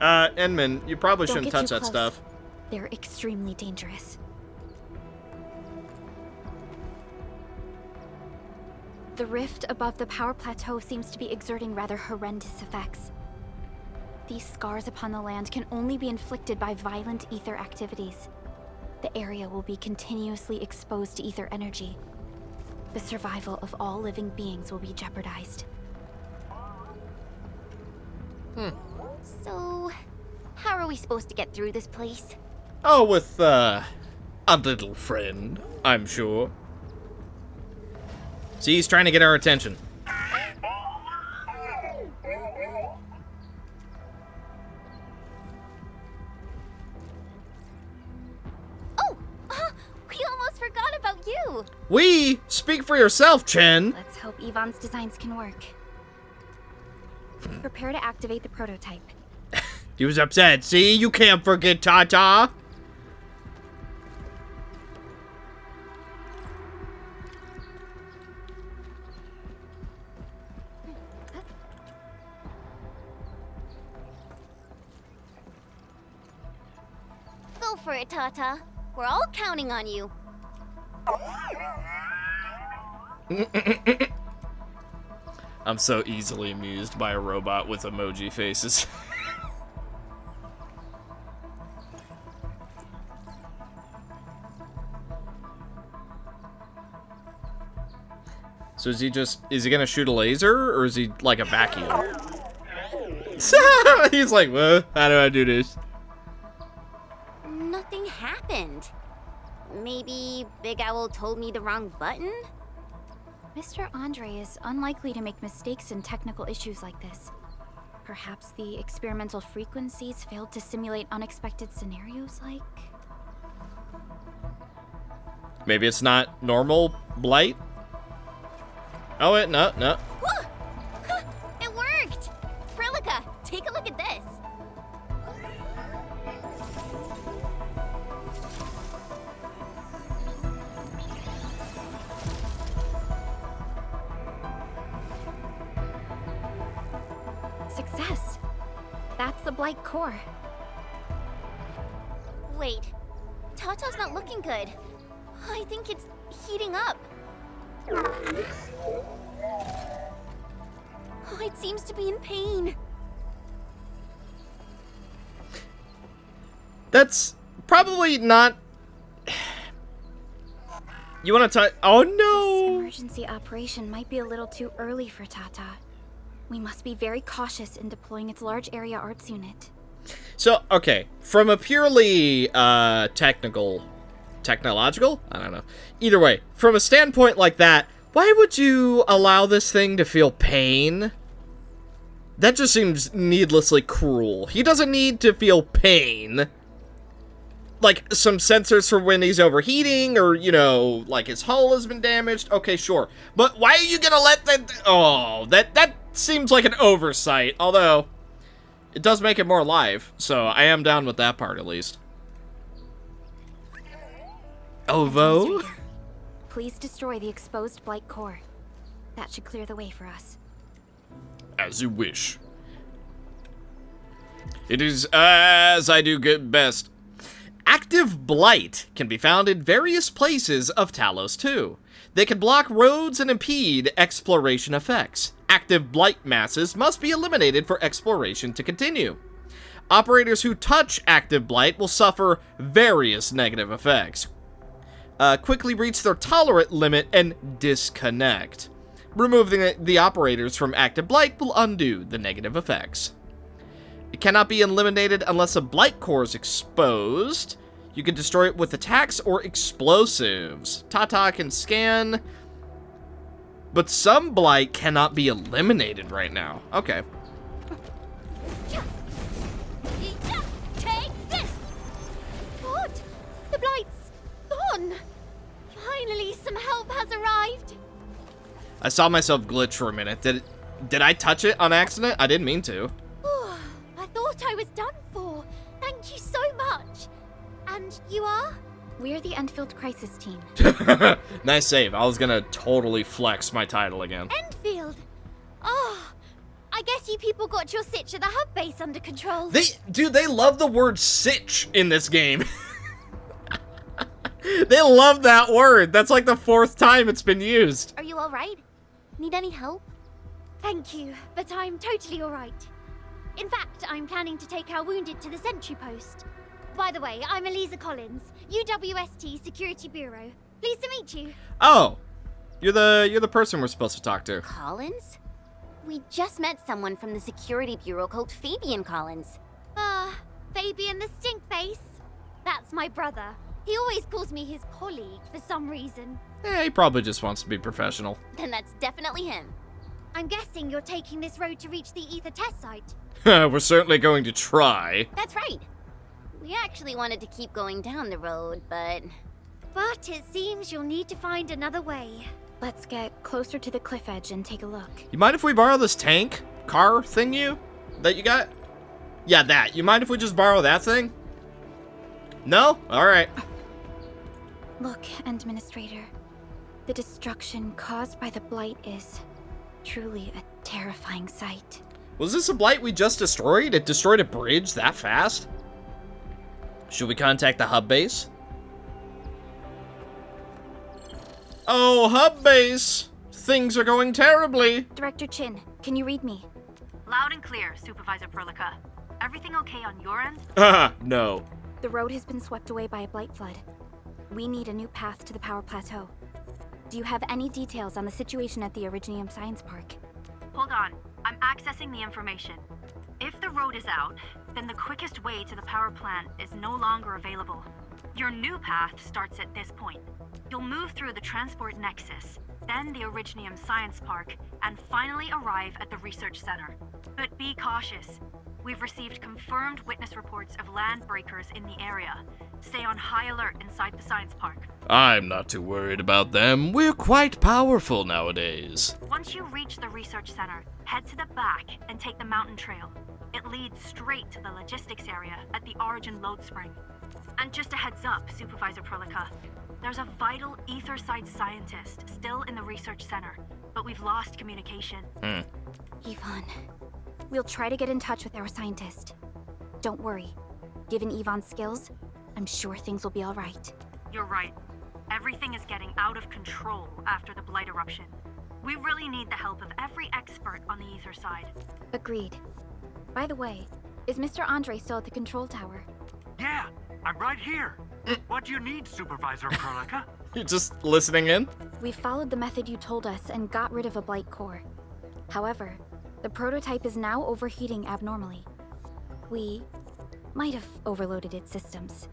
Enman, you probably Don't shouldn't get touch too that close. stuff. They're extremely dangerous. The rift above the power plateau seems to be exerting rather horrendous effects. These scars upon the land can only be inflicted by violent ether activities. The area will be continuously exposed to ether energy. The survival of all living beings will be jeopardized. So, how are we supposed to get through this place? Oh, with, a little friend, I'm sure. See, he's trying to get our attention. We almost forgot about you! We? Speak for yourself, Chen. Let's hope Yvonne's designs can work. Prepare to activate the prototype. He was upset. See, you can't forget Tata. Go for it, Tata. We're all counting on you. I'm so easily amused by a robot with emoji faces. So is he gonna shoot a laser, or is he like a vacuum? He's like, well, how do I do this? Nothing happened. Maybe Big Owl told me the wrong button? Mr. Andre is unlikely to make mistakes in technical issues like this. Perhaps the experimental frequencies failed to simulate unexpected scenarios like... Maybe it's not normal blight? Oh wait, no. It worked! Prilica, take a look at this. Success! That's the Blight core. Wait, Tata's not looking good. I think it's heating up. Oh, it seems to be in pain. That's probably not... You want to Oh no! This emergency operation might be a little too early for Tata. We must be very cautious in deploying its large area arts unit. So, okay, from a purely technological? I don't know. Either way, from a standpoint like that, why would you allow this thing to feel pain? That just seems needlessly cruel. He doesn't need to feel pain. Like, some sensors for when he's overheating, or, you know, like his hull has been damaged. Okay, sure. But why are you gonna let that... Oh, that seems like an oversight. Although, It does make it more live, so I am down with that part at least. Ovo? Please destroy the exposed Blight core. That should clear the way for us. As you wish. It is as I do good best. Active Blight can be found in various places of Talos 2. They can block roads and impede exploration effects. Active Blight masses must be eliminated for exploration to continue. Operators who touch Active Blight will suffer various negative effects. Quickly reach their tolerant limit and disconnect. Removing the operators from Active Blight will undo the negative effects. It cannot be eliminated unless a Blight core is exposed. You can destroy it with attacks or explosives. Tata can scan, but some Blight cannot be eliminated right now. Okay. Take this! What? The Blight's gone! Finally, some help has arrived! I saw myself glitch for a minute. Did I touch it on accident? I didn't mean to. I thought I was done for. Thank you so much. And you are? We're the Endfield Crisis Team. Nice save. I was gonna totally flex my title again. Endfield! Oh, I guess you people got your sitch at the hub base under control. They love the word sitch in this game. They love that word. That's like the 4th time it's been used. Are you alright? Need any help? Thank you, but I'm totally alright. In fact, I'm planning to take our wounded to the sentry post. By the way, I'm Eliza Collins, UWST Security Bureau. Pleased to meet you. Oh, you're the person we're supposed to talk to. Collins? We just met someone from the Security Bureau called Fabian Collins. Fabian the Stinkface. That's my brother. He always calls me his colleague for some reason. He probably just wants to be professional. Then that's definitely him. I'm guessing you're taking this road to reach the Ether test site. We're certainly going to try. That's right. We actually wanted to keep going down the road, but it seems you'll need to find another way. Let's get closer to the cliff edge and take a look. You mind if we borrow this tank car thing that you got? Yeah, that. You mind if we just borrow that thing? No? All right. Look, Administrator. The destruction caused by the Blight is truly a terrifying sight. Was this a Blight we just destroyed? It destroyed a bridge that fast? Should we contact the hub base? Oh, hub base! Things are going terribly. Director Chin, can you read me? Loud and clear, Supervisor Perlica. Everything okay on your end? No. The road has been swept away by a Blight flood. We need a new path to the power plateau. Do you have any details on the situation at the Originium Science Park? Hold on, I'm accessing the information. If the road is out, then the quickest way to the power plant is no longer available. Your new path starts at this point. You'll move through the Transport Nexus, then the Originium Science Park, and finally arrive at the Research Center. But be cautious. We've received confirmed witness reports of land breakers in the area. Stay on high alert inside the science park. I'm not too worried about them. We're quite powerful nowadays. Once you reach the research center, head to the back and take the mountain trail. It leads straight to the logistics area at the Origin Load Spring. And just a heads up, Supervisor Perlica, there's a vital ether side scientist still in the research center, but we've lost communication. Yvonne, we'll try to get in touch with our scientist. Don't worry. Given Yvonne's skills, I'm sure things will be all right. You're right. Everything is getting out of control after the Blight eruption. We really need the help of every expert on the ether side. Agreed. By the way, is Mr. Andre still at the control tower? Yeah, I'm right here. What do you need, Supervisor Perlica? You're just listening in? We followed the method you told us and got rid of a Blight core. However, the prototype is now overheating abnormally. We might have overloaded its systems.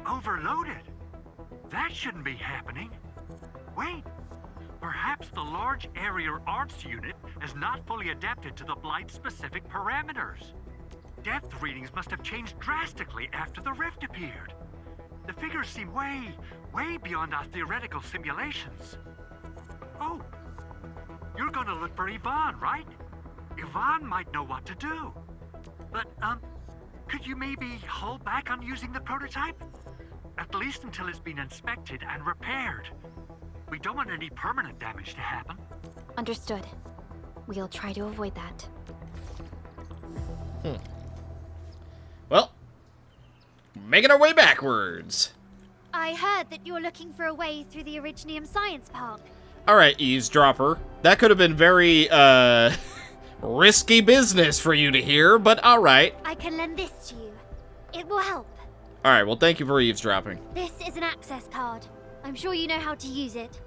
Overloaded? That shouldn't be happening. Wait, perhaps the large area arts unit is not fully adapted to the Blight-specific parameters. Depth readings must have changed drastically after the rift appeared. The figures seem way beyond our theoretical simulations. Oh, you're gonna look for Yvonne, right? Yvonne might know what to do. But, could you maybe hold back on using the prototype? At least until it's been inspected and repaired. We don't want any permanent damage to happen. Understood. We'll try to avoid that. Well, making our way backwards. I heard that you're looking for a way through the Originium Science Park. Alright, eavesdropper. That could have been very, risky business for you to hear, but alright. I can lend this to you. It will help. Alright, well, thank you for eavesdropping. This is an access card. I'm sure you know how to use it.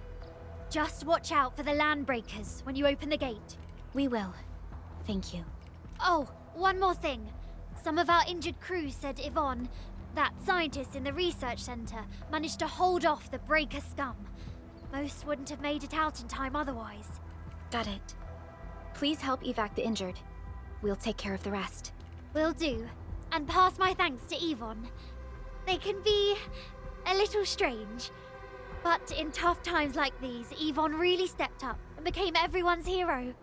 Just watch out for the landbreakers when you open the gate. We will. Thank you. Oh, one more thing. Some of our injured crew said Yvonne, that scientist in the research center, managed to hold off the breaker scum. Most wouldn't have made it out in time otherwise. Got it. Please help evac the injured. We'll take care of the rest. Will do. And pass my thanks to Yvonne. They can be a little strange. But in tough times like these, Yvonne really stepped up and became everyone's hero.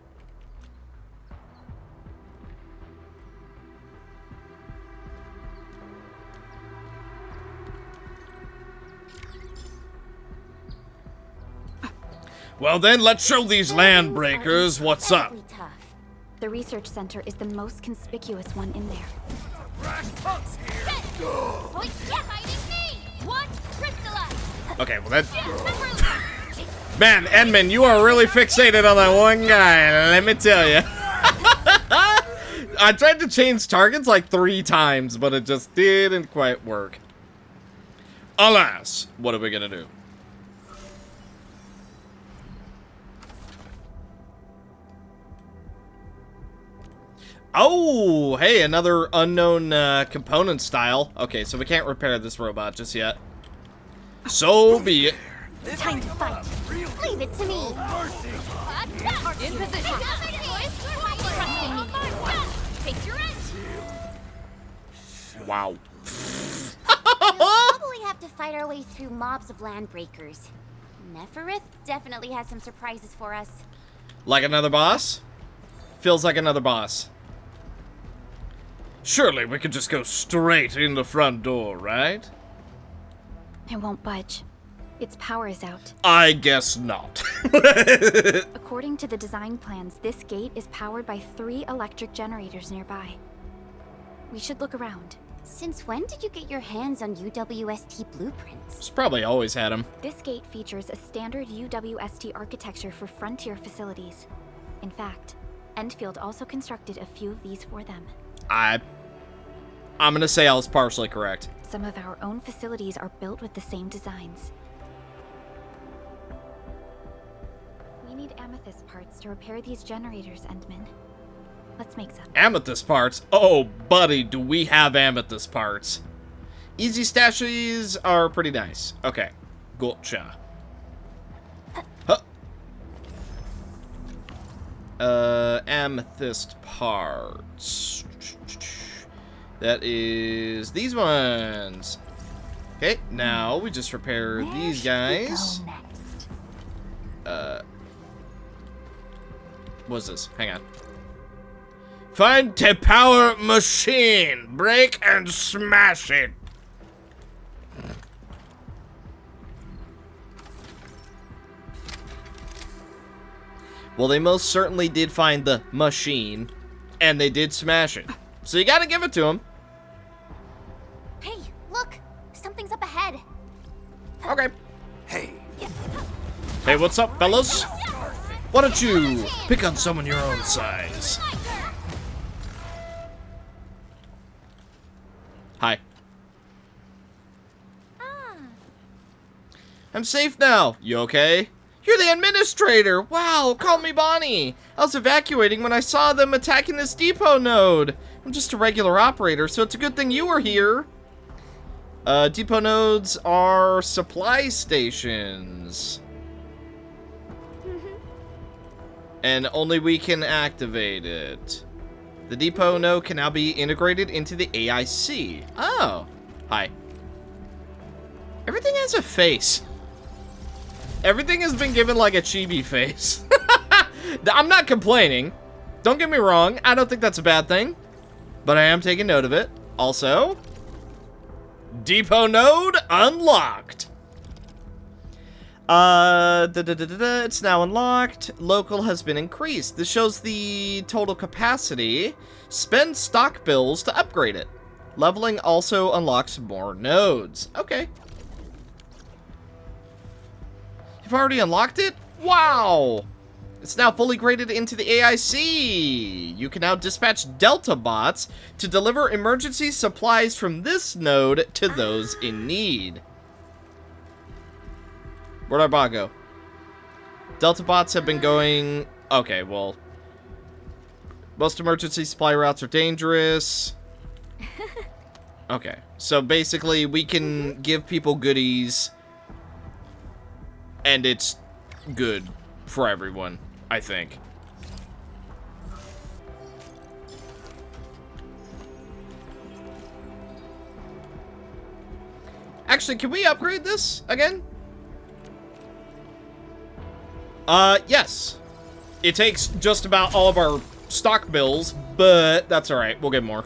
Well then, let's show these landbreakers what's up. The research center is the most conspicuous one in there. Oh, yeah, hiding me! One crystallized! Okay, well that... Man, Edmund, you are really fixated on that one guy, let me tell you. I tried to change targets like 3 times, but it just didn't quite work. Alas, what are we gonna do? Oh, hey, another unknown component style. Okay, so we can't repair this robot just yet. So be it. Time to fight. Leave it to me. In position. Trusting me. Take your end. Wow. We'll probably have to fight our way through mobs of landbreakers. Neferith definitely has some surprises for us. Like another boss? Feels like another boss. Surely we could just go straight in the front door, right? It won't budge. Its power is out. I guess not. According to the design plans, this gate is powered by 3 electric generators nearby. We should look around. Since when did you get your hands on UWST blueprints? It's probably always had him. This gate features a standard UWST architecture for frontier facilities. In fact, Endfield also constructed a few of these for them. I'm gonna say I was partially correct. Some of our own facilities are built with the same designs. We need amethyst parts to repair these generators, Endman. Let's make some. Amethyst parts? Oh, buddy, do we have amethyst parts. Easy stashes are pretty nice. Okay, gotcha. Amethyst parts. That is these ones. Okay, now we just repair these guys. What's this? Hang on. Find the power machine. Break and smash it. Well, they most certainly did find the machine, and they did smash it. So you gotta give it to them. Hey, look! Something's up ahead. Okay. Hey, what's up, fellas? Why don't you pick on someone your own size? Hi. I'm safe now. You okay? You're the administrator! Wow, call me Bonnie! I was evacuating when I saw them attacking this depot node. I'm just a regular operator, so it's a good thing you were here. Depot nodes are supply stations. And only we can activate it. The depot node can now be integrated into the AIC. Oh, hi. Everything has a face. Everything has been given like a chibi face. I'm not complaining. Don't get me wrong. I don't think that's a bad thing. but I am taking note of it. Also, depot node unlocked. It's now unlocked. Local has been increased. This shows the total capacity. Spend stock bills to upgrade it. Leveling also unlocks more nodes. Okay. You've already unlocked it? Wow! It's now fully graded into the AIC. You can now dispatch Delta bots to deliver emergency supplies from this node to those in need. Where'd our bot go? Delta bots have been going... Okay, well... Most emergency supply routes are dangerous. Okay, so basically we can give people goodies. And it's good for everyone, I think. Actually, can we upgrade this again? Yes. It takes just about all of our stock bills, but that's alright. We'll get more.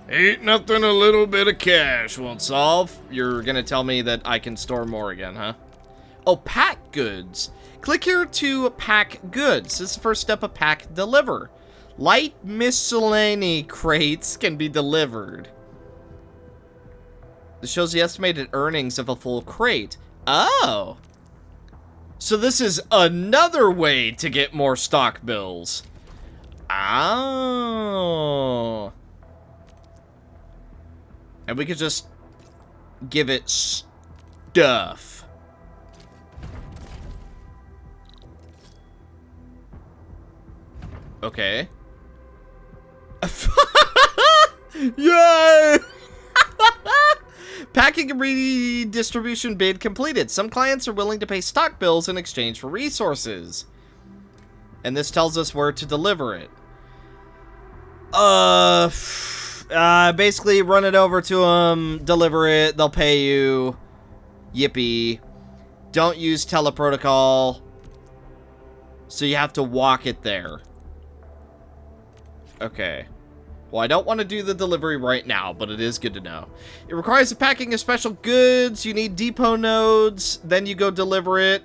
Ain't nothing a little bit of cash won't solve. You're gonna tell me that I can store more again, huh? Oh, pack goods. Click here to pack goods. This is the first step of pack deliver. Light miscellany crates can be delivered. This shows the estimated earnings of a full crate. Oh. So this is another way to get more stock bills. Oh. And we could just give it stuff. Okay. Yay! Packing and redistribution bid completed. Some clients are willing to pay stock bills in exchange for resources. And this tells us where to deliver it. Basically run it over to them, deliver it, they'll pay you. Yippee. Don't use teleprotocol. So you have to walk it there. Okay. Well, I don't want to do the delivery right now, but it is good to know. It requires the packing of special goods. You need depot nodes. Then you go deliver it.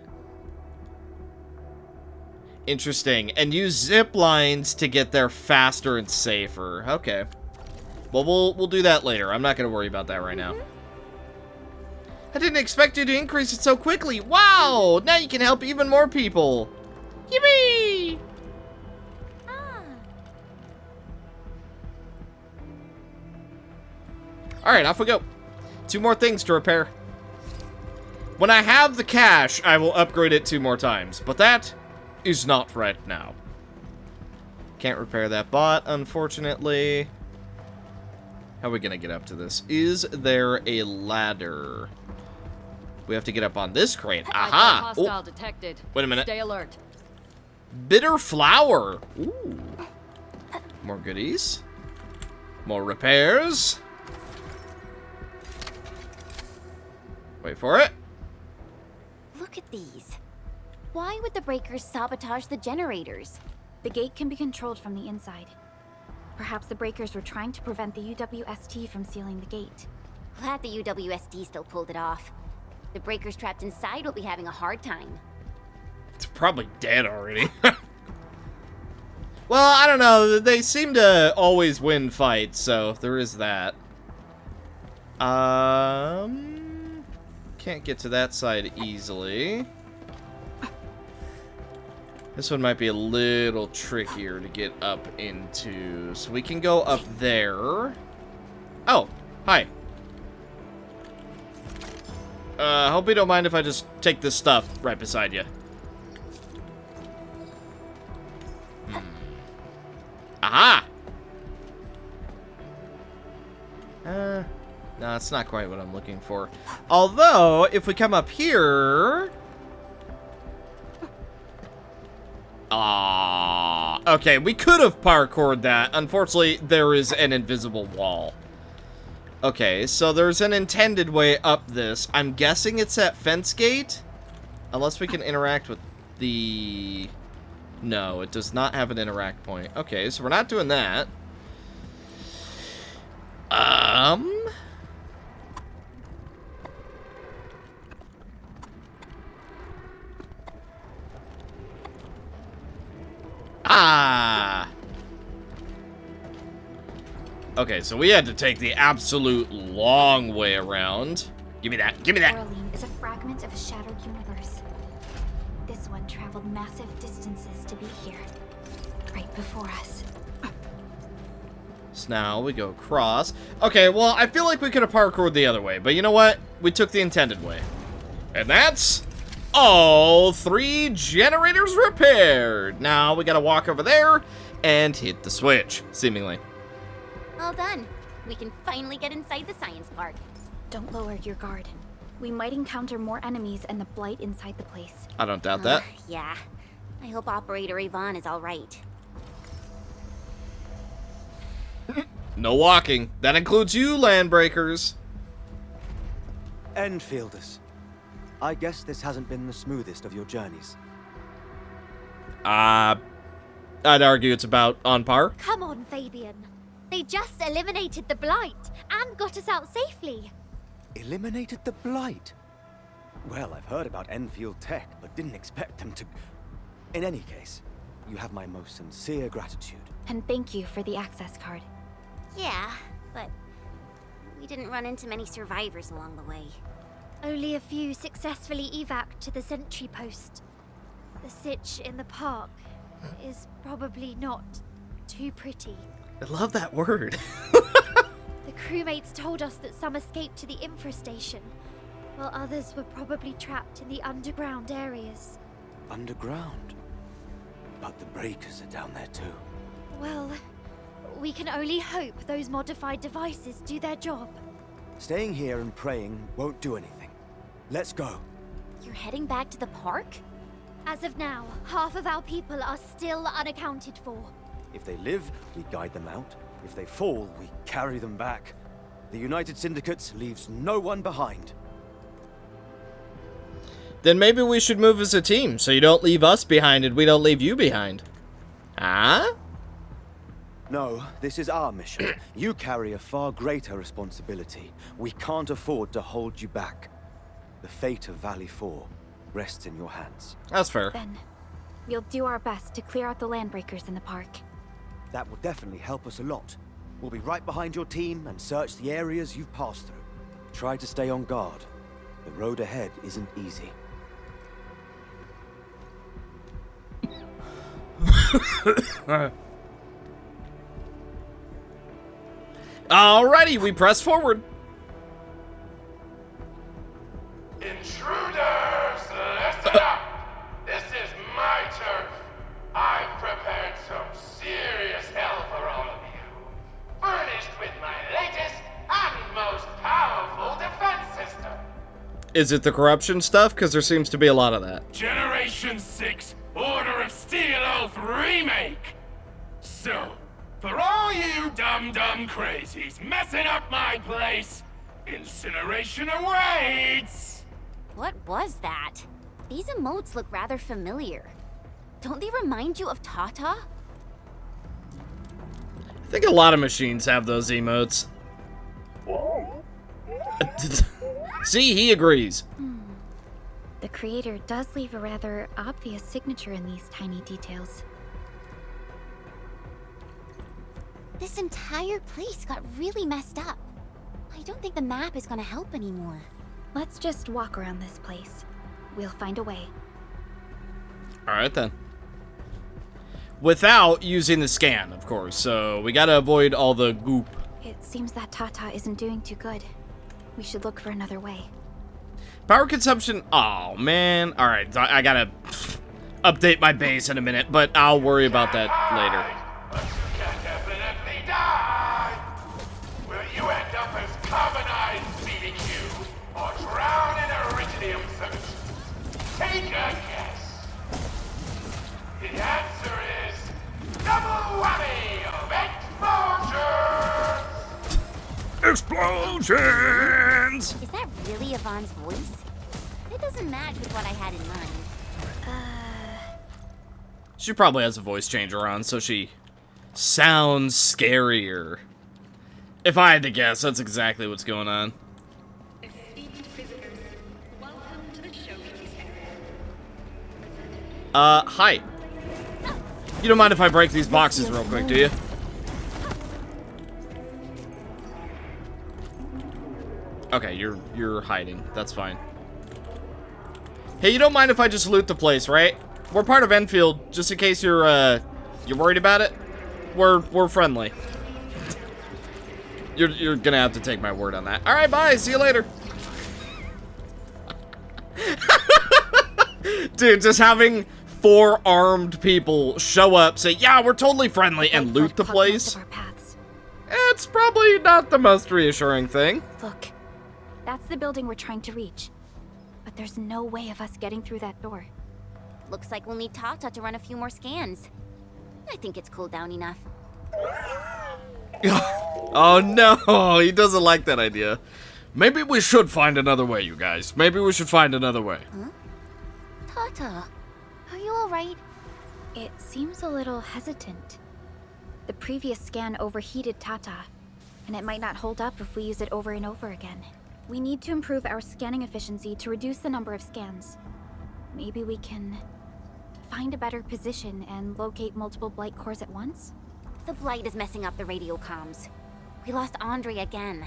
Interesting. And use zip lines to get there faster and safer. Okay. Well, we'll do that later. I'm not going to worry about that right now. I didn't expect you to increase it so quickly. Wow! Now you can help even more people. Yippee! Alright, off we go. 2 more things to repair. When I have the cash, I will upgrade it 2 more times. But that is not right now. Can't repair that bot, unfortunately. How are we gonna get up to this? Is there a ladder? We have to get up on this crate. Aha! Hostile detected. Wait a minute. Stay alert. Bitter flower. Ooh. More goodies. More repairs. Wait for it. Look at these. Why would the breakers sabotage the generators? The gate can be controlled from the inside. Perhaps the breakers were trying to prevent the UWST from sealing the gate. Glad the UWST still pulled it off. The breakers trapped inside will be having a hard time. It's probably dead already. Well, I don't know. They seem to always win fights, so there is that. Can't get to that side easily. This one might be a little trickier to get up into. So we can go up there. Oh, hi. Hope you don't mind if I just take this stuff right beside you. Aha! No, it's not quite what I'm looking for. Although, if we come up here... okay, we could have parkoured that. Unfortunately, there is an invisible wall. Okay, so there's an intended way up this. I'm guessing it's at Fence Gate? Unless we can interact with the... No, it does not have an interact point. Okay, so we're not doing that. Okay, so we had to take the absolute long way around. Give me that. Give me that. Orlean is a fragment of a shattered universe. This one traveled massive distances to be here, right before us. So now we go across. Okay, well, I feel like we could have parkoured the other way, but you know what? We took the intended way. And that's all 3 generators repaired. Now we gotta walk over there and hit the switch, seemingly. All done. We can finally get inside the science park. Don't lower your guard. We might encounter more enemies and the blight inside the place. I don't doubt that. Yeah. I hope Operator Yvonne is all right. No walking. That includes you, Landbreakers. Endfielders. I guess this hasn't been the smoothest of your journeys. I'd argue it's about on par. Come on, Fabian. They just eliminated the blight and got us out safely. Eliminated the blight? Well, I've heard about Enfield tech, but didn't expect them to... In any case, you have my most sincere gratitude. And thank you for the access card. Yeah, but we didn't run into many survivors along the way. Only a few successfully evac'd to the sentry post. The sitch in the park is probably not too pretty. I love that word. The crewmates told us that some escaped to the infrastation, while others were probably trapped in the underground areas. Underground? But the breakers are down there too. Well, we can only hope those modified devices do their job. Staying here and praying won't do anything. Let's go. You're heading back to the park? As of now, half of our people are still unaccounted for. If they live, we guide them out. If they fall, we carry them back. The United Syndicate leaves no one behind. Then maybe we should move as a team, so you don't leave us behind and we don't leave you behind. Huh? No, this is our mission. You carry a far greater responsibility. We can't afford to hold you back. The fate of Valley 4 rests in your hands. That's fair. Then, we'll do our best to clear out the landbreakers in the park. That will definitely help us a lot. We'll be right behind your team and search the areas you've passed through. Try to stay on guard. The road ahead isn't easy. Alrighty, we press forward. Intruders, listen up! This is my turf. I've prepared some serious hell for all of you. Furnished with my latest and most powerful defense system. Is it the corruption stuff? Because there seems to be a lot of that. Generation 6 Order of Steel Oath Remake. So, for all you dumb crazies messing up my place, incineration awaits! What was that? These emotes look rather familiar. Don't they remind you of Tata? I think a lot of machines have those emotes. See, he agrees. The creator does leave a rather obvious signature in these tiny details. This entire place got really messed up. I don't think the map is gonna help anymore. Let's just walk around this place. We'll find a way. Alright then. Without using the scan, of course, so we gotta avoid all the goop. It seems that Tata isn't doing too good. We should look for another way. Power consumption, oh man. Alright, I gotta update my base in a minute, but I'll worry about that later. Definitely die! Will you end up as carbonized CDQ or drown in iridium search? Take a guess. The answer is double whammy of explosions! Explosions! Is that really Yvonne's voice? It doesn't match with what I had in mind. She probably has a voice changer on, so she sounds scarier. If I had to guess, that's exactly what's going on. Hi. You don't mind if I break these boxes real quick, do you? Okay, you're hiding. That's fine. Hey, you don't mind if I just loot the place, right? We're part of Endfield, just in case you're worried about it. We're friendly. You're gonna have to take my word on that. All right, bye. See you later. Dude, just having 4 armed people show up, say, yeah, we're totally friendly, and loot the place. It's probably not the most reassuring thing. Look, that's the building we're trying to reach. But there's no way of us getting through that door. Looks like we'll need Tata to run a few more scans. I think it's cooled down enough. Oh no, he doesn't like that idea. Maybe we should find another way, you guys. Maybe we should find another way. Huh? Tata, are you alright? It seems a little hesitant. The previous scan overheated Tata, and it might not hold up if we use it over and over again. We need to improve our scanning efficiency to reduce the number of scans. Maybe we can find a better position and locate multiple Blight cores at once? The Blight is messing up the radio comms. We lost Andre again.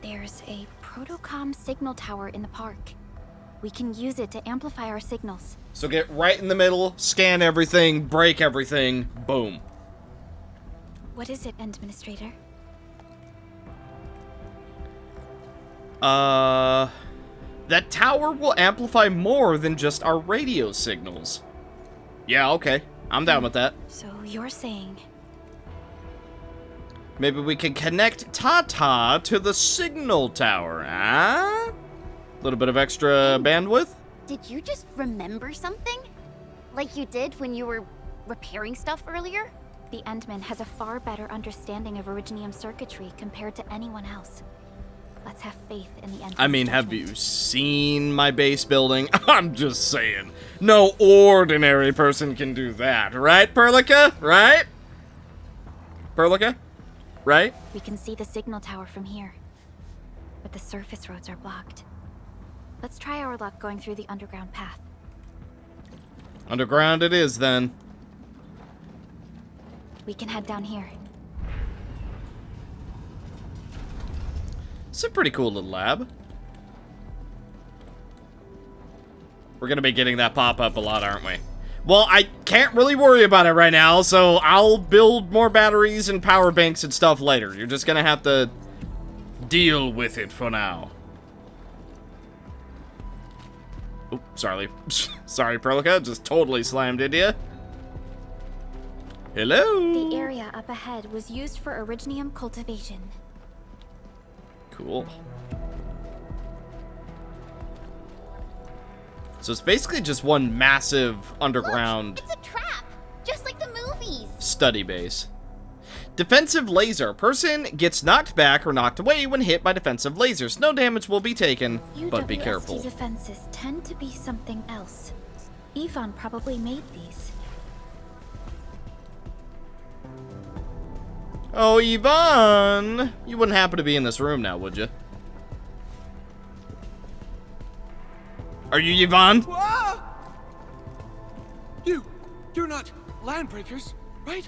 There's a protocom signal tower in the park. We can use it to amplify our signals. So get right in the middle, scan everything, break everything, boom. What is it, Administrator? That tower will amplify more than just our radio signals. Yeah, okay. I'm down with that. So you're saying... Maybe we can connect Tata to the signal tower, huh? A little bit of extra bandwidth? Did you just remember something? Like you did when you were repairing stuff earlier? The Endman has a far better understanding of Originium circuitry compared to anyone else. Let's have faith in the Endman's I mean, have you seen my base building? I'm just saying. No ordinary person can do that, right, Perlica? Right? Perlica? Right? We can see the signal tower from here, but the surface roads are blocked. Let's try our luck going through the underground path. Underground it is, then. We can head down here. It's a pretty cool little lab. We're gonna be getting that pop-up a lot, aren't we? Well, I can't really worry about it right now, so I'll build more batteries and power banks and stuff later. You're just gonna have to deal with it for now. Oh, sorry. Sorry, Perlica. Just totally slammed into you. Hello? The area up ahead was used for Originium cultivation. Cool. So it's basically just one massive underground... Look, it's a trap! Just like the movies! Study base. Defensive laser. Person gets knocked back or knocked away when hit by defensive lasers. No damage will be taken, but be careful. UWST defenses tend to be something else. Yvonne probably made these. Oh, Yvonne! You wouldn't happen to be in this room now, would you? Are you Yvonne? You're not landbreakers, right?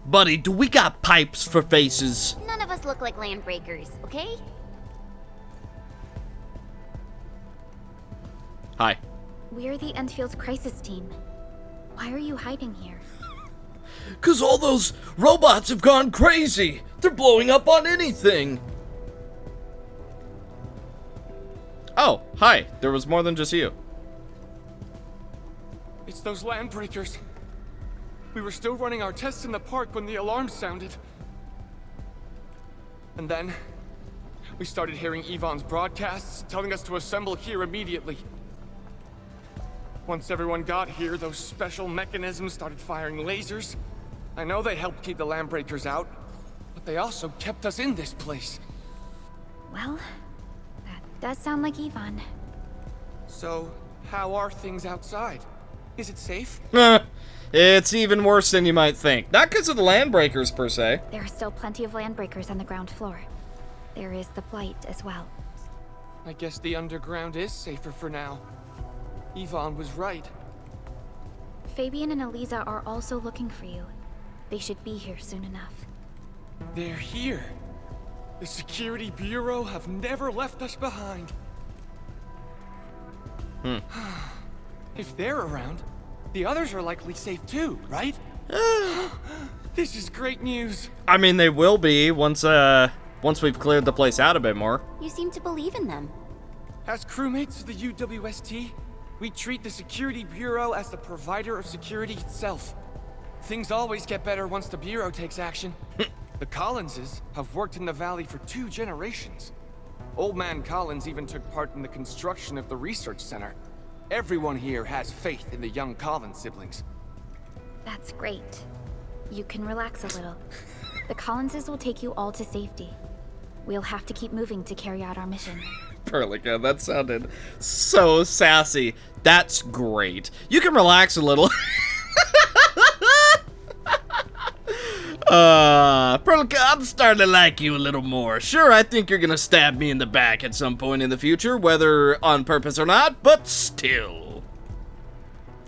Buddy, do we got pipes for faces? None of us look like landbreakers, okay? Hi. We're the Endfield's crisis team. Why are you hiding here? 'Cause all those robots have gone crazy. They're blowing up on anything. Oh, hi. There was more than just you. It's those landbreakers. We were still running our tests in the park when the alarm sounded. And then, we started hearing Yvonne's broadcasts telling us to assemble here immediately. Once everyone got here, those special mechanisms started firing lasers. I know they helped keep the landbreakers out, but they also kept us in this place. Well, that does sound like Yvonne. So, how are things outside? Is it safe? It's even worse than you might think. Not because of the landbreakers, per se. There are still plenty of landbreakers on the ground floor. There is the Blight as well. I guess the underground is safer for now. Yvonne was right. Fabian and Eliza are also looking for you. They should be here soon enough. They're here. The Security Bureau have never left us behind. If they're around, the others are likely safe too, right? This is great news. I mean, they will be once we've cleared the place out a bit more. You seem to believe in them. As crewmates of the UWST, we treat the Security Bureau as the provider of security itself. Things always get better once the Bureau takes action. The Collinses have worked in the Valley for 2 generations. Old Man Collins even took part in the construction of the research center. Everyone here has faith in the young Collins siblings. That's great. You can relax a little. The Collinses will take you all to safety. We'll have to keep moving to carry out our mission. Perlica, that sounded so sassy. That's great. You can relax a little. Perlica, I'm starting to like you a little more. Sure, I think you're gonna stab me in the back at some point in the future, whether on purpose or not, but still.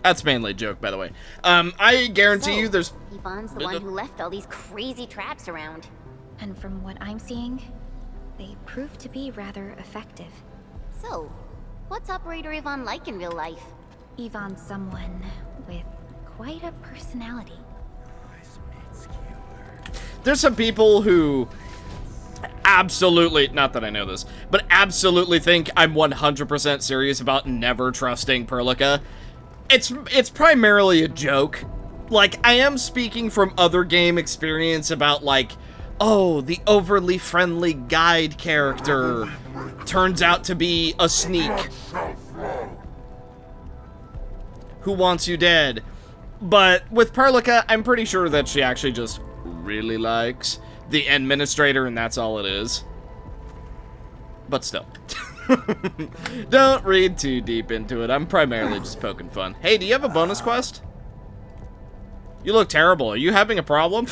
That's mainly a joke, by the way. I guarantee you there's... Yvonne's the one who left all these crazy traps around. And from what I'm seeing, they prove to be rather effective. So, what's Operator Yvonne like in real life? Yvonne's someone with quite a personality. There's some people who absolutely, not that I know this, but absolutely think I'm 100% serious about never trusting Perlica. It's primarily a joke. Like, I am speaking from other game experience about, like, oh, the overly friendly guide character turns out to be a sneak who wants you dead. But with Perlica, I'm pretty sure that she actually just really likes the administrator, and that's all it is. But still. Don't read too deep into it. I'm primarily just poking fun. Hey, do you have a bonus quest? You look terrible. Are you having a problem?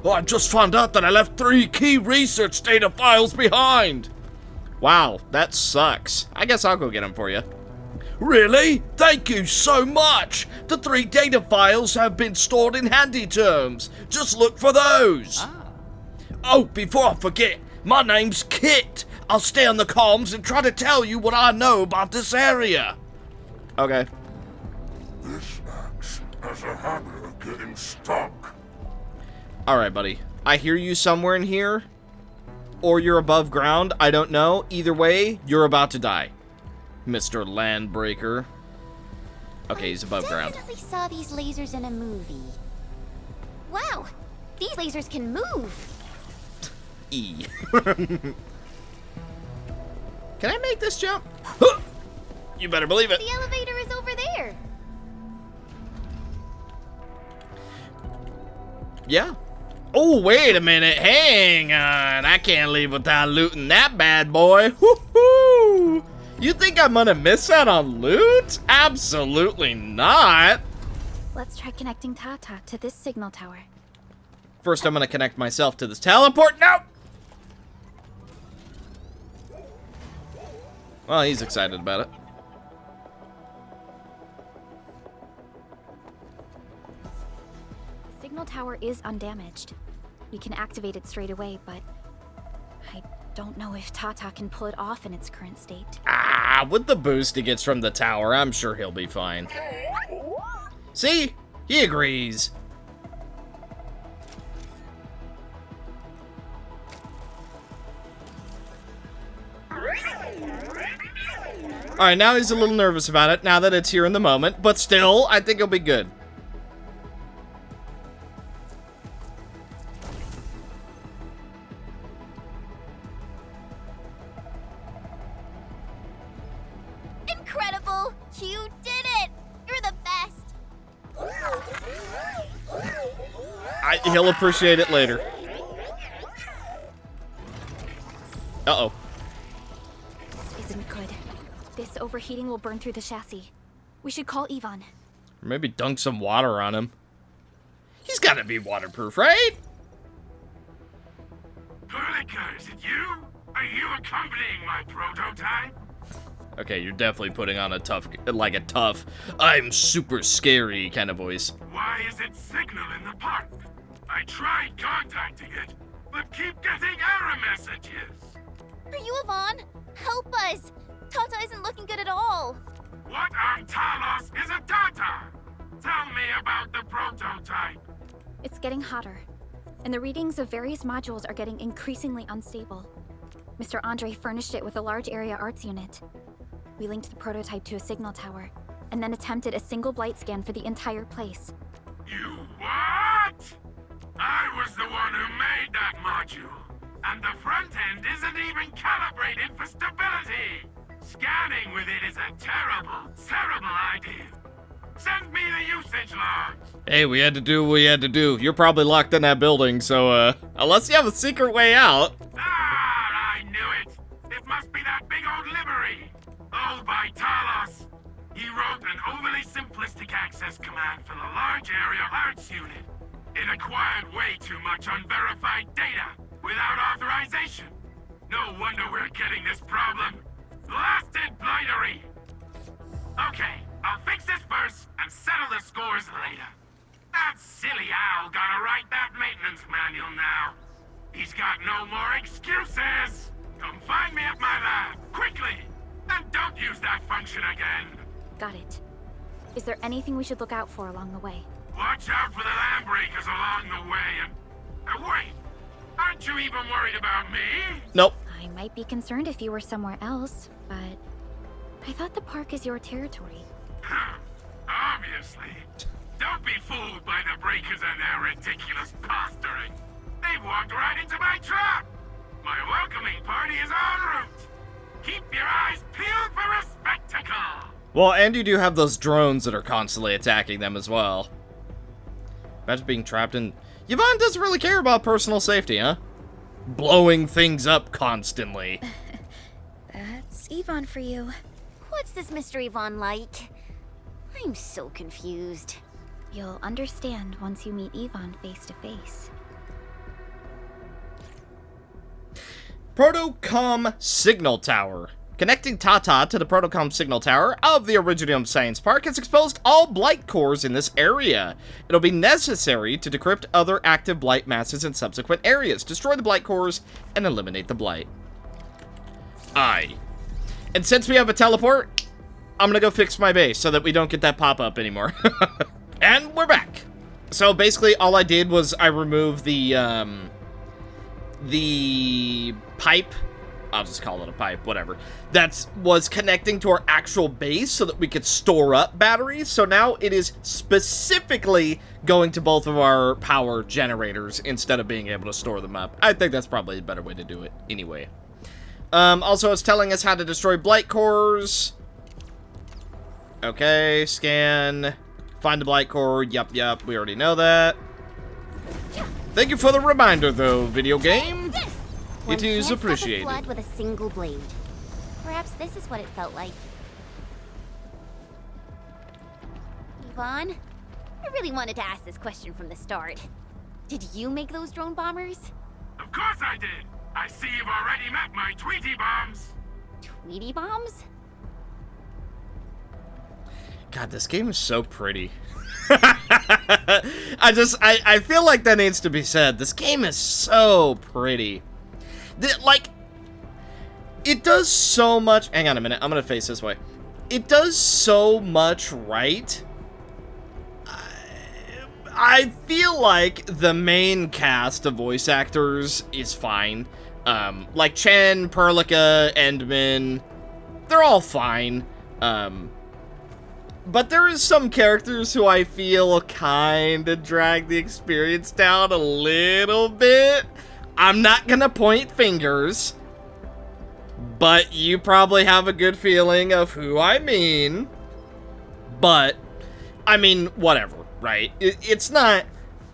Oh, I just found out that I left 3 key research data files behind. Wow, that sucks. I guess I'll go get them for you. Really? Thank you so much. The 3 data files have been stored in handy terms. Just look for those. Oh, before I forget, my name's Kit. I'll stay on the comms and try to tell you what I know about this area. Okay. This axe has a habit of getting stuck. Alright, buddy. I hear you somewhere in here. Or you're above ground. I don't know. Either way, you're about to die. Mr. Landbreaker. Okay, he's above ground. I definitely saw these lasers in a movie. Wow, these lasers can move. E. Can I make this jump? You better believe it. The elevator is over there. Yeah. Oh, wait a minute. Hang on. I can't leave without looting that bad boy. Woohoo! You think I'm gonna miss out on loot? Absolutely not. Let's try connecting Tata to this signal tower. First, I'm gonna connect myself to this teleport. No! Well, he's excited about it. The signal tower is undamaged. We can activate it straight away, but I don't know if Tata can pull it off in its current state. With the boost he gets from the tower, I'm sure he'll be fine. See? He agrees. Alright, now he's a little nervous about it, now that it's here in the moment, but still, I think he'll be good. Incredible! You did it! You're the best! He'll appreciate it later. Uh-oh. This isn't good. This overheating will burn through the chassis. We should call Yvonne. Or maybe dunk some water on him. He's gotta be waterproof, right? Perlica, is it you? Are you accompanying my prototype? Okay, you're definitely putting on a tough, I'm super scary kind of voice. Why is it signal in the park? I tried contacting it, but keep getting error messages. Are you Yvonne? Help us! Tata isn't looking good at all. What on Talos is a Tata? Tell me about the prototype. It's getting hotter, and the readings of various modules are getting increasingly unstable. Mr. Andre furnished it with a large area arts unit. We linked the prototype to a signal tower, and then attempted a single blight scan for the entire place. You what? I was the one who made that module, and the front end isn't even calibrated for stability. Scanning with it is a terrible, terrible idea. Send me the usage logs. Hey, we had to do what we had to do. You're probably locked in that building, so, unless you have a secret way out. Ah, I knew it. It must be that big old livery. Owned by Talos. He wrote an overly simplistic access command for the large area arts unit. It acquired way too much unverified data without authorization. No wonder we're getting this problem. Blasted blightery. Okay, I'll fix this first and settle the scores later. That silly owl gotta write that maintenance manual now. He's got no more excuses. Come find me at my lab, quickly. And don't use that function again. Got it. Is there anything we should look out for along the way? Watch out for the land breakers along the way and... wait! Aren't you even worried about me? Nope. I might be concerned if you were somewhere else, but... I thought the park is your territory. Obviously. Don't be fooled by the breakers and their ridiculous posturing. They've walked right into my trap. My welcoming party is en route. Keep your eyes peeled for a spectacle. Well, and you do have those drones that are constantly attacking them as well. Imagine being trapped in... Yvonne doesn't really care about personal safety, huh? Blowing things up constantly. That's Yvonne for you. What's this Mr. Yvonne like? I'm so confused. You'll understand once you meet Yvonne face to face. Protocom Signal Tower. Connecting Tata to the Protocom Signal Tower of the Originium Science Park has exposed all blight cores in this area. It'll be necessary to decrypt other active blight masses in subsequent areas, destroy the blight cores, and eliminate the blight. Aye. And since we have a teleport, I'm gonna go fix my base so that we don't get that pop-up anymore. And we're back. So basically all I did was I removed the pipe, I'll just call it a pipe, whatever, that was connecting to our actual base so that we could store up batteries. So now it is specifically going to both of our power generators instead of being able to store them up. I think that's probably a better way to do it anyway. Also, it's telling us how to destroy blight cores. Okay, scan, find the blight core, yup, we already know that. Thank you for the reminder, though, video game. It is appreciated. Blood with a single blade. Perhaps this is what it felt like. Yvonne, I really wanted to ask this question from the start. Did you make those drone bombers? Of course I did. I see you've already met my Tweety bombs. Tweety bombs? God, this game is so pretty. I feel like that needs to be said. This game is so pretty. Like, it does so much. Hang on a minute. I'm going to face this way. It does so much right. I feel like the main cast of voice actors is fine. Like Chen, Perlica, Endman, they're all fine. But there is some characters who I feel kind of drag the experience down a little bit. I'm not gonna point fingers, but you probably have a good feeling of who I mean. But, I mean, whatever, right? It's not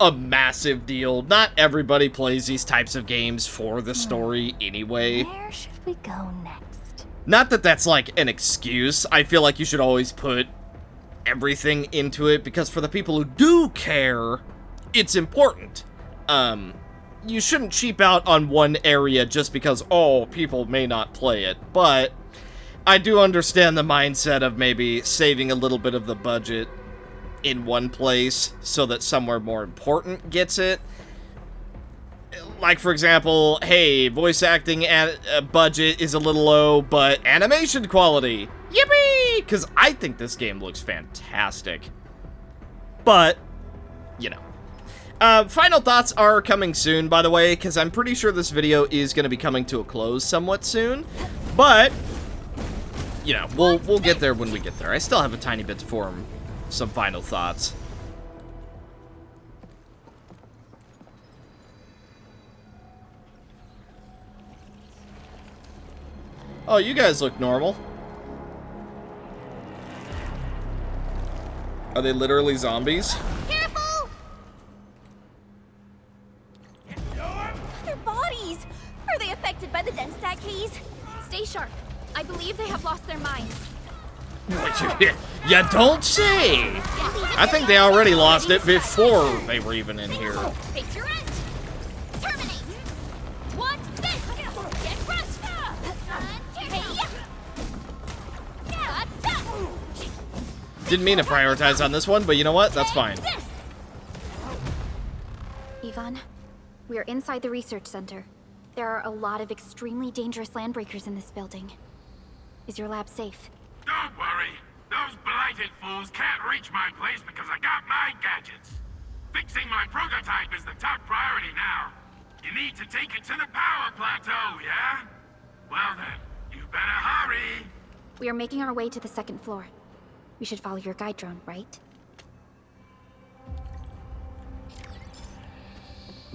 a massive deal. Not everybody plays these types of games for the story anyway. Where should we go next? Not that that's like an excuse. I feel like you should always put everything into it, because for the people who do care, it's important. You shouldn't cheap out on one area just because, oh, people may not play it, but I do understand the mindset of maybe saving a little bit of the budget in one place so that somewhere more important gets it. Like, for example, hey, voice acting budget is a little low, but animation quality, yippee! Because I think this game looks fantastic. But, you know. Final thoughts are coming soon, by the way, because I'm pretty sure this video is going to be coming to a close somewhat soon. But, you know, we'll get there when we get there. I still have a tiny bit to form some final thoughts. Oh, you guys look normal. Are they literally zombies? Careful! Their bodies! Are they affected by the dense stack haze? Stay sharp. I believe they have lost their minds. You don't say! I think they already lost it before they were even in here. Face your end! Terminate! What's this? Get crushed! Didn't mean to prioritize on this one, but you know what? That's fine. Ivan, we're inside the research center. There are a lot of extremely dangerous landbreakers in this building. Is your lab safe? Don't worry. Those blighted fools can't reach my place because I got my gadgets. Fixing my prototype is the top priority now. You need to take it to the power plateau, yeah? Well then, you better hurry. We are making our way to the second floor. We should follow your guide drone, right?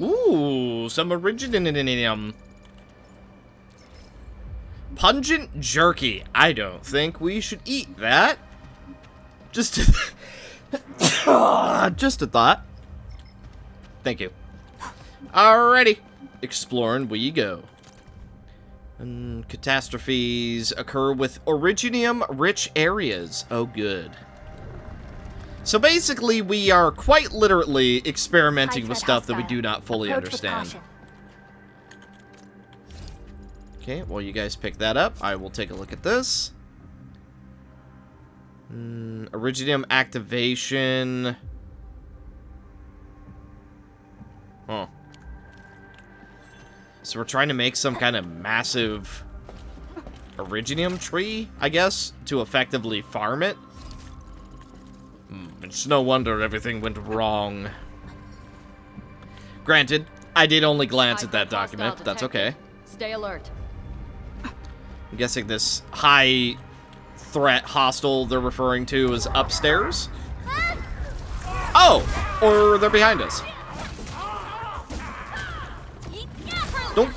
Ooh, some originum. Pungent jerky. I don't think we should eat that. Just a thought. Thank you. Alrighty. Exploring we go. Catastrophes occur with originium-rich areas. Oh, good. So basically, we are quite literally experimenting with stuff that we do not fully understand. Okay, while you guys pick that up, I will take a look at this. Originium activation. Huh. So we're trying to make some kind of massive originium tree, I guess, to effectively farm it. It's no wonder everything went wrong. Granted, I did only glance at that document. That's okay. Stay alert. I'm guessing this high threat hostile they're referring to is upstairs. Oh, or they're behind us. Don't.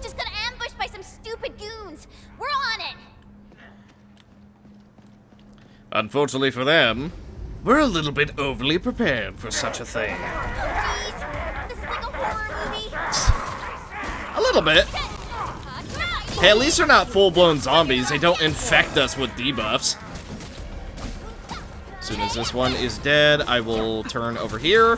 Just got ambushed by some stupid goons. We're on it. Unfortunately for them, we're a little bit overly prepared for such a thing. This is like a horror movie. A little bit. Hey, at least they're not full-blown zombies. They don't infect us with debuffs. As soon as this one is dead, I will turn over here.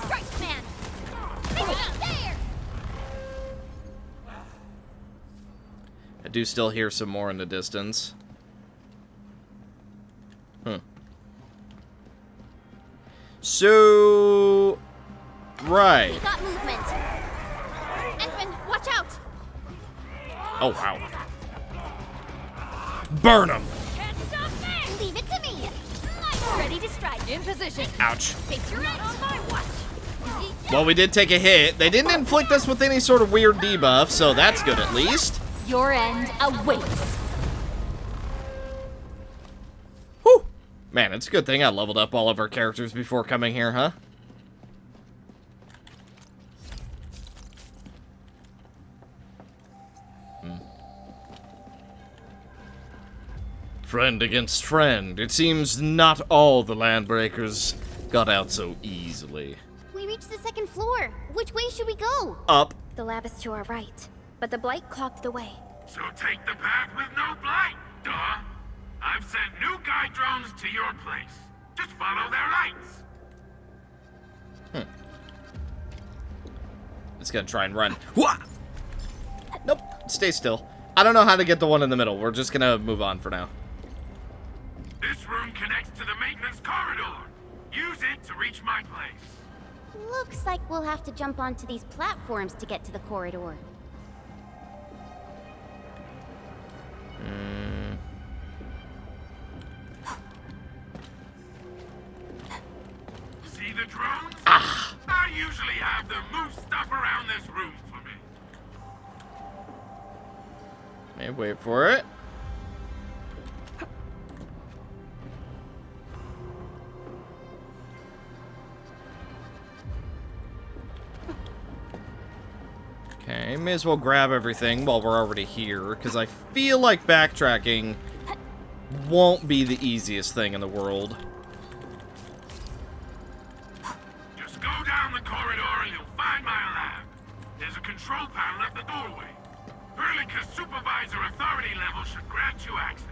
I do still hear some more in the distance. So, right. We got movement. Edmund, watch out. Oh, wow. Burn them. Leave it to me. Ready to strike. In position. Ouch. Face your end. On my watch. Well, we did take a hit. They didn't inflict us with any sort of weird debuff, so that's good at least. Your end awaits. Whew. Man, it's a good thing I leveled up all of our characters before coming here, huh? Friend against friend. It seems not all the landbreakers got out so easily. We reached the second floor. Which way should we go? Up. The lab is to our right. but the blight clogged the way. So take the path with no blight, duh. I've sent new guide drones to your place. Just follow their lights. It's gonna try and run. Wah! Nope, stay still. I don't know how to get the one in the middle. We're just gonna move on for now. This room connects to the maintenance corridor. Use it to reach my place. Looks like we'll have to jump onto these platforms to get to the corridor. See the drones? Ah! I usually have them move stuff around this room for me. Okay, wait for it. Okay, may as well grab everything while we're already here, because I feel like backtracking won't be the easiest thing in the world. Just go down the corridor and you'll find my lab. There's a control panel at the doorway. Perlica's supervisor authority level should grant you access.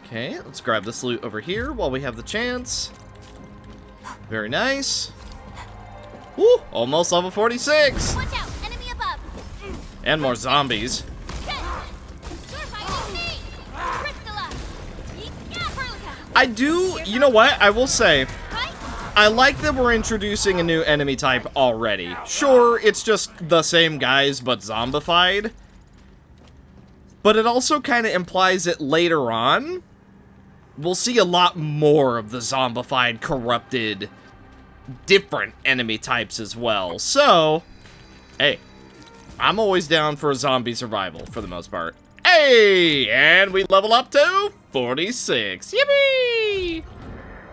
Okay, let's grab this loot over here while we have the chance. Very nice. Woo! Almost level 46! Watch out! Enemy above! And more zombies. I do, you know what? I will say, I like that we're introducing a new enemy type already. Sure, it's just the same guys, but zombified. But it also kind of implies that later on, we'll see a lot more of the zombified, corrupted, different enemy types as well. So, hey, I'm always down for a zombie survival for the most part. Hey, and we level up to 46. Yippee!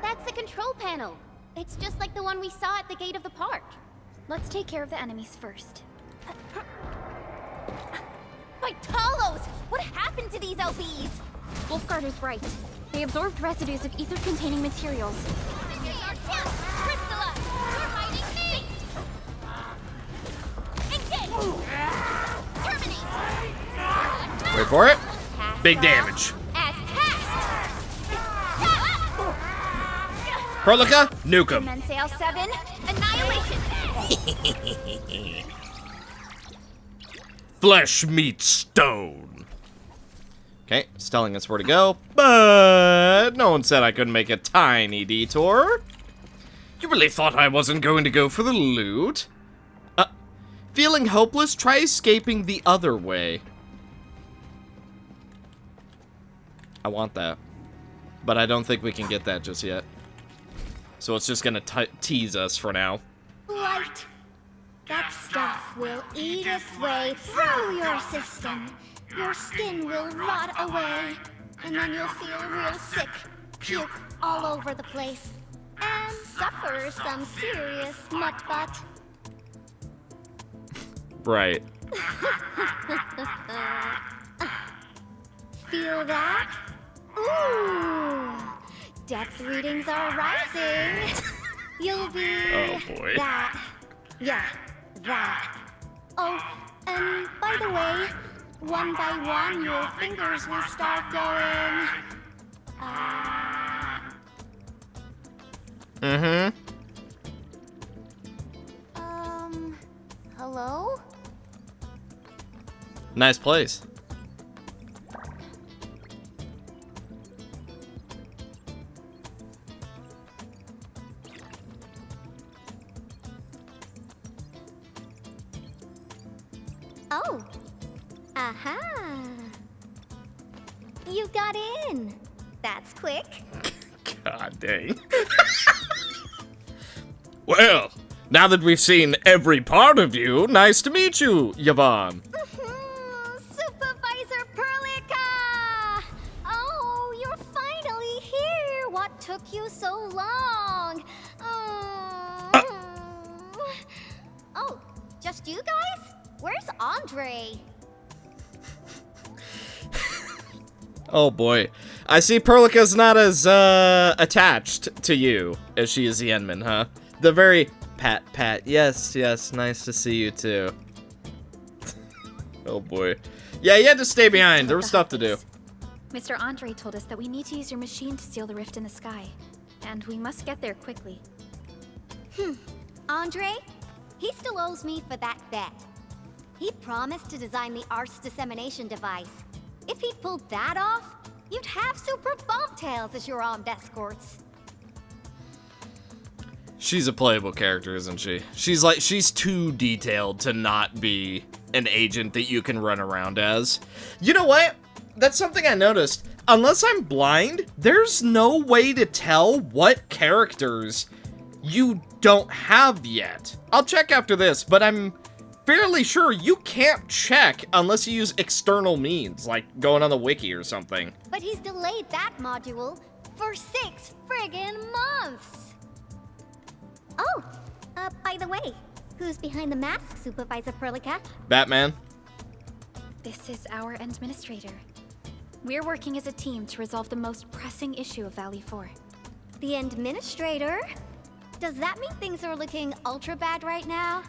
That's the control panel. It's just like the one we saw at the gate of the park. Let's take care of the enemies first. My Talos! What happened to these LBs? Wolfguard is right. They absorbed residues of ether-containing materials. Wait for it. Big damage. Perlica, nuke him. Mensail 7, annihilation! Flesh meets stone. Okay, it's telling us where to go, but no one said I couldn't make a tiny detour. You really thought I wasn't going to go for the loot? Feeling hopeless? Try escaping the other way. I want that, but I don't think we can get that just yet. So it's just gonna tease us for now. Blight. That stuff will eat its way through your system. Your skin will rot away, and then you'll feel real sick, puke all over the place, and suffer some serious mutt-butt. Right. Feel that? Ooh! Depth readings are rising. You'll be boy. that. Yeah, that. Oh, and by the way, one by one your fingers will start going. Hello? Nice place. Oh. Aha. You got in. That's quick. God dang. Well, now that we've seen every part of you, nice to meet you, Yvonne. Supervisor Perlica! Oh, you're finally here. What took you so long? Oh, just you guys? Where's Andre? Oh boy. I see Perlica's not as attached to you as she is the Enman, huh? The very Pat. Yes, nice to see you too. Oh boy. Yeah, you had to stay behind. There was stuff to do. Mr. Andre told us that we need to use your machine to seal the rift in the sky. And we must get there quickly. Andre? He still owes me for that bet. He promised to design the art's dissemination device. If he'd pulled that off, you'd have super bombtails as your armed escorts. She's a playable character, isn't she? She's too detailed to not be an agent that you can run around as. You know what? That's something I noticed. Unless I'm blind, there's no way to tell what characters you don't have yet. I'll check after this, but I'm fairly sure you can't check unless you use external means, like going on the wiki or something. But he's delayed that module for 6 friggin' months! Oh, by the way, who's behind the mask, Supervisor Perlica? Batman. This is our administrator. We're working as a team to resolve the most pressing issue of Valley 4. The administrator? Does that mean things are looking ultra bad right now?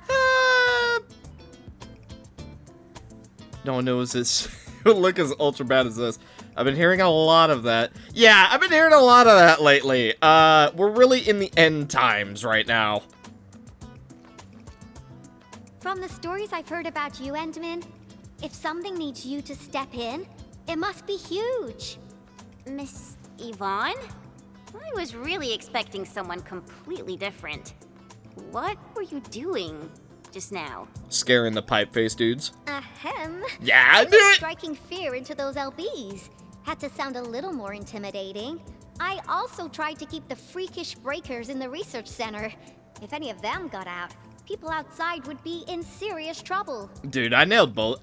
No one knows this would look as ultra bad as this. I've been hearing a lot of that. Yeah, I've been hearing a lot of that lately. We're really in the end times right now. From the stories I've heard about you, Endman, if something needs you to step in, it must be huge. Miss Yvonne? I was really expecting someone completely different. What were you doing just now? Scaring the pipe-faced dudes. Ahem. Yeah, I knew it! Striking fear into those LBs. Had to sound a little more intimidating. I also tried to keep the freakish breakers in the research center. If any of them got out, people outside would be in serious trouble. Dude, I nailed both.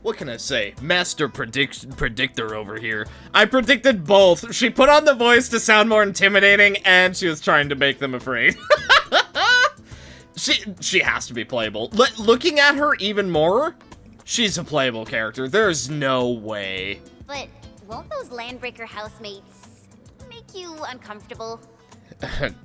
What can I say? Master predictor over here. I predicted both. She put on the voice to sound more intimidating, and she was trying to make them afraid. She has to be playable. Looking at her even more, she's a playable character. There's no way. But won't those Landbreaker housemates make you uncomfortable?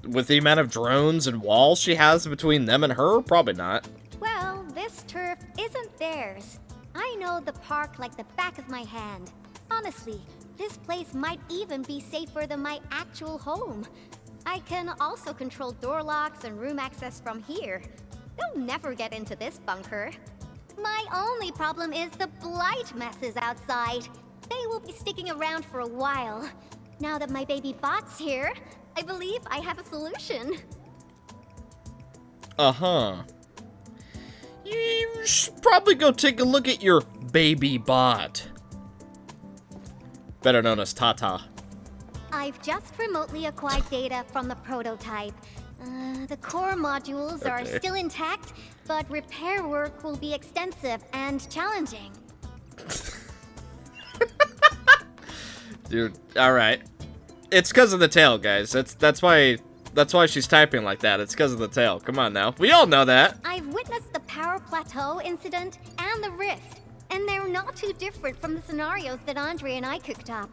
With the amount of drones and walls she has between them and her, probably not. Well, this turf isn't theirs. I know the park like the back of my hand. Honestly, this place might even be safer than my actual home. I can also control door locks and room access from here. They'll never get into this bunker. My only problem is the blight messes outside. They will be sticking around for a while. Now that my baby bot's here, I believe I have a solution. Uh-huh. You should probably go take a look at your baby bot. Better known as Tata. I've just remotely acquired data from the prototype. The core modules are still intact, but repair work will be extensive and challenging. Dude, alright. It's because of the tail, guys. That's why she's typing like that. It's because of the tail. Come on now. We all know that. I've witnessed the power plateau incident and the rift, and they're not too different from the scenarios that Andre and I cooked up.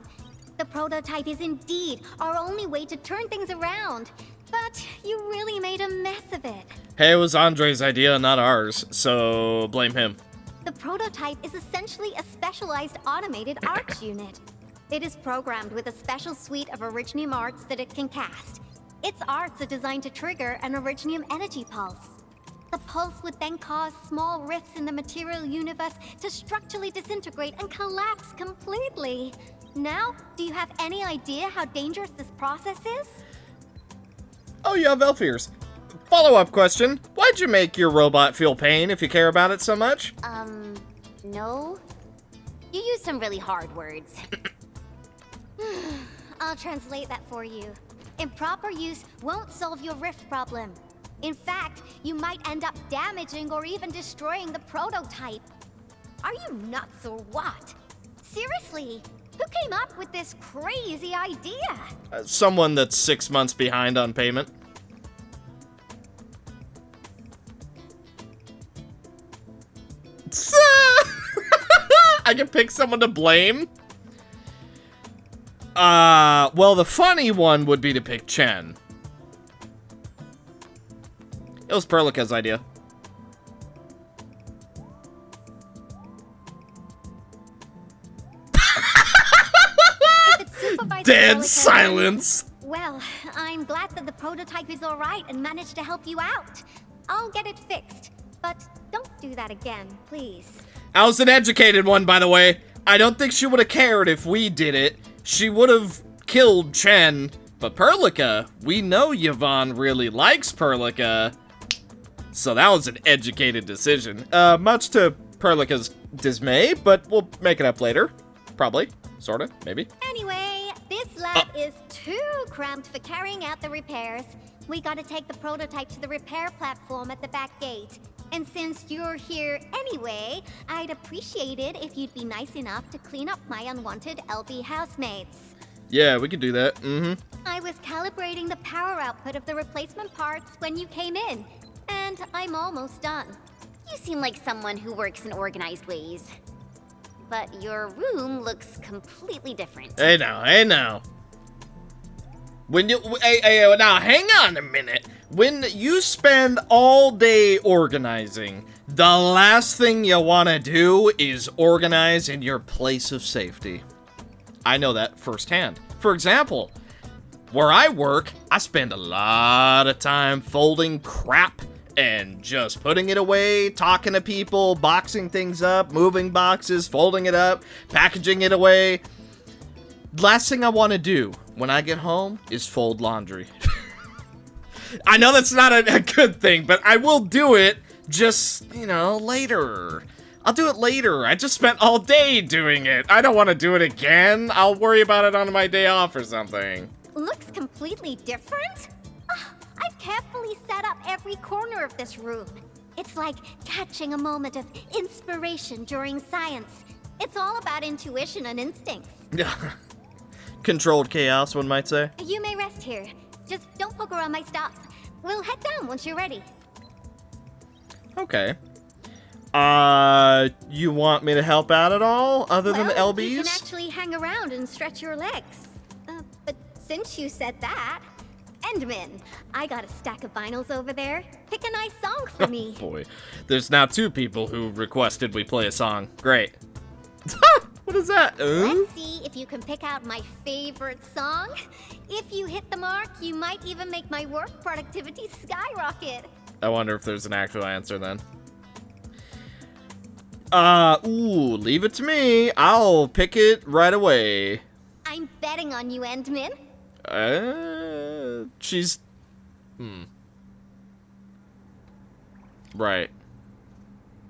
The prototype is indeed our only way to turn things around, but you really made a mess of it. Hey, it was Andre's idea, not ours, so blame him. The prototype is essentially a specialized automated arch unit. It is programmed with a special suite of Originium arts that it can cast. Its arts are designed to trigger an Originium energy pulse. The pulse would then cause small rifts in the material universe to structurally disintegrate and collapse completely. Now, do you have any idea how dangerous this process is? Oh, you have elf ears. Follow-up question. Why'd you make your robot feel pain if you care about it so much? No. You used some really hard words. I'll translate that for you. Improper use won't solve your rift problem. In fact, you might end up damaging or even destroying the prototype. Are you nuts or what? Seriously, who came up with this crazy idea? Someone that's 6 months behind on payment. I can pick someone to blame. Well, the funny one would be to pick Chen. It was Perlica's idea. Dead silence. Well, I'm glad that the prototype is alright and managed to help you out. I'll get it fixed, but don't do that again, please. I was an educated one, by the way. I don't think she would have cared if we did it. She would have killed Chen. But Perlica, we know Yvonne really likes Perlica. So that was an educated decision. Much to Perlica's dismay, but we'll make it up later. Probably. Sorta. Maybe. Anyway, this lab is too cramped for carrying out the repairs. We gotta take the prototype to the repair platform at the back gate. And since you're here anyway, I'd appreciate it if you'd be nice enough to clean up my unwanted LB housemates. Yeah, we could do that. Mm-hmm. I was calibrating the power output of the replacement parts when you came in, and I'm almost done. You seem like someone who works in organized ways. But your room looks completely different. Hey now. When you, hey, now hang on a minute. When you spend all day organizing, the last thing you want to do is organize in your place of safety. I know that firsthand. For example, where I work, I spend a lot of time folding crap and just putting it away, talking to people, boxing things up, moving boxes, folding it up, packaging it away. Last thing I want to do when I get home is fold laundry. I know that's not a good thing, but I will do it just, later. I'll do it later. I just spent all day doing it. I don't want to do it again. I'll worry about it on my day off or something. Looks completely different? I've carefully set up every corner of this room. It's like catching a moment of inspiration during science. It's all about intuition and instincts. Controlled chaos, one might say. You may rest here. Just don't poke around my stuff. We'll head down once you're ready. Okay. You want me to help out at all, other than the LBs? You can actually hang around and stretch your legs. But since you said that, Endman, I got a stack of vinyls over there. Pick a nice song for me. Boy, there's now 2 people who requested we play a song. Great. What is that? Let's see if you can pick out my favorite song. If you hit the mark, you might even make my work productivity skyrocket. I wonder if there's an actual answer then. Leave it to me. I'll pick it right away. I'm betting on you, Endman. She's... Right.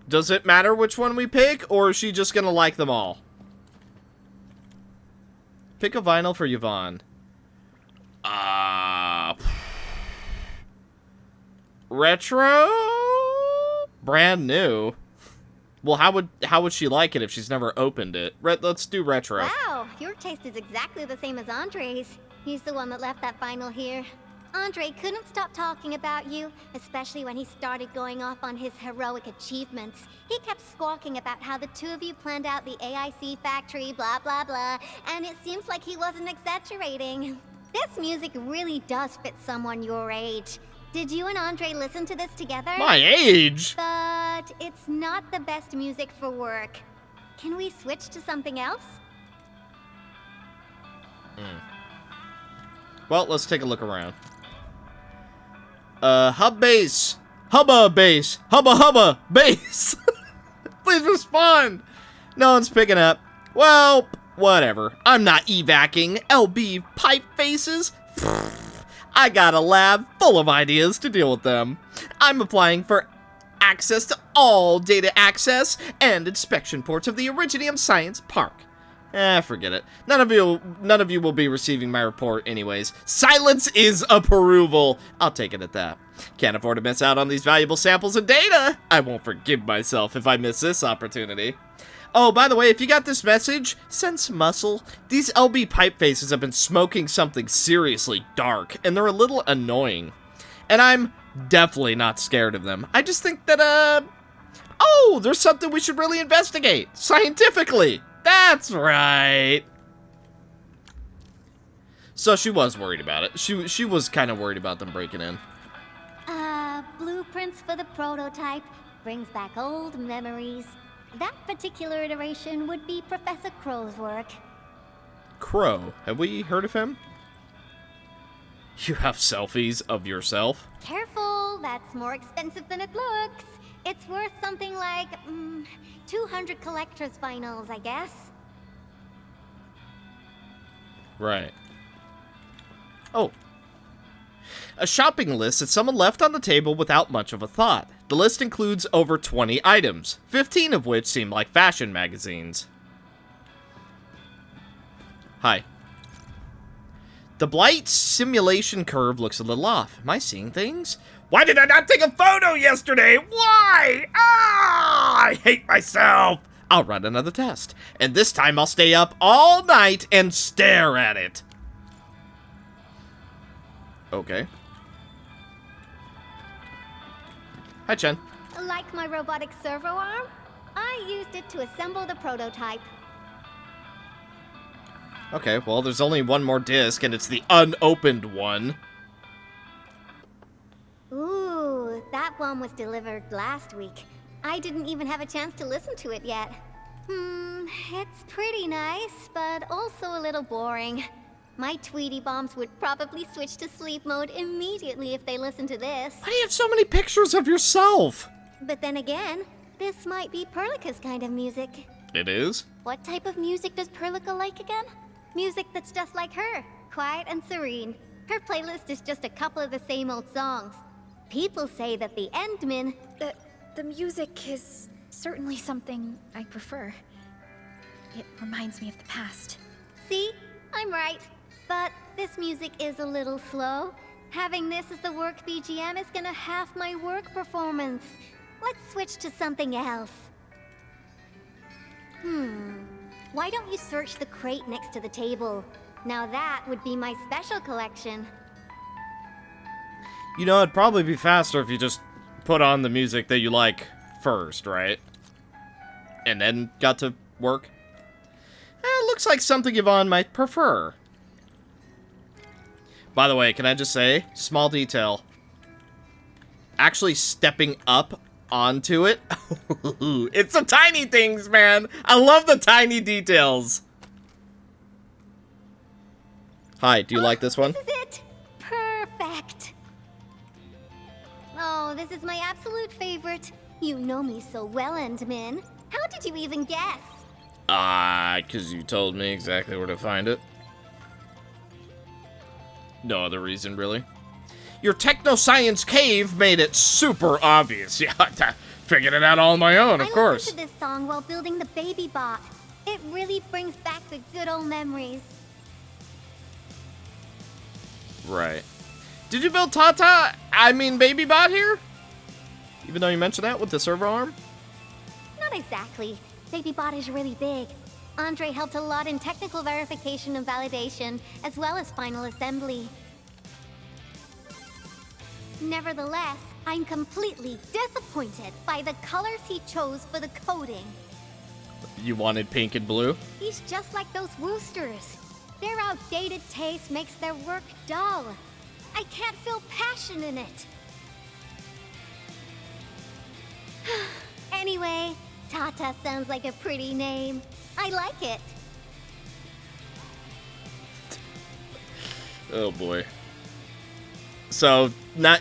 Does it matter which one we pick, or is she just gonna like them all? Pick a vinyl for Yvonne. Retro? Brand new. Well, how would she like it if she's never opened it? Let's do retro. Wow, your taste is exactly the same as Andre's. He's the one that left that vinyl here. Andre couldn't stop talking about you, especially when he started going off on his heroic achievements. He kept squawking about how the 2 of you planned out the AIC factory, blah, blah, blah, and it seems like he wasn't exaggerating. This music really does fit someone your age. Did you and Andre listen to this together? My age? But it's not the best music for work. Can we switch to something else? Well, let's take a look around. Hub base. Hubba base. Hubba base. Please respond. No one's picking up. Well, whatever. I'm not evacing LB pipe faces. I got a lab full of ideas to deal with them. I'm applying for access to all data access and inspection ports of the Originium Science Park. Forget it. None of you will be receiving my report anyways. Silence is approval. I'll take it at that. Can't afford to miss out on these valuable samples of data. I won't forgive myself if I miss this opportunity. Oh, by the way, if you got this message, send some muscle. These LB pipe faces have been smoking something seriously dark, and they're a little annoying. And I'm definitely not scared of them. I just think that, oh, there's something we should really investigate, scientifically. That's right. So she was worried about it. She was kind of worried about them breaking in. prototype brings back old memories. That particular iteration would be Professor Crow's work. Crow. Have we heard of him? You have selfies of yourself? Careful, that's more expensive than it looks. It's worth something like 200 collector's vinyls, I guess. Right. Oh. A shopping list that someone left on the table without much of a thought. The list includes over 20 items, 15 of which seem like fashion magazines. Hi. The blight simulation curve looks a little off. Am I seeing things? Why did I not take a photo yesterday? Why? Ah! I hate myself. I'll run another test. And this time I'll stay up all night and stare at it. Okay. Hi, Chen. Like my robotic servo arm, I used it to assemble the prototype. Okay, well, there's only one more disc, and it's the unopened one. Ooh, that one was delivered last week. I didn't even have a chance to listen to it yet. It's pretty nice, but also a little boring. My Tweety Bombs would probably switch to sleep mode immediately if they listened to this. Why do you have so many pictures of yourself? But then again, this might be Perlica's kind of music. It is? What type of music does Perlica like again? Music that's just like her, quiet and serene. Her playlist is just a couple of the same old songs. People say that the Endmen... The music is certainly something I prefer. It reminds me of the past. See? I'm right. But this music is a little slow. Having this as the work BGM is gonna half my work performance. Let's switch to something else. Why don't you search the crate next to the table? Now that would be my special collection. You know, it'd probably be faster if you just put on the music that you like first, right? And then got to work. Looks like something Yvonne might prefer. By the way, can I just say, small detail. Actually stepping up onto it. It's the tiny things, man. I love the tiny details. Hi, do you like this one? This is it. Perfect. Oh, this is my absolute favorite. You know me so well, Endmin. How did you even guess? 'Cause you told me exactly where to find it. No other reason, really. Your technoscience cave made it super obvious. Yeah, I figured it out all on my own, of course. I listened to this song while building the baby bot. It really brings back the good old memories. Right. Did you build Baby Bot here? Even though you mentioned that with the servo arm? Not exactly. Baby bot is really big. Andre helped a lot in technical verification and validation, as well as final assembly. Nevertheless, I'm completely disappointed by the colors he chose for the coding. You wanted pink and blue? He's just like those Woosters. Their outdated taste makes their work dull. I can't feel passion in it. Anyway, Tata sounds like a pretty name. I like it. Oh boy. So,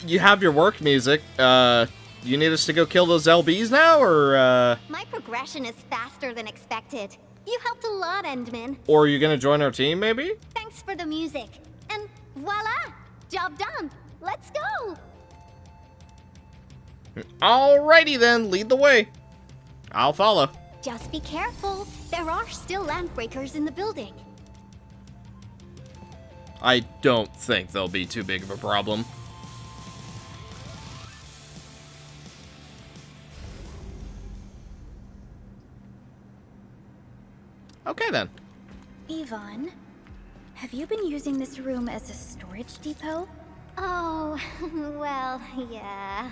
you have your work music. You need us to go kill those LBs now, or My progression is faster than expected. You helped a lot, Endmin. Or are you gonna join our team, maybe? Thanks for the music. And voila! Job done. Let's go! Alrighty then, lead the way. I'll follow. Just be careful. There are still landbreakers in the building. I don't think they'll be too big of a problem. Okay then. Yvonne, have you been using this room as a storage depot? Oh, well, yeah.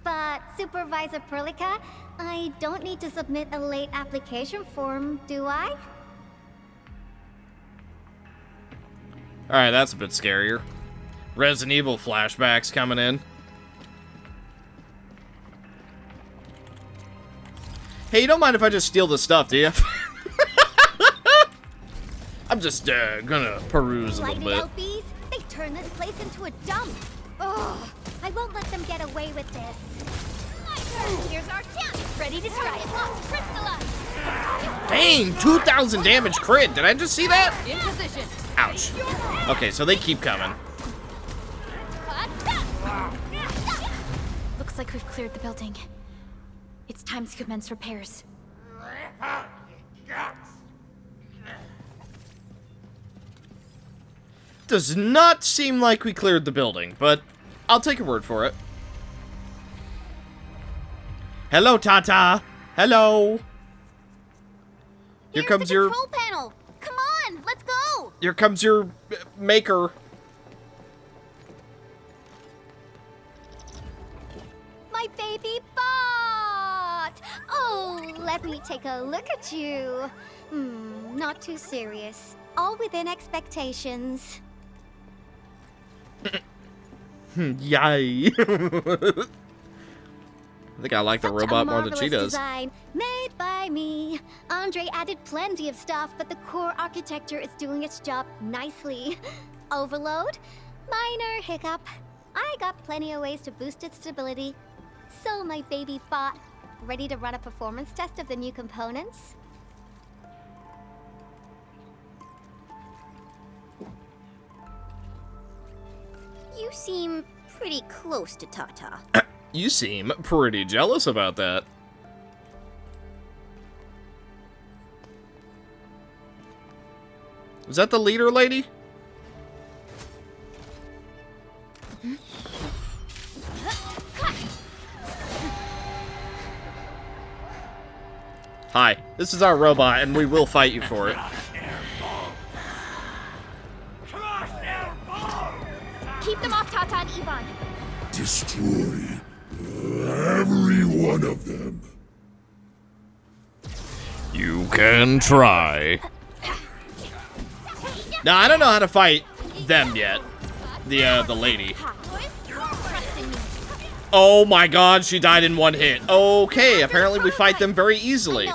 But, Supervisor Perlica, I don't need to submit a late application form, do I? Alright, that's a bit scarier. Resident Evil flashbacks coming in. Hey, you don't mind if I just steal the stuff, do you? I'm just gonna peruse a little bit. Lighted LBs? They turn this place into a dump. Ugh, I won't let them get away with this. Here's our chance. Ready to strike. Crystallize. Dang, 2,000 damage crit. Did I just see that? In position. Ouch. Okay, so they keep coming. Looks like we've cleared the building. It's time to commence repairs. Does not seem like we cleared the building, but I'll take your word for it. Hello, Tata. Hello. Here comes your control panel. Come on, let's go. Here comes your maker. My baby bot. Oh, let me take a look at you. Not too serious. All within expectations. Yay. I think I like the robot more than she does. Design made by me. Andre added plenty of stuff, but the core architecture is doing its job nicely. Overload? Minor hiccup. I got plenty of ways to boost its stability. So, my baby bot, ready to run a performance test of the new components? You seem pretty close to Tata. You seem pretty jealous about that. Was that the leader lady? Hi, this is our robot, and we will fight you for it. Keep them off Tata and Ivan. Destroy every one of them. You can try. Now, I don't know how to fight them yet. The lady. Oh my god, she died in one hit. Okay, apparently we fight them very easily.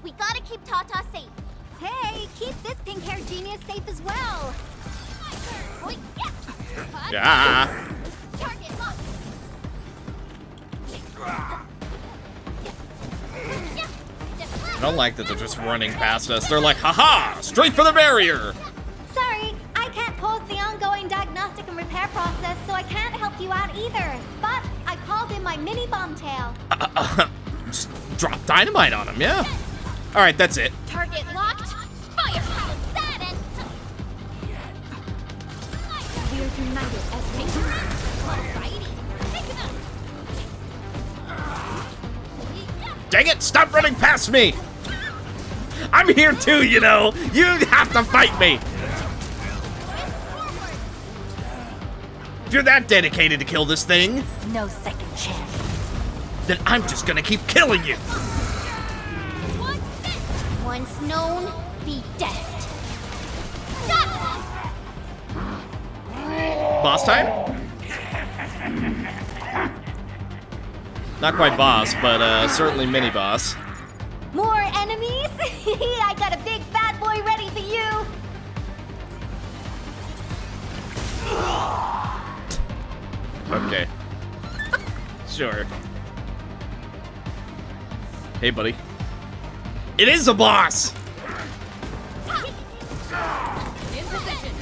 We gotta keep Tata safe. Hey, keep this pink-haired genius safe as well. Yeah. I don't like that they're just running past us. They're like, haha, straight for the barrier. Sorry, I can't pause the ongoing diagnostic and repair process, so I can't help you out either. But I called in my mini bomb tail. Just drop dynamite on him, yeah. All right, that's it. Target locked. Firepower. That end. We're united as one. Alrighty. Taking them. Dang it, stop running past me. I'm here too, you know. You have to fight me. If you're that dedicated to kill this thing, No second chance. then I'm just gonna keep killing you. Once known, be death. Boss time? Not quite boss, but certainly mini boss. More enemies? I got a big bad boy ready for you. Okay. Sure. Hey, buddy. It is a boss! In position.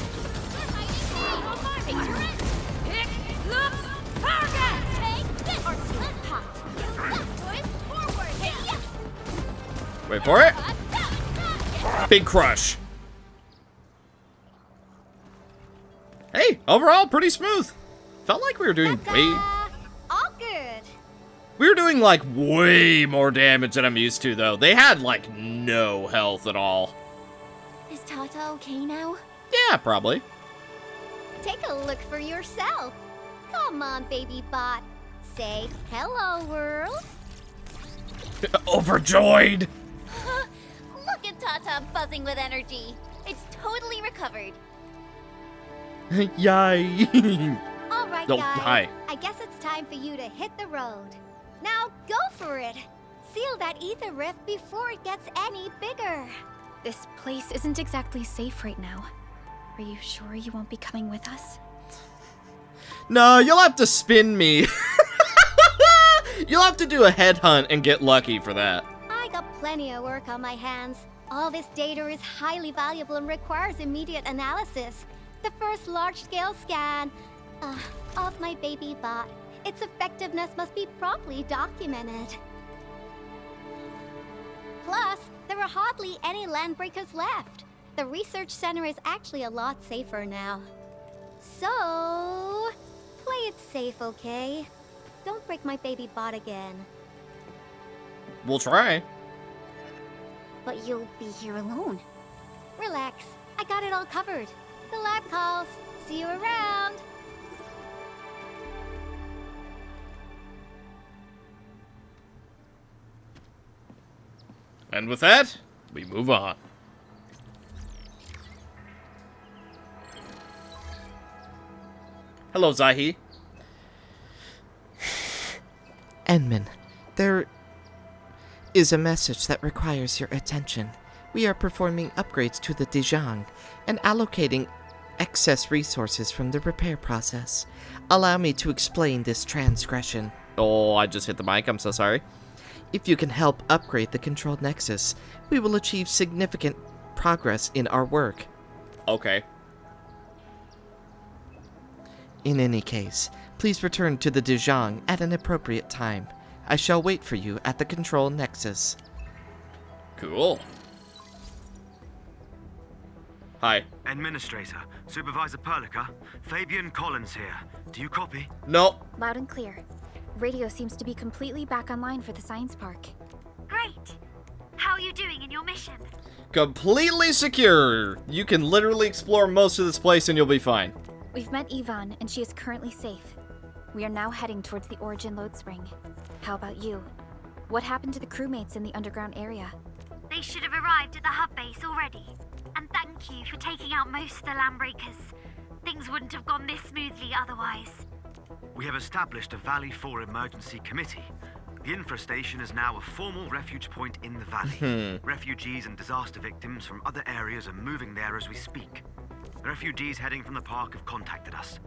Take your end. Pick, look, target. Take this. Artsy hot. Forward. Wait for it. Big crush. Hey, overall, pretty smooth. Felt like we were doing All good. We were doing, like, way more damage than I'm used to, though. They had, like, no health at all. Is Tata okay now? Yeah, probably. Take a look for yourself. Come on, baby bot. Say hello, world. Overjoyed. Look at Tata buzzing with energy. It's totally recovered. Yay. All right, Oh, guys. hi. I guess it's time for you to hit the road. Now go for it. seal that ether rift before it gets any bigger. This place isn't exactly safe right now. Are you sure you won't be coming with us? No, you'll have to spin me. You'll have to do a headhunt and get lucky for that. I got plenty of work on my hands. All this data is highly valuable and requires immediate analysis. The first large-scale scan of my baby bot. Its effectiveness must be properly documented. Plus, there are hardly any landbreakers left. The research center is actually a lot safer now. So, play it safe, okay? Don't break my baby bot again. We'll try. But you'll be here alone. Relax. I got it all covered. The lab calls. See you around. And with that, we move on. Hello, Zahi. Enman, there is a message that requires your attention. We are performing upgrades to the Dejang and allocating excess resources from the repair process. Allow me to explain this transgression. Oh, I just hit the mic. I'm so sorry. If you can help upgrade the controlled nexus, we will achieve significant progress in our work. Okay. In any case, please return to the Dejang at an appropriate time. I shall wait for you at the control nexus. Cool. Hi. Administrator, Supervisor Perlica, Fabian Collins here. Do you copy? No. Loud and clear. Radio seems to be completely back online for the science park. Great! How are you doing in your mission? Completely secure. You can literally explore most of this place and you'll be fine. We've met Yvonne, and she is currently safe. We are now heading towards the Origin load spring. How about you? What happened to the crewmates in the underground area? They should have arrived at the hub base already. And thank you for taking out most of the landbreakers. Things wouldn't have gone this smoothly otherwise. We have established a Valley 4 emergency committee. The infrastation is now a formal refuge point in the valley. Refugees and disaster victims from other areas are moving there as we speak. The refugees heading from the park have contacted us.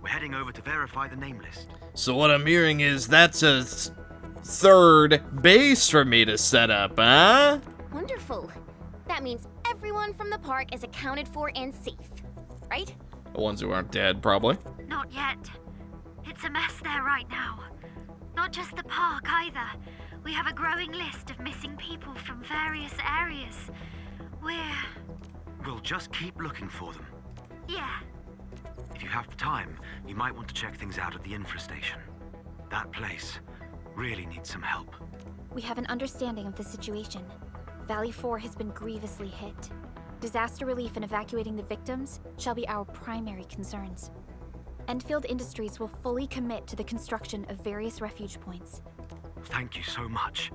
We're heading over to verify the name list. So what I'm hearing is that's a third base for me to set up, huh? Wonderful. That means everyone from the park is accounted for and safe, right? The ones who aren't dead, probably. Not yet. It's a mess there right now. Not just the park either. We have a growing list of missing people from various areas. We'll just keep looking for them. Yeah. If you have the time, you might want to check things out at the infrastation. That place really needs some help. We have an understanding of the situation. Valley 4 has been grievously hit. Disaster relief and evacuating the victims shall be our primary concerns. Endfield Industries will fully commit to the construction of various refuge points. Thank you so much.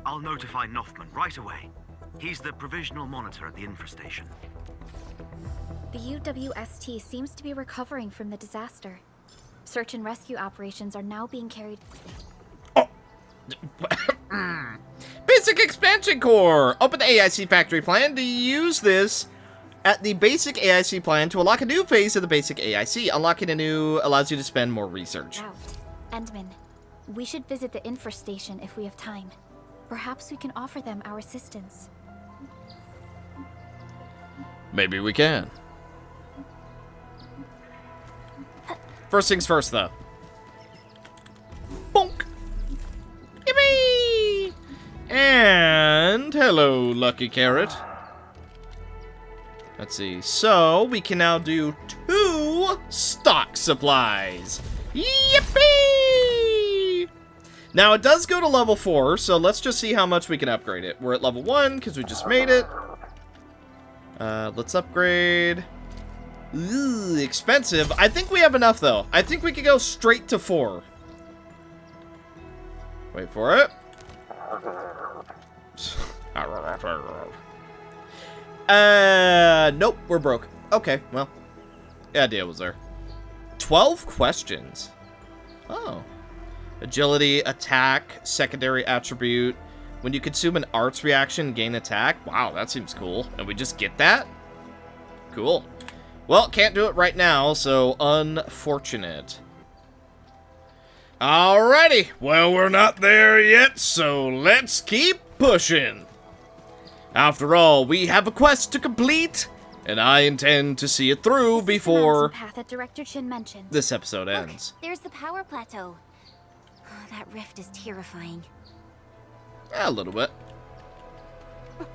I'll notify Noffman right away. He's the provisional monitor at the infrastation. The UWST seems to be recovering from the disaster. Search and rescue operations are now being carried... Basic expansion core! Open the AIC factory plan to use this at the basic AIC plan to unlock a new phase of the basic AIC. Unlocking a new allows you to spend more research. Out. Endman, we should visit the infrastation if we have time. Perhaps we can offer them our assistance. Maybe we can. First things first, though. Bonk! Yippee! And hello, Lucky Carrot. Let's see. So, we can now do 2 stock supplies. Yippee! Now, it does go to level 4, so let's just see how much we can upgrade it. We're at level 1, because we just made it. Let's upgrade. Ooh, expensive. I think we have enough, though. I think we could go straight to 4. Wait for it. Nope, we're broke. Okay, well, the idea was there. 12 questions. Oh. Agility, attack, secondary attribute, When you consume an arts reaction, gain attack. Wow, that seems cool. And we just get that? Cool. Well, can't do it right now, so unfortunate. Alrighty. Well, we're not there yet, so let's keep pushing. After all, we have a quest to complete, and I intend to see it through before path that Director Chin mentioned. this episode ends. There's the power plateau. Oh, that rift is terrifying. A little bit.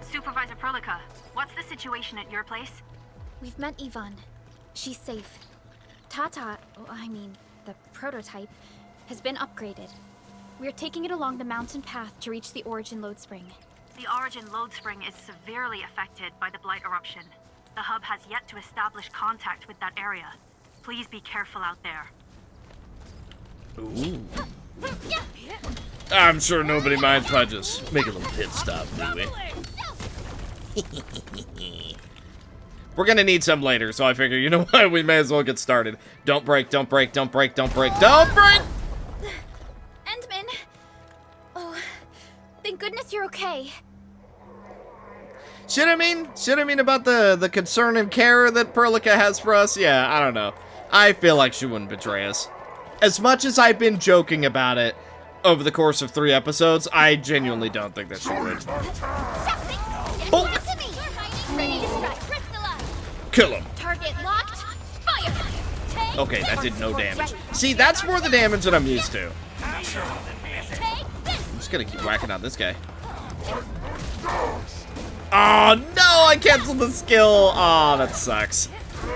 Supervisor Perlica, what's the situation at your place? We've met Yvonne. She's safe. Tata, the prototype, has been upgraded. We're taking it along the mountain path to reach the Origin Load Spring. The Origin Load Spring is severely affected by the Blight eruption. The hub has yet to establish contact with that area. Please be careful out there. Ooh. I'm sure nobody minds if I just make a little pit stop, Louie. We're gonna need some later, so I figure, you know what, we may as well get started. Don't break, don't break, don't break, don't break, don't break! Endman! Oh, thank goodness you're okay. Should I mean about the concern and care that Perlica has for us? Yeah, I don't know. I feel like she wouldn't betray us. As much as I've been joking about it over the course of 3 episodes, I genuinely don't think that she would. Oh. Kill him. Target locked. Fire. Okay, that did no damage. See, that's more the damage that I'm used to. I'm just gonna keep whacking on this guy. Oh no, I canceled the skill. Oh, that sucks.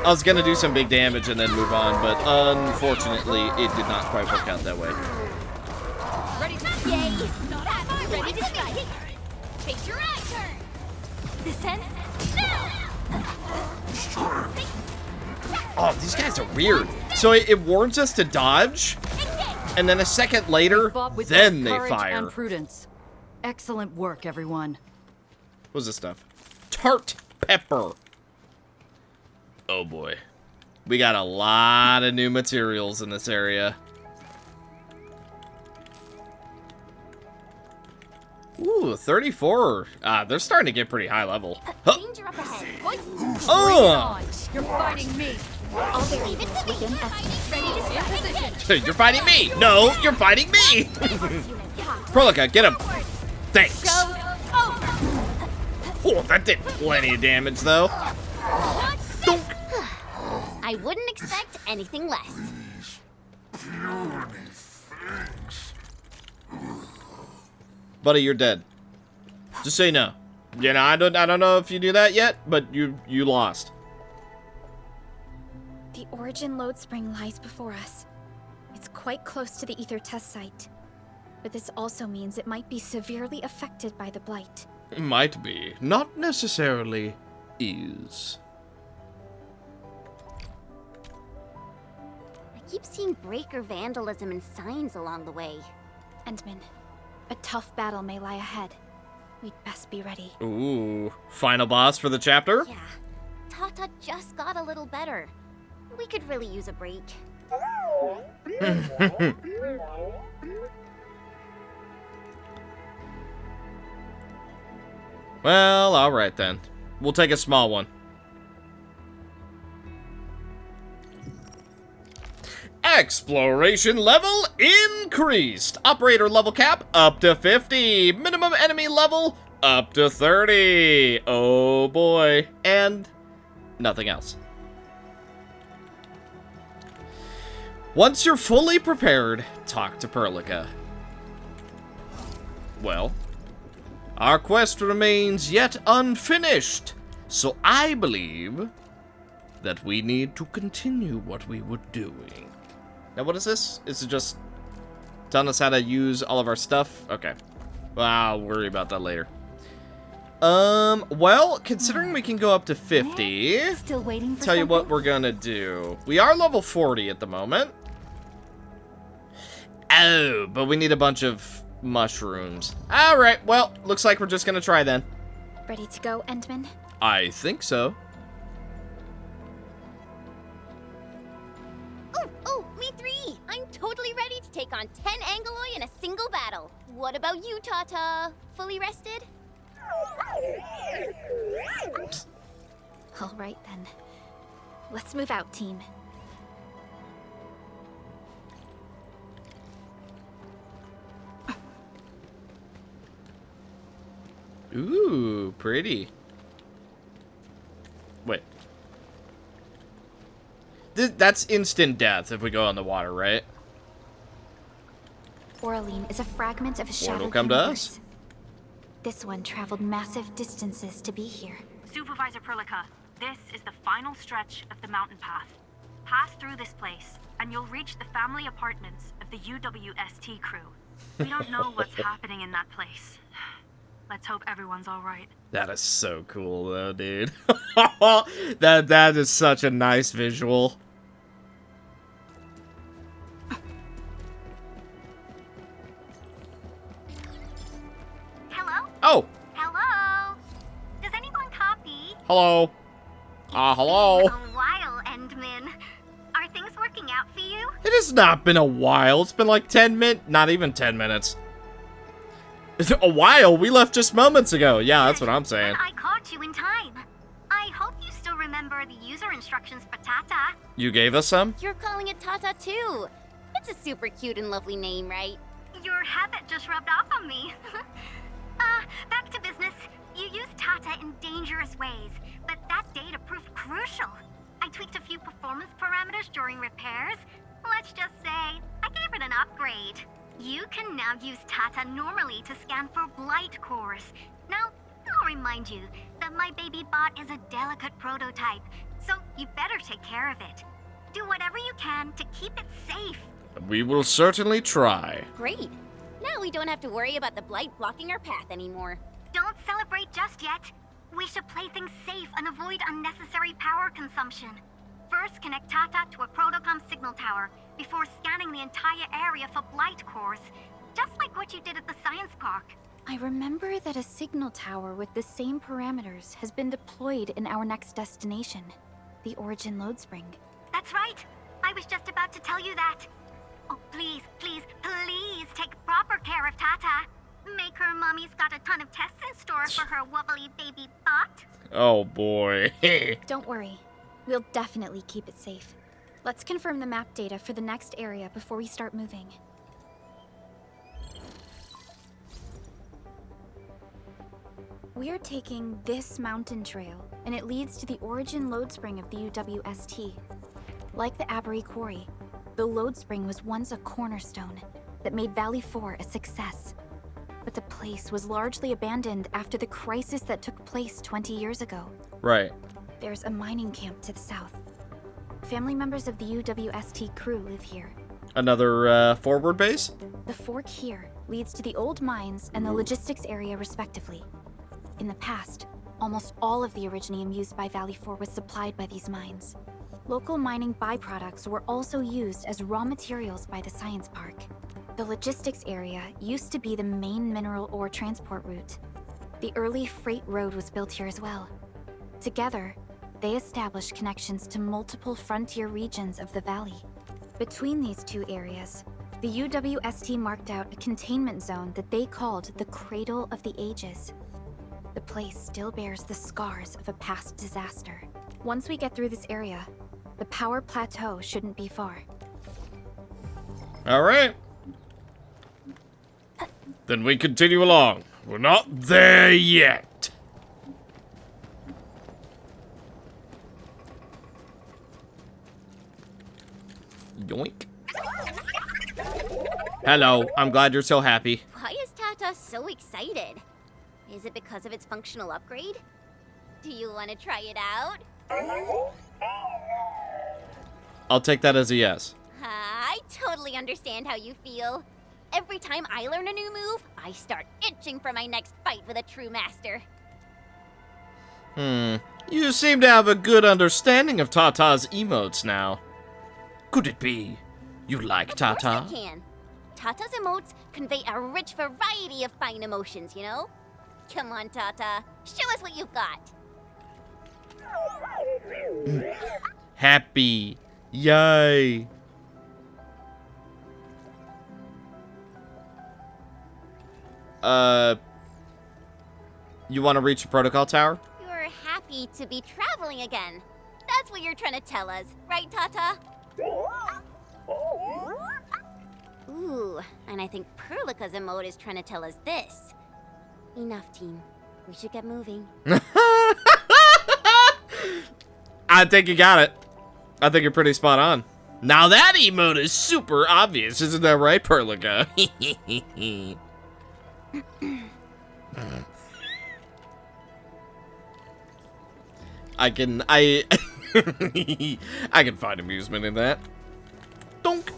I was gonna do some big damage and then move on, but unfortunately, it did not quite work out that way. Ready to yay. Ready to strike. Take your eye turn. This ends now. Oh, these guys are weird. So it warns us to dodge, and then a second later, then they fire. And prudence. Excellent work, everyone. What's this stuff? Tart pepper. Oh boy. We got a lot of new materials in this area. Ooh, 34. They're starting to get pretty high level. Huh. Danger up ahead. Oh! You're fighting me. All the agents within us. Ready to strike. You're fighting me! No, you're fighting me! Perlica, get him! Thanks! Oh, that did plenty of damage, though. I wouldn't expect anything less. Buddy, you're dead. Just say no. You know, I don't know if you do that yet, but you lost. The Origin Load Spring lies before us. It's quite close to the Ether test site. But this also means it might be severely affected by the Blight. Might be. Not necessarily is. I keep seeing breaker vandalism and signs along the way. Endman, a tough battle may lie ahead. We'd best be ready. Ooh. Final boss for the chapter? Yeah. Tata just got a little better. We could really use a break. Well, alright then. We'll take a small one. Exploration level increased. Operator level cap up to 50. Minimum enemy level up to 30. Oh boy. And nothing else. Once you're fully prepared, talk to Perlica. Well, our quest remains yet unfinished, so I believe that we need to continue what we were doing. Now, what is this? Is it just telling us how to use all of our stuff? Okay. Well, I'll worry about that later. Well, considering we can go up to 50, still waiting for tell you what we're gonna do. We are level 40 at the moment. Oh, but we need a bunch of mushrooms. Alright, well, looks like we're just gonna try then. Ready to go, Endman? I think so. Oh, me 3! I'm totally ready to take on 10 Angoloi in a single battle. What about you, Tata? Fully rested? All right, then. Let's move out, team. Ooh, pretty. Wait. That's instant death if we go on the water, right? Oraline is a fragment of a Word will shattered come to universe. us. This one traveled massive distances to be here. Supervisor Perlica, this is the final stretch of the mountain path. Pass through this place, and you'll reach the family apartments of the UWST crew. We don't know what's happening in that place. Let's hope everyone's all right. That is so cool, though, dude. that is such a nice visual. Hello? Oh, Hello? Does anyone copy? hello. Hello. A while, Endman. Are things working out for you? It has not been a while. It's been like 10 minutes. Not even 10 minutes. A while? We left just moments ago. Yeah, that's what I'm saying. I caught you in time. I hope you still remember the user instructions for Tata. You gave us some? You're calling it Tata too. It's a super cute and lovely name, right? Your habit just rubbed off on me. Back to business. You used Tata in dangerous ways, but that data proved crucial. I tweaked a few performance parameters during repairs. Let's just say, I gave it an upgrade. You can now use Tata normally to scan for blight cores. Now, I'll remind you that my baby bot is a delicate prototype, so you better take care of it. Do whatever you can to keep it safe. We will certainly try. Great. Now we don't have to worry about the blight blocking our path anymore. Don't celebrate just yet. We should play things safe and avoid unnecessary power consumption. First, connect Tata to a Protocom signal tower before scanning the entire area for blight cores, just like what you did at the science park. I remember that a signal tower with the same parameters has been deployed in our next destination, the Origin Load Spring. That's right. I was just about to tell you that. Oh, please, please, please take proper care of Tata. Make her mommy's got a ton of tests in store for her wobbly baby bot. Oh boy. Don't worry. We'll definitely keep it safe. Let's confirm the map data for the next area before we start moving. We're taking this mountain trail, and it leads to the Origin Load Spring of the UWST. Like the Abery Quarry, the Load Spring was once a cornerstone that made Valley 4 a success. But the place was largely abandoned after the crisis that took place 20 years ago. Right. There's a mining camp to the south. Family members of the UWST crew live here. Another forward base? The fork here leads to the old mines and the logistics area respectively. In the past, almost all of the Originium used by Valley 4 was supplied by these mines. Local mining byproducts were also used as raw materials by the science park. The logistics area used to be the main mineral ore transport route. The early freight road was built here as well. Together, they established connections to multiple frontier regions of the valley. Between these two areas, the UWST marked out a containment zone that they called the Cradle of the Ages. The place still bears the scars of a past disaster. Once we get through this area, the power plateau shouldn't be far. All right. Then we continue along. We're not there yet. Yoink. Hello, I'm glad you're so happy. Why is Tata so excited? Is it because of its functional upgrade? Do you want to try it out? I'll take that as a yes. I totally understand how you feel. Every time I learn a new move, I start itching for my next fight with a true master. You seem to have a good understanding of Tata's emotes now. Could it be you like Tata? Of course I can. Tata's emotes convey a rich variety of fine emotions, you know? Come on, Tata. Show us what you've got. Happy. Yay. You want to reach the protocol tower? You're happy to be traveling again. That's what you're trying to tell us, right, Tata? Ooh, and I think Perlica's emote is trying to tell us this. Enough, team. We should get moving. I think you got it. I think you're pretty spot on. Now that emote is super obvious, isn't that right, Perlica? I can find amusement in that. Donk.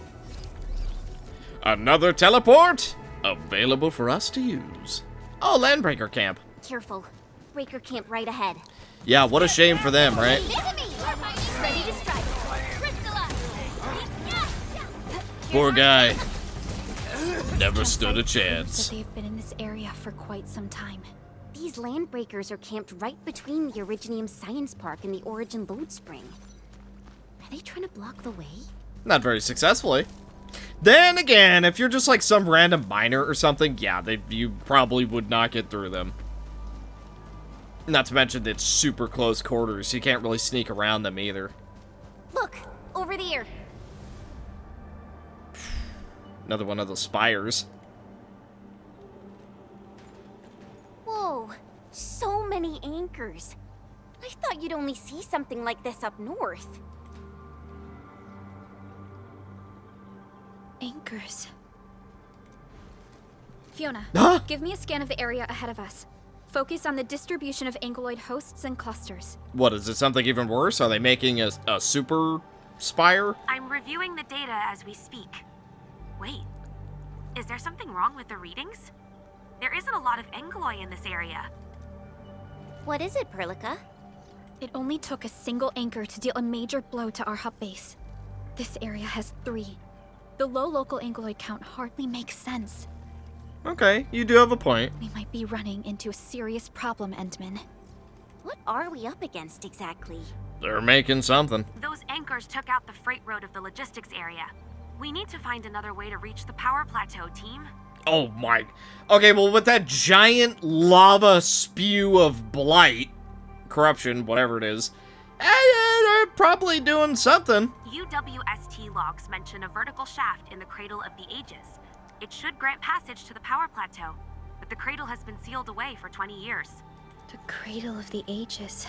Another teleport available for us to use. Oh, Landbreaker Camp. Careful. Breaker Camp right ahead. Yeah, what a shame for them, right? Ready to strike. Poor guy. Never stood a chance. They've been in this area for quite some time. These landbreakers are camped right between the Originium Science Park and the Origin Load Spring. Are they trying to block the way? Not very successfully. Then again, if you're just like some random miner or something, yeah, you probably would not get through them. Not to mention that it's super close quarters, so you can't really sneak around them either. Look, over there. Another one of those spires. Whoa, so many anchors. I thought you'd only see something like this up north. Anchors. Fiona, give me a scan of the area ahead of us. Focus on the distribution of ankyloid hosts and clusters. What, is it something even worse? Are they making a super spire? I'm reviewing the data as we speak. Wait, is there something wrong with the readings? There isn't a lot of ankyloid in this area. What is it, Perlica? It only took a single anchor to deal a major blow to our hub base. This area has 3. The low local ankyloid count hardly makes sense. Okay, you do have a point. We might be running into a serious problem, Endman. What are we up against exactly? They're making something. Those anchors took out the freight road of the logistics area. We need to find another way to reach the power plateau, team. Oh my. Okay, well, with that giant lava spew of blight, corruption, whatever it is, they're probably doing something. UWST logs mention a vertical shaft in the Cradle of the Ages. It should grant passage to the power plateau, but the cradle has been sealed away for 20 years. The Cradle of the Ages.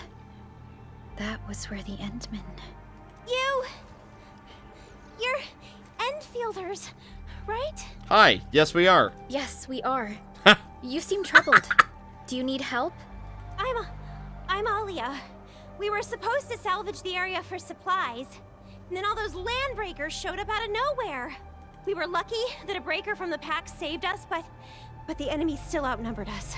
That was where the Endmen... You're Endfielders, right? Hi, yes we are. Yes, we are. You seem troubled. Do you need help? I'm Alia. We were supposed to salvage the area for supplies, and then all those landbreakers showed up out of nowhere. We were lucky that a breaker from the pack saved us, but the enemy still outnumbered us.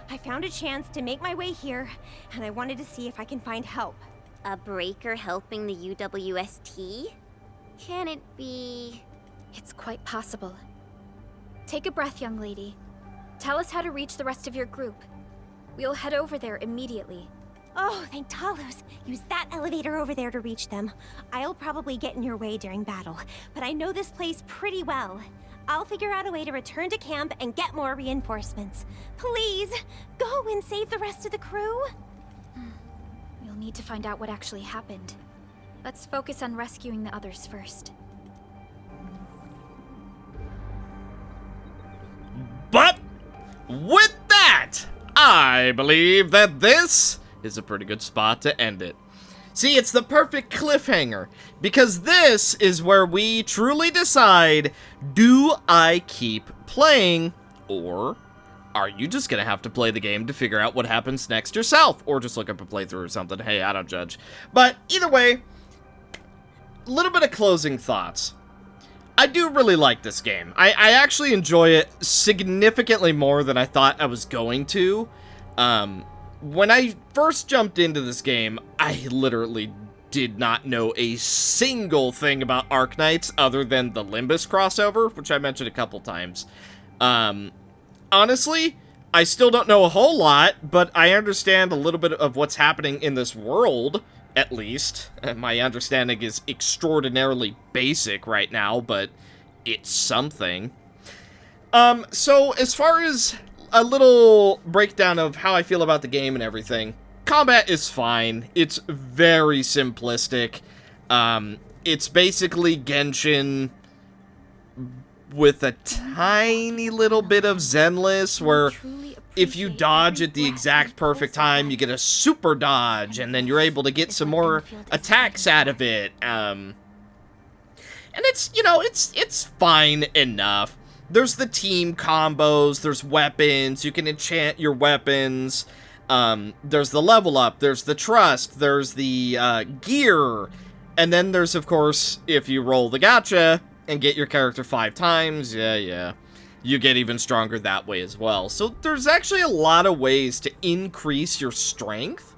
I found a chance to make my way here, and I wanted to see if I can find help. A breaker helping the UWST? Can it be... It's quite possible. Take a breath, young lady. Tell us how to reach the rest of your group. We'll head over there immediately. Oh, thank Talos. Use that elevator over there to reach them. I'll probably get in your way during battle, but I know this place pretty well. I'll figure out a way to return to camp and get more reinforcements. Please, go and save the rest of the crew. We'll need to find out what actually happened. Let's focus on rescuing the others first. But with that, I believe that this is a pretty good spot to end it. See, it's the perfect cliffhanger, because this is where we truly decide, do I keep playing, or are you just gonna have to play the game to figure out what happens next yourself, or just look up a playthrough or something. Hey, I don't judge. But either way, a little bit of closing thoughts. I do really like this game. I actually enjoy it significantly more than I thought I was going to. When I first jumped into this game, I literally did not know a single thing about Arknights other than the Limbus crossover, which I mentioned a couple times. Honestly, I still don't know a whole lot, but I understand a little bit of what's happening in this world, at least. My understanding is extraordinarily basic right now, but it's something. So as far as a little breakdown of how I feel about the game and everything. Combat is fine. It's very simplistic. It's basically Genshin with a tiny little bit of Zenless, where if you dodge at the exact perfect time, you get a super dodge, and then you're able to get some more attacks out of it. And it's, you know, it's fine enough. There's the team combos, there's weapons, you can enchant your weapons, there's the level up, there's the trust, there's the gear, and then there's, of course, if you roll the gacha and get your character 5 times, yeah, you get even stronger that way as well. So there's actually a lot of ways to increase your strength,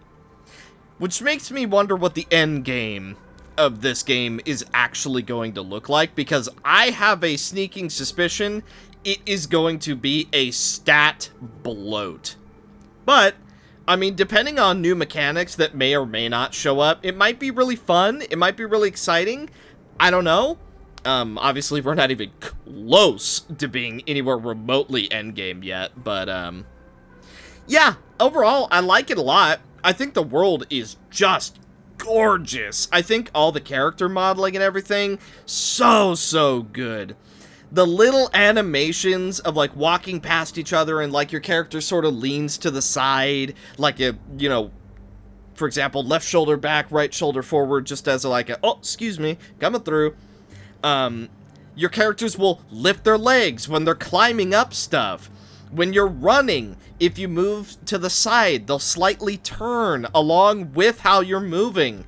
which makes me wonder what the end game of this game is actually going to look like, because I have a sneaking suspicion it is going to be a stat bloat. But, I mean, depending on new mechanics that may or may not show up, it might be really fun, it might be really exciting, I don't know. Obviously we're not even close to being anywhere remotely endgame yet, but, yeah, overall, I like it a lot. I think the world is just gorgeous. I think all the character modeling and everything, so good. The little animations of, like, walking past each other and, like, your character sort of leans to the side, like, a, you know, for example, left shoulder back, right shoulder forward, just as a, like, a, oh, excuse me, coming through. Your characters will lift their legs when they're climbing up stuff. When you're running, if you move to the side, they'll slightly turn along with how you're moving.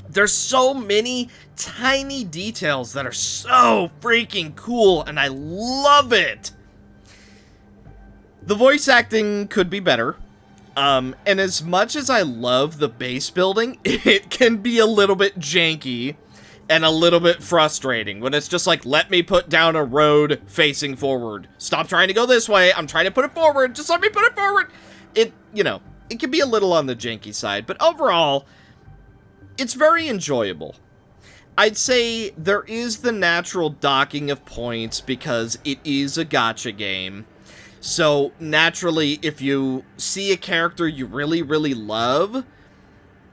There's so many tiny details that are so freaking cool, and I love it. The voice acting could be better. And as much as I love the base building, it can be a little bit janky and a little bit frustrating when it's just like, let me put down a road facing forward. Stop trying to go this way. I'm trying to put it forward. Just let me put it forward. It, you know, it can be a little on the janky side, but overall, it's very enjoyable. I'd say there is the natural docking of points because it is a gacha game. So naturally, if you see a character you really love,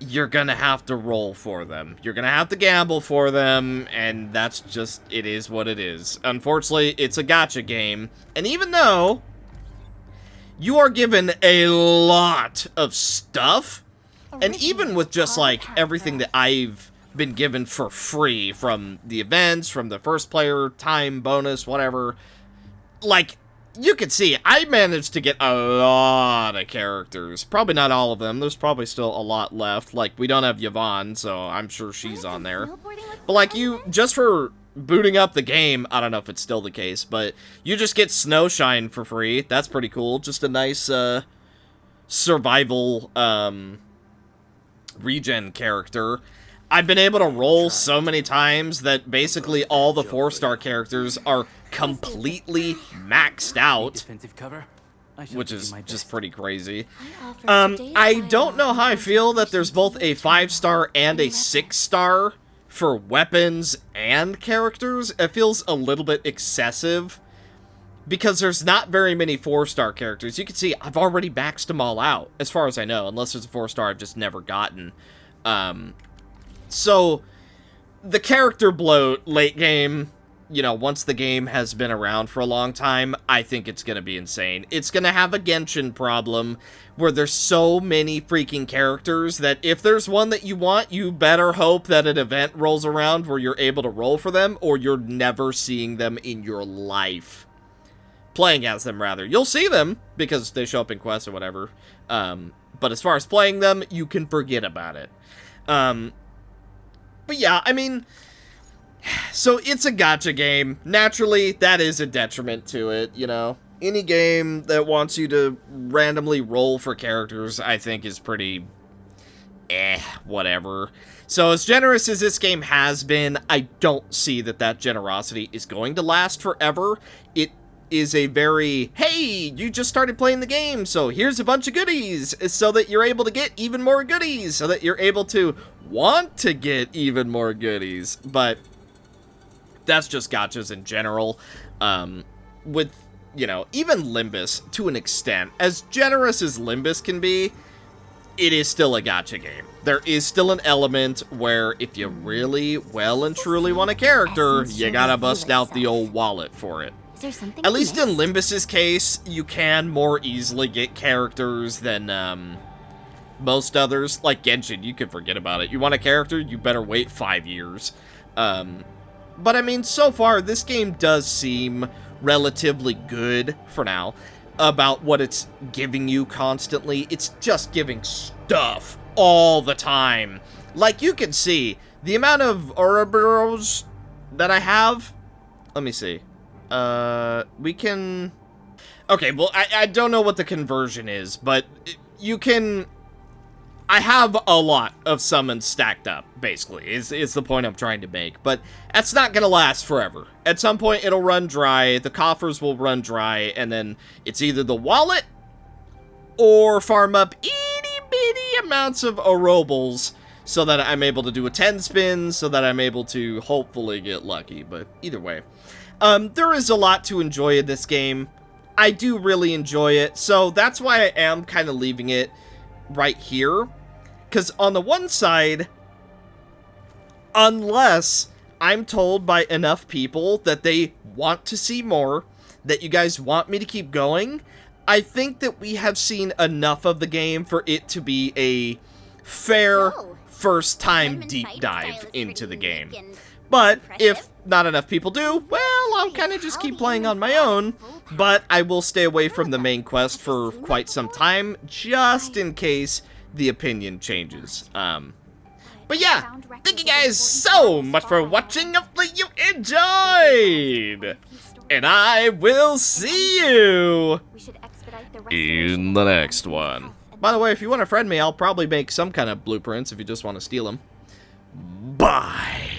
you're gonna have to roll for them. You're gonna have to gamble for them, and that's just, it is what it is. Unfortunately, it's a gacha game, and even though you are given a lot of stuff, and even with just, like, everything that I've been given for free, from the events, from the first player time bonus, whatever, like, you can see, I managed to get a lot of characters. Probably not all of them. There's probably still a lot left. Like, we don't have Yvonne, so I'm sure she's on there. But, like, you, just for booting up the game, I don't know if it's still the case, but you just get Snowshine for free. That's pretty cool. Just a nice, survival, regen character. I've been able to roll so many times that basically all the 4-star characters are completely maxed out, which is just pretty crazy. I don't know how I feel that there's both a 5-star and a 6-star for weapons and characters. It feels a little bit excessive because there's not very many 4-star characters. You can see I've already maxed them all out, as far as I know, unless there's a 4-star I've just never gotten. So, the character bloat late game, you know, once the game has been around for a long time, I think it's going to be insane. It's going to have a Genshin problem, where there's so many freaking characters that if there's one that you want, you better hope that an event rolls around where you're able to roll for them, or you're never seeing them in your life. Playing as them, rather. You'll see them, because they show up in quests or whatever. But as far as playing them, you can forget about it. But yeah, I mean, so it's a gacha game. Naturally, that is a detriment to it, you know. Any game that wants you to randomly roll for characters, I think, is pretty whatever. So as generous as this game has been, I don't see that that generosity is going to last forever. It is a very, hey, you just started playing the game, so here's a bunch of goodies, so that you're able to get even more goodies, so that you're able to want to get even more goodies. But that's just gachas in general. With you know, even Limbus, to an extent, as generous as Limbus can be, it is still a gacha game. There is still an element where if you really well and truly want a character, you gotta bust out the old wallet for it. Is there something At least in Limbus's case, you can more easily get characters than most others. Like Genshin, you can forget about it. You want a character, you better wait 5 years. But I mean, so far, this game does seem relatively good for now about what it's giving you constantly. It's just giving stuff all the time. Like, you can see the amount of Ouroboros that I have. Let me see. We can... Okay, well, I don't know what the conversion is, but you can... I have a lot of summons stacked up, basically, is the point I'm trying to make. But that's not going to last forever. At some point, it'll run dry, the coffers will run dry, and then it's either the wallet or farm up itty-bitty amounts of Ouroboros so that I'm able to do a 10 spin, so that I'm able to hopefully get lucky. But either way, there is a lot to enjoy in this game. I do really enjoy it, so that's why I am kind of leaving it right here, because on the one side, unless I'm told by enough people that they want to see more, that you guys want me to keep going, I think that we have seen enough of the game for it to be a fair first time deep dive into the game. But if not enough people do, well, I'll kind of just keep playing on my own, but I will stay away from the main quest for quite some time, just in case the opinion changes. But yeah, thank you guys so much for watching. Hopefully you enjoyed, and I will see you in the next one. By the way, if you want to friend me, I'll probably make some kind of blueprints if you just want to steal them. Bye.